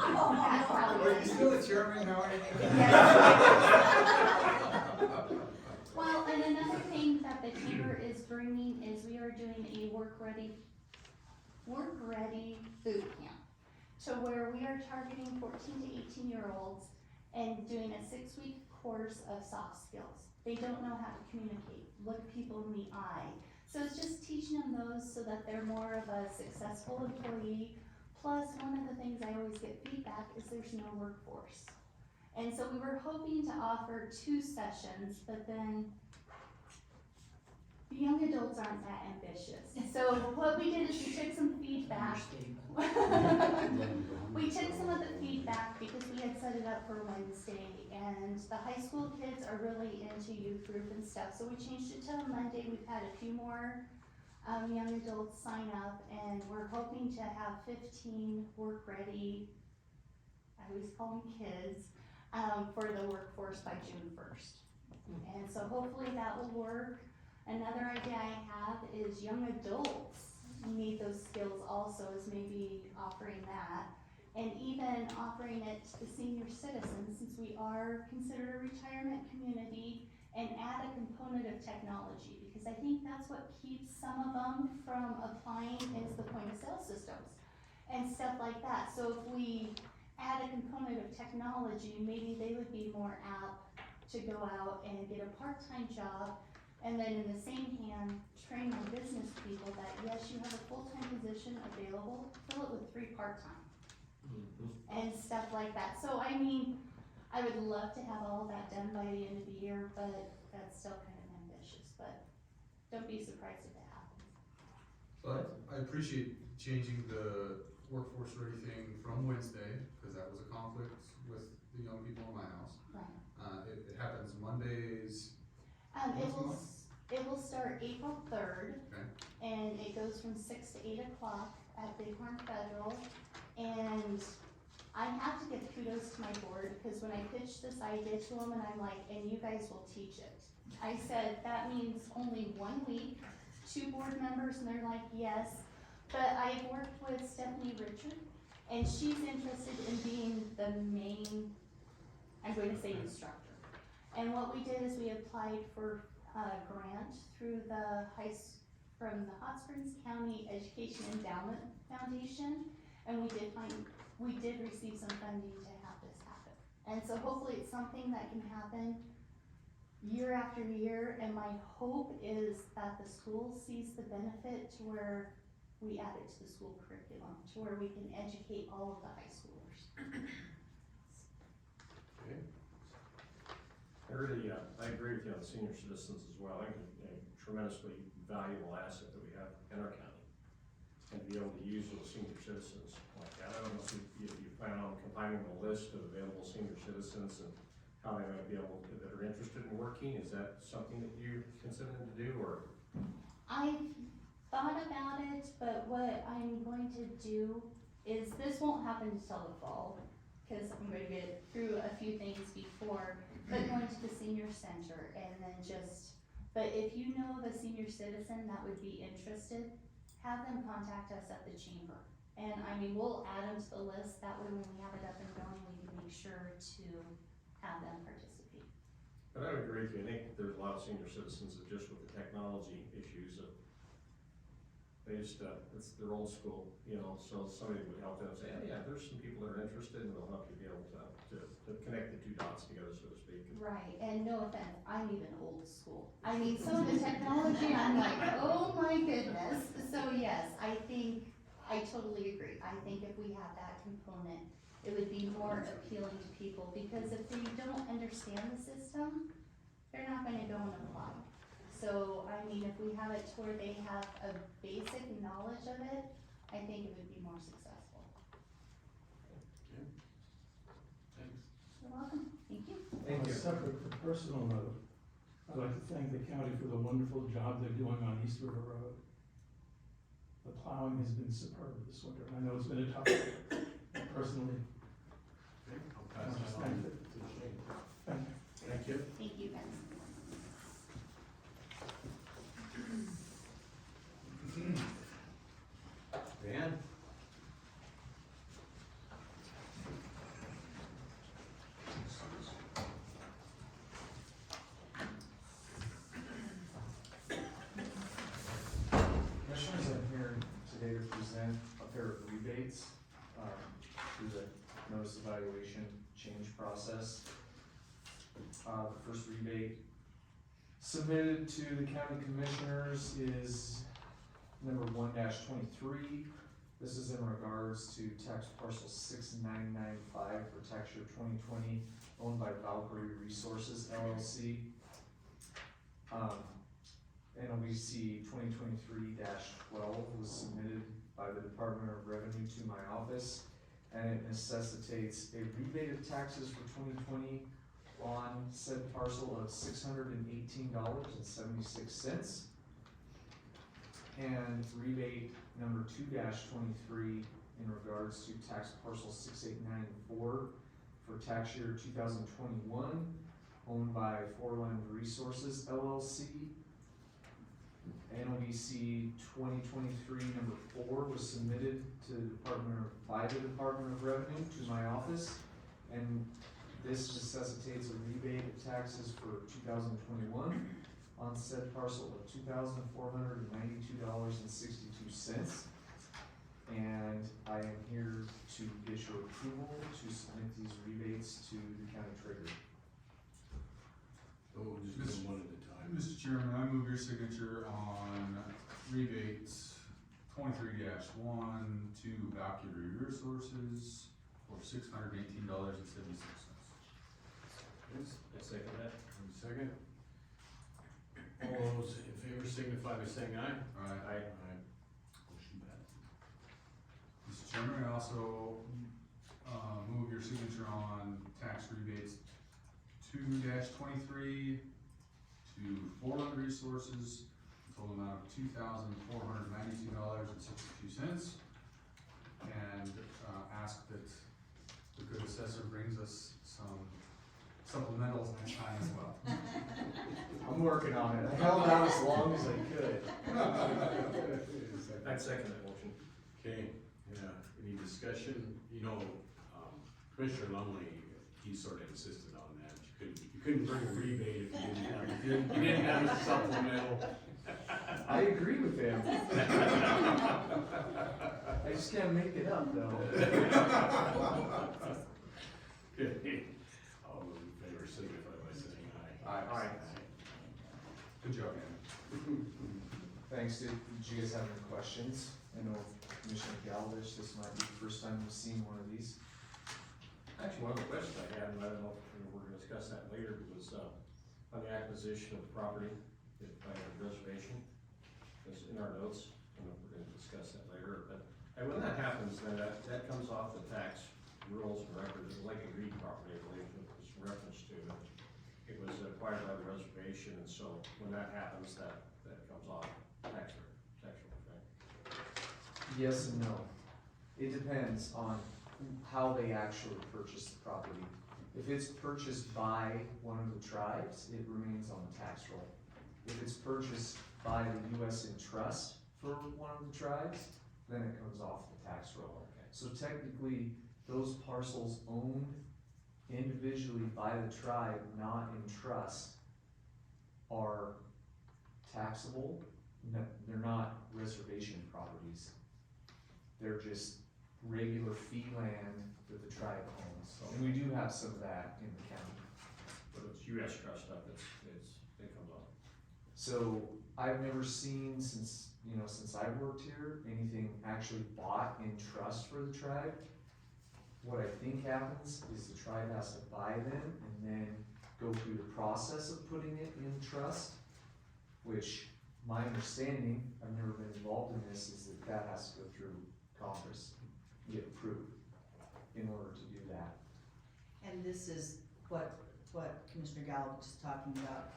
Are you still the chairman now? Well, and another thing that the chamber is bringing is we are doing a work-ready food camp. So where we are targeting 14 to 18-year-olds and doing a 6-week course of soft skills. They don't know how to communicate, look people in the eye. So it's just teaching them those so that they're more of a successful employee. Plus, one of the things I always get feedback is there's no workforce. And so we were hoping to offer 2 sessions, but then the young adults aren't that ambitious. So what we did is we took some feedback. We took some of the feedback because we had set it up for Wednesday, and the high school kids are really into youth group and stuff. So we changed it to a Monday. We've had a few more young adults sign up, and we're hoping to have 15 work-ready, I always call them kids, for the workforce by June 1st. And so hopefully that will work. Another idea I have is young adults need those skills also, is maybe offering that. And even offering it to the senior citizens, since we are considered a retirement community, and add a component of technology, because I think that's what keeps some of them from applying is the point of sale systems and stuff like that. So if we add a component of technology, maybe they would be more apt to go out and get a part-time job, and then in the same hand, train our business people that yes, you have a full-time position available, fill it with 3 part-time. And stuff like that. So I mean, I would love to have all of that done by the end of the year, but that's still kind of ambitious, but don't be surprised if it happens. So I appreciate changing the workforce ready thing from Wednesday, because that was a conflict with the young people in my house. Right. It happens Mondays. It will start April 3rd, Okay. and it goes from 6 to 8 o'clock at Bighorn Federal. And I have to give kudos to my board, because when I pitched this idea to them, and I'm like, and you guys will teach it. I said, that means only 1 week, 2 board members, and they're like, yes. But I've worked with Stephanie Richard, and she's interested in being the main, I'm going to say instructor. And what we did is we applied for a grant through from the Hot Springs County Education Endowment Foundation, and we did receive some funding to have this happen. And so hopefully it's something that can happen year after year, and my hope is that the school sees the benefit to where we add it to the school curriculum, to where we can educate all of the high schoolers. Okay. I agree with you on the senior citizens as well. I think it's a tremendously valuable asset that we have in our county. And to be able to use those senior citizens like that. I don't know if you plan on compiling a list of available senior citizens and how they might be able to, that are interested in working. Is that something that you're considering to do, or? I've thought about it, but what I'm going to do is, this won't happen until the fall, because I'm going to get through a few things before, but going to the senior center and then but if you know of a senior citizen that would be interested, have them contact us at the chamber. And I mean, we'll add them to the list, that way when we have it up and going, we can make sure to have them participate. But I would agree with you. I think there's a lot of senior citizens that just with the technology issues, they just, it's their old school, you know, so somebody would help them say, oh yeah, there's some people that are interested, and they'll help you be able to connect the 2 dots together, so to speak. Right, and no offense, I'm even old school. I mean, some of the technology, I'm like, oh my goodness. So yes, I totally agree. I think if we have that component, it would be more appealing to people, because if they don't understand the system, they're not gonna go and apply. So, I mean, if we have it to where they have a basic knowledge of it, I think it would be more successful. Okay. Thanks. You're welcome. Thank you. On a separate personal note, I'd like to thank the county for the wonderful job they're doing on East River Road. The plowing has been superb this winter. I know it's been a tough year, personally. I'll pass that on to Shane. Thank you. Thank you. Thank you, guys. Dan? Commissioners, I'm here today to present a pair of rebates through the notice evaluation change process. The first rebate submitted to the county commissioners is number 1-23. This is in regards to tax parcel 6995 for tax year 2020, owned by Valkyrie Resources LLC. NOVC 2023-12 was submitted by the Department of Revenue to my office, and it necessitates a rebate of taxes for 2020 on said parcel of $618.76. And rebate number 2-23 in regards to tax parcel 6894 for tax year 2021, owned by Foreland Resources LLC. NOVC 2023 number 4 was submitted to the by the Department of Revenue to my office, and this necessitates a rebate of taxes for 2021 on said parcel of $2,492.62. And I am here to get your approval to submit these rebates to the county treasurer. Oh, just one at a time. Mr. Chairman, I move your signature on rebates 23-1 to Valkyrie Resources for $618.76. I second that. Second. All those in favor signify by saying aye. Aye. Motion passes. Mr. Chairman, I also move your signature on tax rebates 2-23 to Foreland Resources, total amount of $2,492.62. And ask that the good assessor brings us some supplementals next time as well. I'm working on it. I held out as long as I could. I'd second that motion. Okay, yeah, any discussion? You know, Commissioner Lumley, he sort of insisted on that. You couldn't bring a rebate if you didn't have a supplemental. I agree with him. I just can't make it up though. Okay. All those in favor signify by saying aye. Aye. Good job, man. Thanks. Did you guys have any questions? I know Commissioner Galvich, this might be the first time we've seen one of these. Actually, one of the questions I had, and I don't know if we're gonna discuss that later, was on the acquisition of the property by a reservation. It's in our notes, I don't know if we're gonna discuss that later, but, and when that happens, then that comes off the tax rules and records, it's like a Reed property, I believe, it was referenced to. It was acquired by the reservation, and so when that happens, that comes off tax rules, right? Yes and no. It depends on how they actually purchase the property. If it's purchased by one of the tribes, it remains on the tax roll. If it's purchased by the U.S. in trust for one of the tribes, then it comes off the tax roll. Okay. So technically, those parcels owned individually by the tribe, not in trust, are taxable. No, they're not reservation properties. They're just regular fee land that the tribe owns. And we do have some of that in the county. But it's US trust stuff, it comes off. So I've never seen since I've worked here, anything actually bought in trust for the tribe. What I think happens is the tribe has to buy them and then go through the process of putting it in trust, which my understanding, I've never been involved in this, is that has to go through Congress, get approved in order to do that. And this is what Commissioner Gallup was talking about.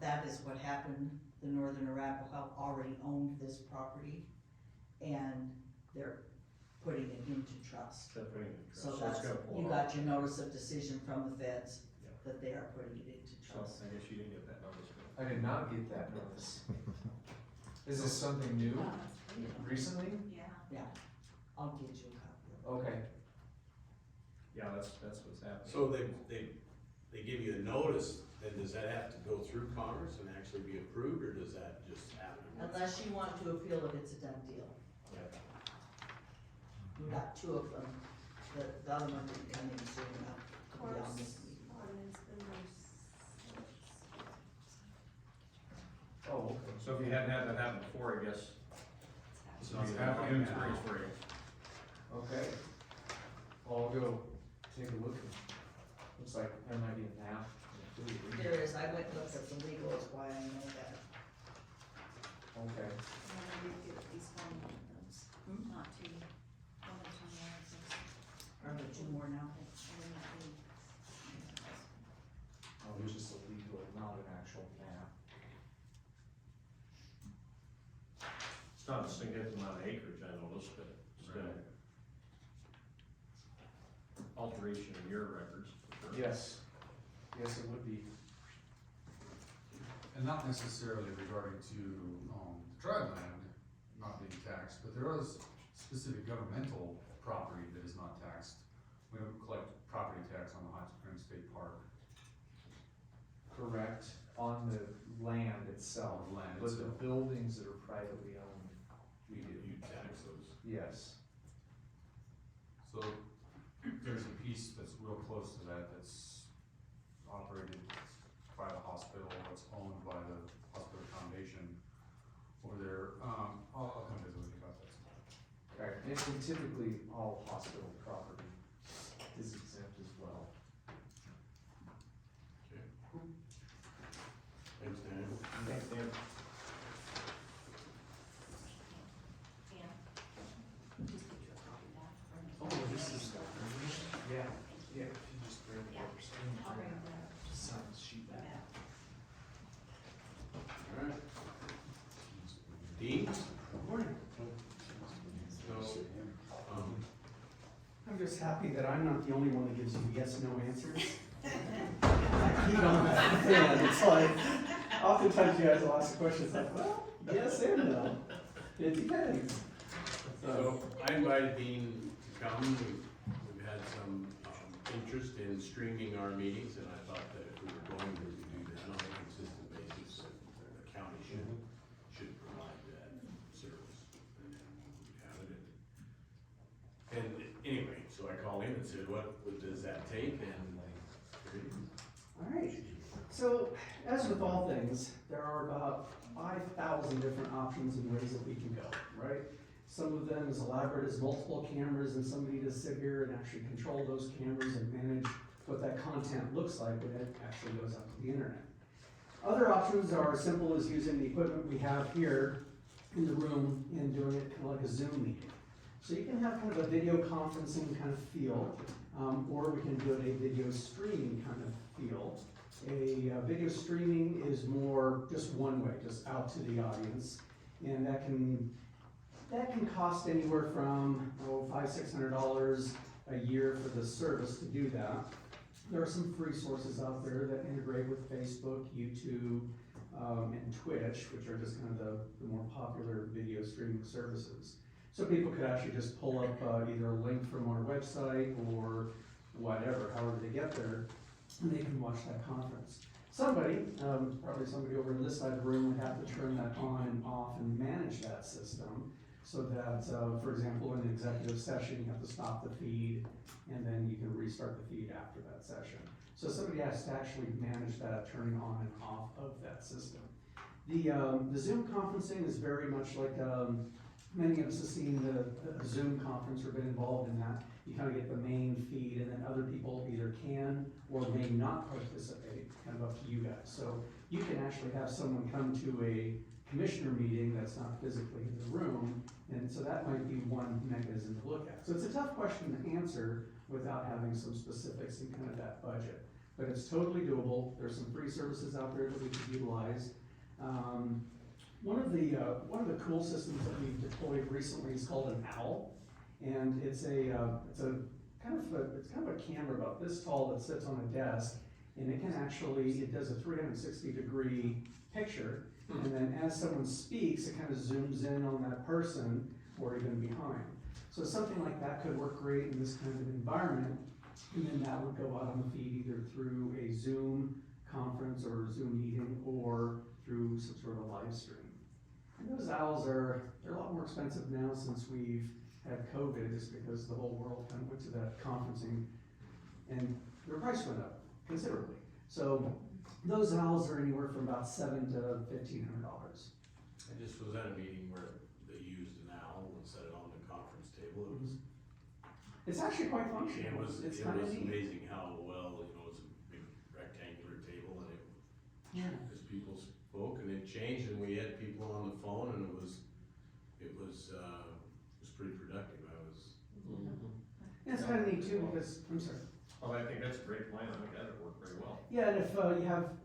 That is what happened. The Northern Arapaho already owned this property. and they're putting it into trust. They're putting it in trust. So it's that's, gonna pull you off. got your notice of decision from the feds Yeah. that they are putting it into So trust. I guess you didn't get that notice. I did not get that notice. Is this something new, recently? Yeah, I'll get you a copy of it. Okay. Yeah, that's what's happening. So they give you a notice, then does that have to go through Congress and actually be approved, or does that just happen? Unless you want to appeal it, it's a done deal. Yeah. We got two of them, the other one didn't come in soon enough to be on this meeting. Oh, okay. So if you hadn't had that happen before, I guess this would be It's a happening new now. experience for you. Okay. Well, I'll go take a look. Looks like there might be a map. There is, I went and looked at the legal, is why I know that. Okay. These phone numbers, not too, one of Are there two more now? Oh, there's just a legal, not an actual map. It's not a significant amount of acreage, I noticed, but it's been alteration in your records. for sure. Yes. Yes, it would be. And not necessarily regarding to, the tribe land not being taxed, but there is specific governmental property that is not taxed. We don't collect property tax on the Hot Springs State Park. Correct, on the land itself. On the land But the itself. buildings that are privately owned, we do. You tax those. Yes. So there's a piece that's real close to that, that's operated by the hospital, it's owned by the hospital foundation over there. I'll come visit with you about that. Right, and typically all hospital property is exempt as well. Okay. Thanks, Dan. Thanks, Dan. Oh, this is, yeah, if you just bring the paper, I'll bring it just sign the sheet back. All right. Dean? Morning. So, I'm just happy that I'm not the only one that gives you yes, no answers. I keep on that thread. It's like, oftentimes you guys will ask questions like, well, yes and no. It depends. So I invited Dean to come. We've had some interest in streaming our meetings, and I thought that if we were going to do that on a consistent basis, that the county should provide that service. And we have it. And anyway, so I called him and said, what does that take? And All right. So, as with all things, there are about 5,000 different options and ways that we can go, right? Some of them as elaborate as multiple cameras and somebody to sit here and actually control those cameras and manage what that content looks like when it actually goes out to the internet. Other options are as simple as using the equipment we have here in the room and doing it kind of like a Zoom meeting. So you can have kind of a video conferencing kind of feel, or we can do it a video streaming kind of feel. A video streaming is more just one way, just out to the audience, and that can cost anywhere from $500-600 a year for the service to do that. There are some free sources out there that integrate with Facebook, YouTube, and Twitch, which are just kind of the more popular video streaming services. So people could actually just pull up either a link from our website or whatever, however they get there, and they can watch that conference. Somebody, probably somebody over on this side of the room, would have to turn that on and off and manage that system so that, for example, in an executive session, you have to stop the feed and then you can restart the feed after that session. So somebody has to actually manage that turning on and off of that system. The Zoom conferencing is very much like many of us have seen the Zoom conference or been involved in that. You kind of get the main feed and then other people either can or may not participate, kind of up to you guys. So you can actually have someone come to a commissioner meeting that's not physically in the room, and so that might be one mechanism to look at. So it's a tough question to answer without having some specifics in kind of that budget. But it's totally doable. There's some free services out there that we could utilize. One of the cool systems that we've deployed recently is called an OWL. And it's kind of a camera about this tall that sits on a desk. And it does a 360-degree picture. And then as someone speaks, it kind of zooms in on that person or even behind. So something like that could work great in this kind of environment. And then that would go out on the feed either through a Zoom conference or Zoom meeting or through some sort of live stream. And those owls they're a lot more expensive now since we've had COVID, just because the whole world kind of went to that conferencing and their price went up considerably. So those owls are anywhere from about $700 to $1,500. I just was at a meeting where they used an owl and set it on the conference table. It's actually quite functional. It kind was of neat. amazing how well, it's a big rectangular table and as people spoke and it changed and we had people on the phone and it was pretty productive. Yeah, it's kind of neat too because, I'm sorry. Oh, I think that's a great plan. I think that would work very well. Yeah, and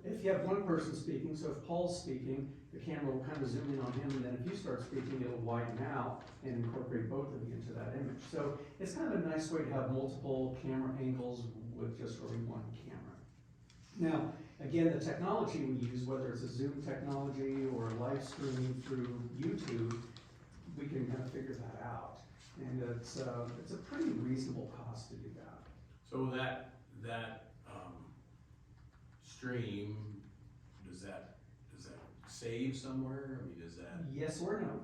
if you have one person speaking, so if Paul's speaking, the camera will kind of zoom in on him, and then if you start speaking, it'll widen out and incorporate both of you into that image. So it's kind of a nice way to have multiple camera angles with just really one camera. Now, again, the technology we use, whether it's a Zoom technology or live streaming through YouTube, we can kind of figure that out. And it's a pretty reasonable cost to do that. So that stream, does that save somewhere? I mean, is that? Yes or no.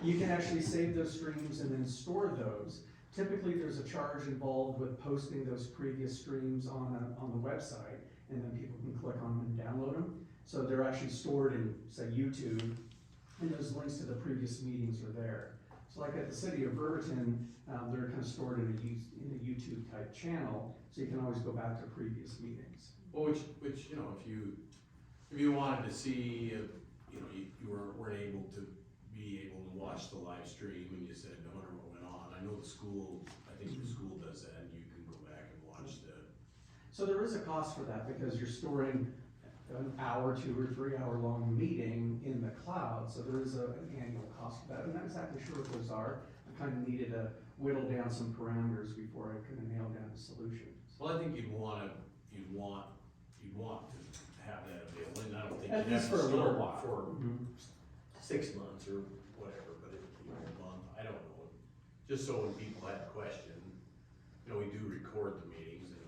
You can actually save those streams and then store those. Typically, there's a charge involved with posting those previous streams on the website, and then people can click on them and download them. So they're actually stored in, say, YouTube, and those links to the previous meetings are there. So like at the city of Riverton, they're kind of stored in a YouTube type channel, so you can always go back to previous meetings. Well, which if you wanted to see, you weren't able to watch the live stream and you said, I wonder what went on. I know the school does that, and you can go back and watch the. So there is a cost for that because you're storing an hour, 2 or 3 hour long meeting in the cloud. So there is an annual cost for that. I'm not exactly sure what those are. I kind of needed to whittle down some parameters before I could nail down the solution. Well, I think you'd want to have that available, and I don't think At you'd least have for a to little store while. it for 6 months or whatever, but a month, I don't know. Just so when people have a question, we do record the meetings and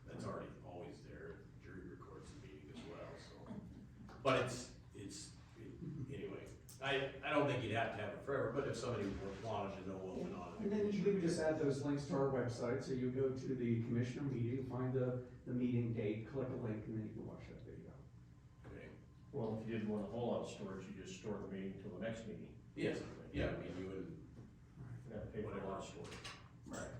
that's already always there. Jury records the meeting as well, so. But anyway, I don't think you'd have to have it forever, but if somebody wanted to know what went on. And then we would just add those links to our website. So you go to the commissioner meeting, find the meeting date, click a link, and then you can watch that video. Okay. Well, if you didn't want a whole lot of storage, you just store the meeting till the next meeting. Yes, yeah, I mean, you would. You gotta pay for a lot of storage. Right.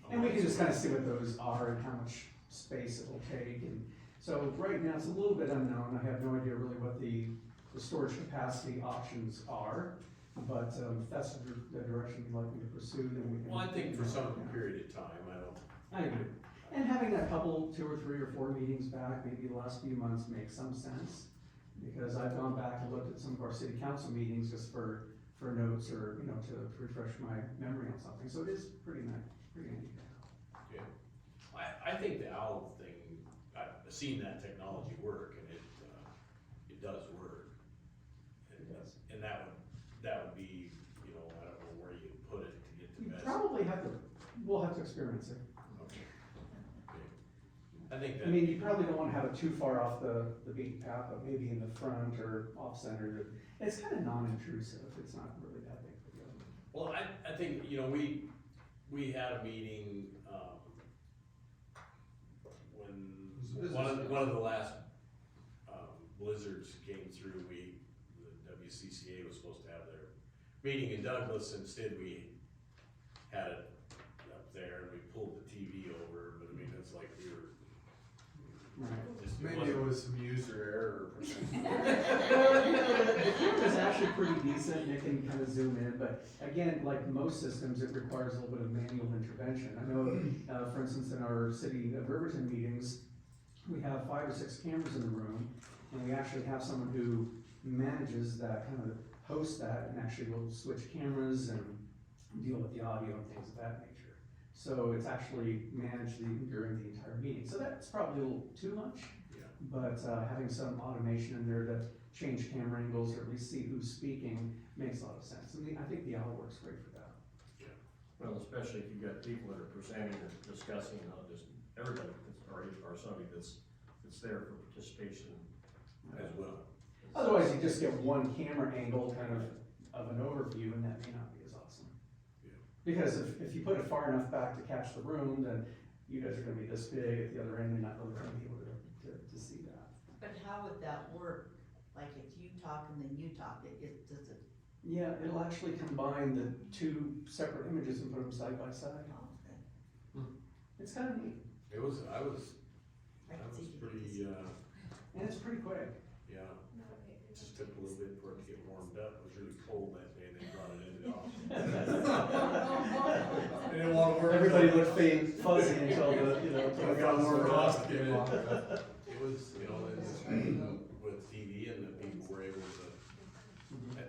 And we can just kind of see what those are and how much space it will take. And so right now it's a little bit unknown. I have no idea really what the storage capacity options are. But if that's the direction you'd like me to pursue, then we can. Well, I think for some period of time, I agree. And having a couple, 2 or 3 or 4 meetings back, maybe the last few months makes some sense. Because I've gone back and looked at some of our city council meetings just for notes or, to refresh my memory on something. So it is pretty nice, pretty handy. Yeah. I think the OWL thing, I've seen that technology work and it does work. And that would be, I don't know where you put it to get the best. We'll have to experience it. Okay. I think that. I mean, you probably don't want to have it too far off the beaten path, but maybe in the front or off center. It's kind of non-intrusive. It's not really that big of a deal. Well, I think, we had a meeting, when one of the last, blizzards came through, the WCCA was supposed to have their meeting in Douglas. Instead, we had it up there and we pulled the TV over, but I mean, it's like we were. Maybe it was some user error. The camera is actually pretty decent, and it can kind of zoom in, but again, like most systems, it requires a little bit of manual intervention. I know, for instance, in our city of Riverton meetings, we have 5 or 6 cameras in the room, And we actually have someone who manages that, kind of hosts that, and actually will switch cameras and deal with the audio and things of that nature. So it's actually managed during the entire meeting. So that's probably a little too much. Yeah. But having some automation in there to change camera angles or at least see who's speaking makes a lot of sense. And I think the owl works great for that. Well, especially if you've got people that are presenting or discussing, not just everybody, or somebody that's there for participation As well. Otherwise, you just get one camera angle kind of an overview, and that may not be as awesome. Yeah. Because if you put it far enough back to catch the room, then you guys are gonna be this big at the other end, you're not really gonna be able to see that. But how would that work? Like if you talk and then you talk, does it? Yeah, it'll actually combine the two separate images and put them side by side. Okay. It's kind of neat, I was I can see pretty, and it's pretty quick. yeah, it just took a little bit for it to get warmed up. It was really cold that day, they brought it into the office. They didn't want to work. Everybody looked fuzzy until until we got more frost came on. It was, with TV and the people were able to,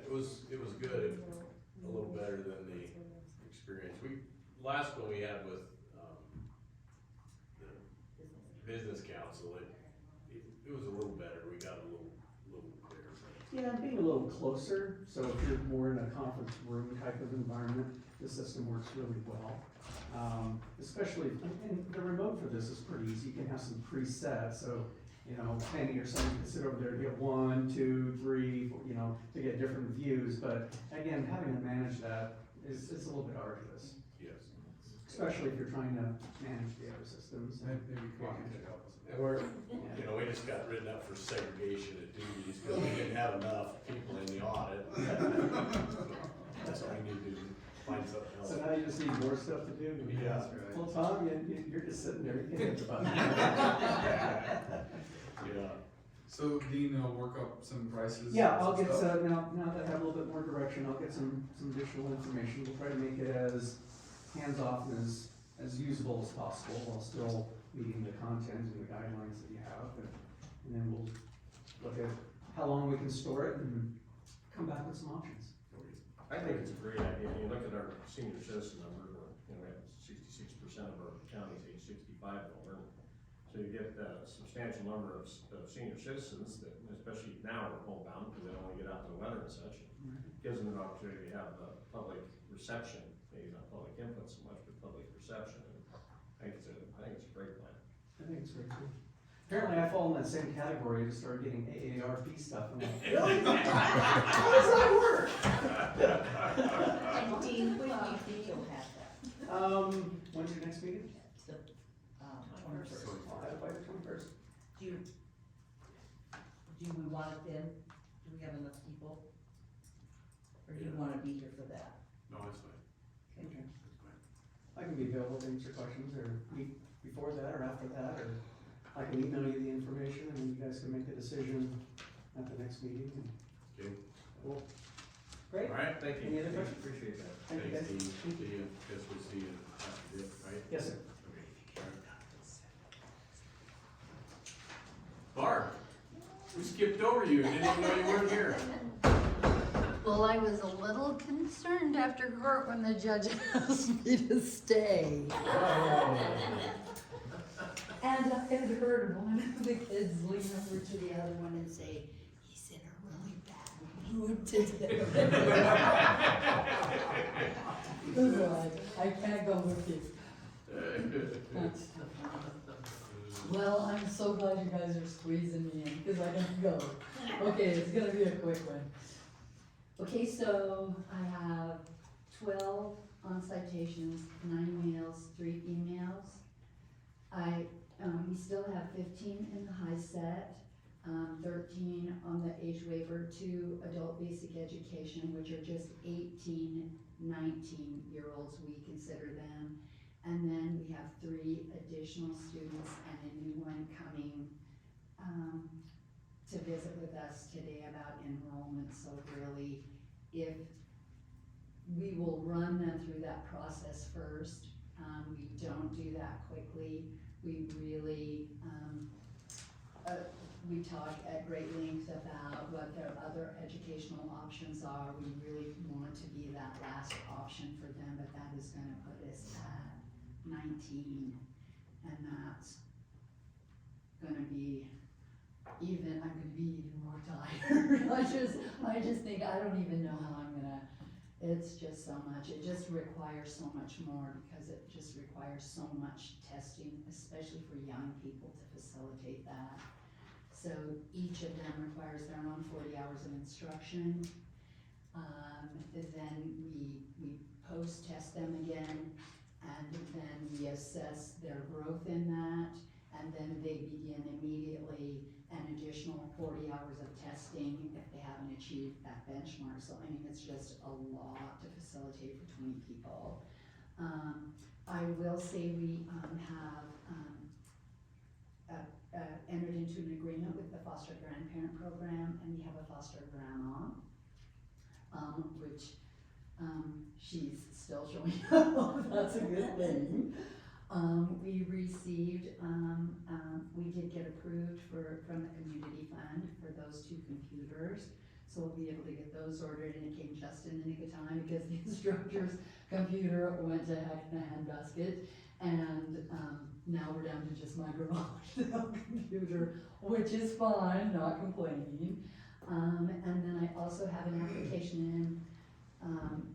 it was good, a little better than the experience. Last one we had with, the business council, it was a little better, we got a little clearer. Yeah, being a little closer, so if you're more in a conference room type of environment, the system works really well. Especially, and the remote for this is pretty easy, you can have some presets, so, Penny or someone can sit over there to get 1, 2, 3, 4, to get different views, but again, having to manage that is a little bit arduous. Yes. Especially if you're trying to manage the other systems. Maybe Connie could help us. And we just got written up for segregation of duties because we didn't have enough people in the audit. That's why we need to find something else. So now you just need more stuff to do? Yeah. Well, Tom, you're just sitting there, you can hit the button. Yeah. So Dean will work up some prices? Yeah, I'll and get stuff? some, now that I have a little bit more direction, I'll get some additional information. We'll try to make it as hands-off and as usable as possible while still meeting the content and the guidelines that you have. And then we'll look at how long we can store it and come back with some options. I think it's a great idea. You look at our senior citizen number, we have 66% of our counties age 65 and over. So you get a substantial number of senior citizens that, especially now we're homebound because they don't want to get out in the weather and such. It gives them an opportunity to have a public reception, maybe not public input so much, but public reception. And I think it's a great plan. I think it's very cool. Apparently I fall in that same category, I just started getting AARP stuff. I'm like, really? How does that work? And Dean, when do you think you'll have that? When's your next meeting? The 21st. I'll have it by the 21st. Do we want it then? Do we have enough people? Or do you want to be here for that? No, it's fine. Okay. I can be available to answer questions or meet before that or after that, or I can email you the information and you guys can make a decision at the next meeting. Okay. Cool. Great. All right, thank you. Any other questions? Appreciate that. Thank you, guys. Thanks, Dean. See you. Guess we'll see you after this, right? Yes, sir. Okay. All right. Barb, we skipped over you, didn't even know you weren't here. Well, I was a little concerned after court when the judge asked me to stay. And I had heard one of the kids lean over to the other one and say, he's in a really bad mood today. I can't go with you. Well, I'm so glad you guys are squeezing me in, because I can go. Okay, it's gonna be a quick one. Okay, so I have 12 on citations, 9 males, 3 females. We still have 15 in the high set, 13 on the age waiver, 2 adult basic education, which are just 18, 19-year-olds, we consider them. And then we have 3 additional students and a new one coming to visit with us today about enrollment. So really, if we will run them through that process first, we don't do that quickly. We really, we talk at great length about what their other educational options are. We really want to be that last option for them, but that is gonna put us at 19. And that's gonna be I'm gonna be even more tired. I just think, I don't even know how I'm gonna, it's just so much. It just requires so much more because it just requires so much testing, especially for young people to facilitate that. So each of them requires their own 40 hours of instruction. Then we post-test them again, and then we assess their growth in that, and then they begin immediately an additional 40 hours of testing if they haven't achieved that benchmark. So I mean, it's just a lot to facilitate for 20 people. I will say we have entered into an agreement with the foster grandparent program, and we have a foster grandma, which she's still showing up. That's a good thing. We received, we did get approved from the community fund for those 2 computers. So we'll be able to get those ordered, and it came just in the nick of time because the instructor's computer went to heck in a handbasket. And now we're down to just my garage computer, which is fine, not complaining. And then I also have an application in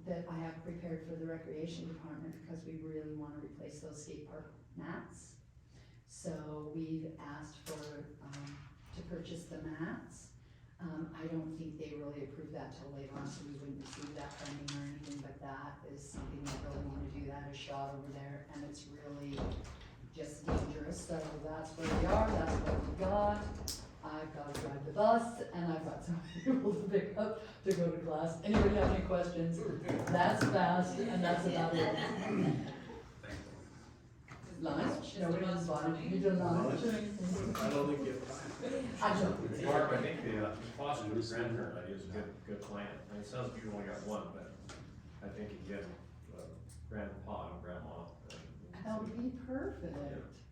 that I have prepared for the recreation department because we really want to replace those skate park mats. So we've asked for, to purchase the mats. I don't think they really approved that till later on, so we wouldn't receive that funding or anything, but that is something I really want to do. That is shot over there, and it's really just dangerous. So that's where we are, that's what we got. I've got to drive the bus, and I've got some people to pick up to go to class. Anybody have any questions? That's fast, and that's about it. Lunch? No, we don't spot it. You do lunch or anything? I don't think you have time. I don't. Mark, I think the foster grandparent idea is a good plan. I mean, it sounds like you only got one, but I think you get grandpa and grandma. That would be perfect.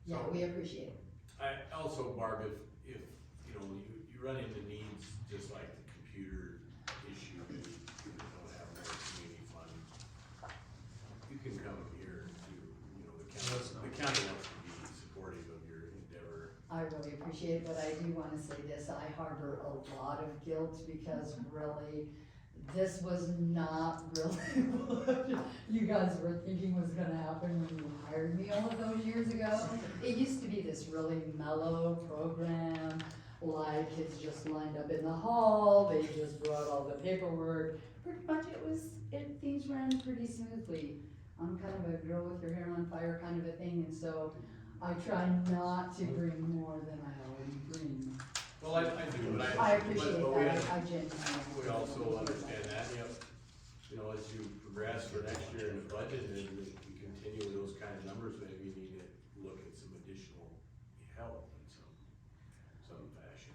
Yeah, we appreciate it. I also, Barb, if you know, you run into needs just like the computer issue, you don't have a community fund, you can come here to, you know, the county wants to be supportive of your endeavor. I really appreciate it, but I do want to say this, I harbor a lot of guilt because really, this was not really what you guys were thinking was gonna happen when you hired me all of those years ago. It used to be this really mellow program, like kids just lined up in the hall, they just brought all the paperwork. Pretty much things ran pretty smoothly. I'm kind of a girl with your hair on fire kind of a thing, and so I try not to bring more than I already bring. Well, I do, but I appreciate but we that, I genuinely. We also understand that, you know, as you progress for next year in the budget, and you continue with those kind of numbers, maybe you need to look at some additional help in some fashion.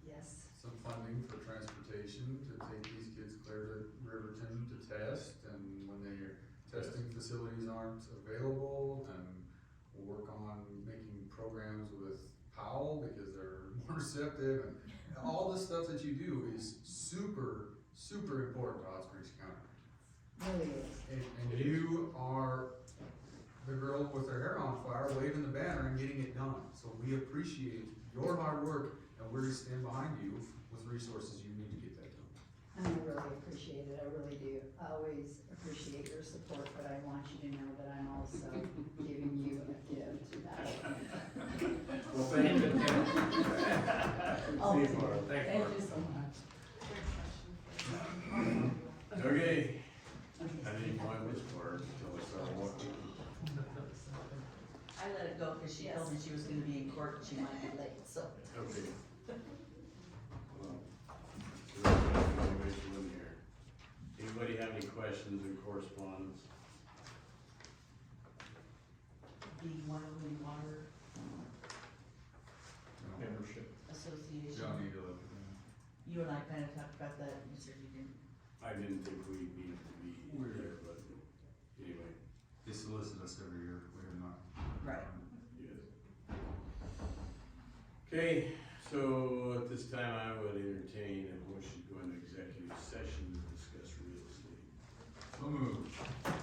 Yes. Some funding for transportation to take these kids clear to Riverton to test, and when their testing facilities aren't available, and we'll work on making programs with Powell because they're more receptive, and all the stuff that you do is super, super important to Hot Springs County. Really is. And you are the girl with her hair on fire, waving the banner and getting it done. So we appreciate your hard work, and we're gonna stand behind you with resources you need to get that done. And I really appreciate it, I really do. I always appreciate your support, but I want you to know that I'm also giving you a gift. Well, thank you. Oh, Thank you so much. Okay. I didn't mind this part until I started walking. I let it go because she told me she was gonna be in court and she might be late, so. Okay. Well, so there's no in here. Anybody have any questions or correspondence? The Wyoming Water Membership. Association. Don't need to look at them. You and I kind of talked about that, and you said you didn't. I didn't think we needed to be there, but anyway. They solicit us every year, we have not. Right. Yes. Okay, So at this time, I would entertain a motion to go into executive session to discuss real estate. So moved.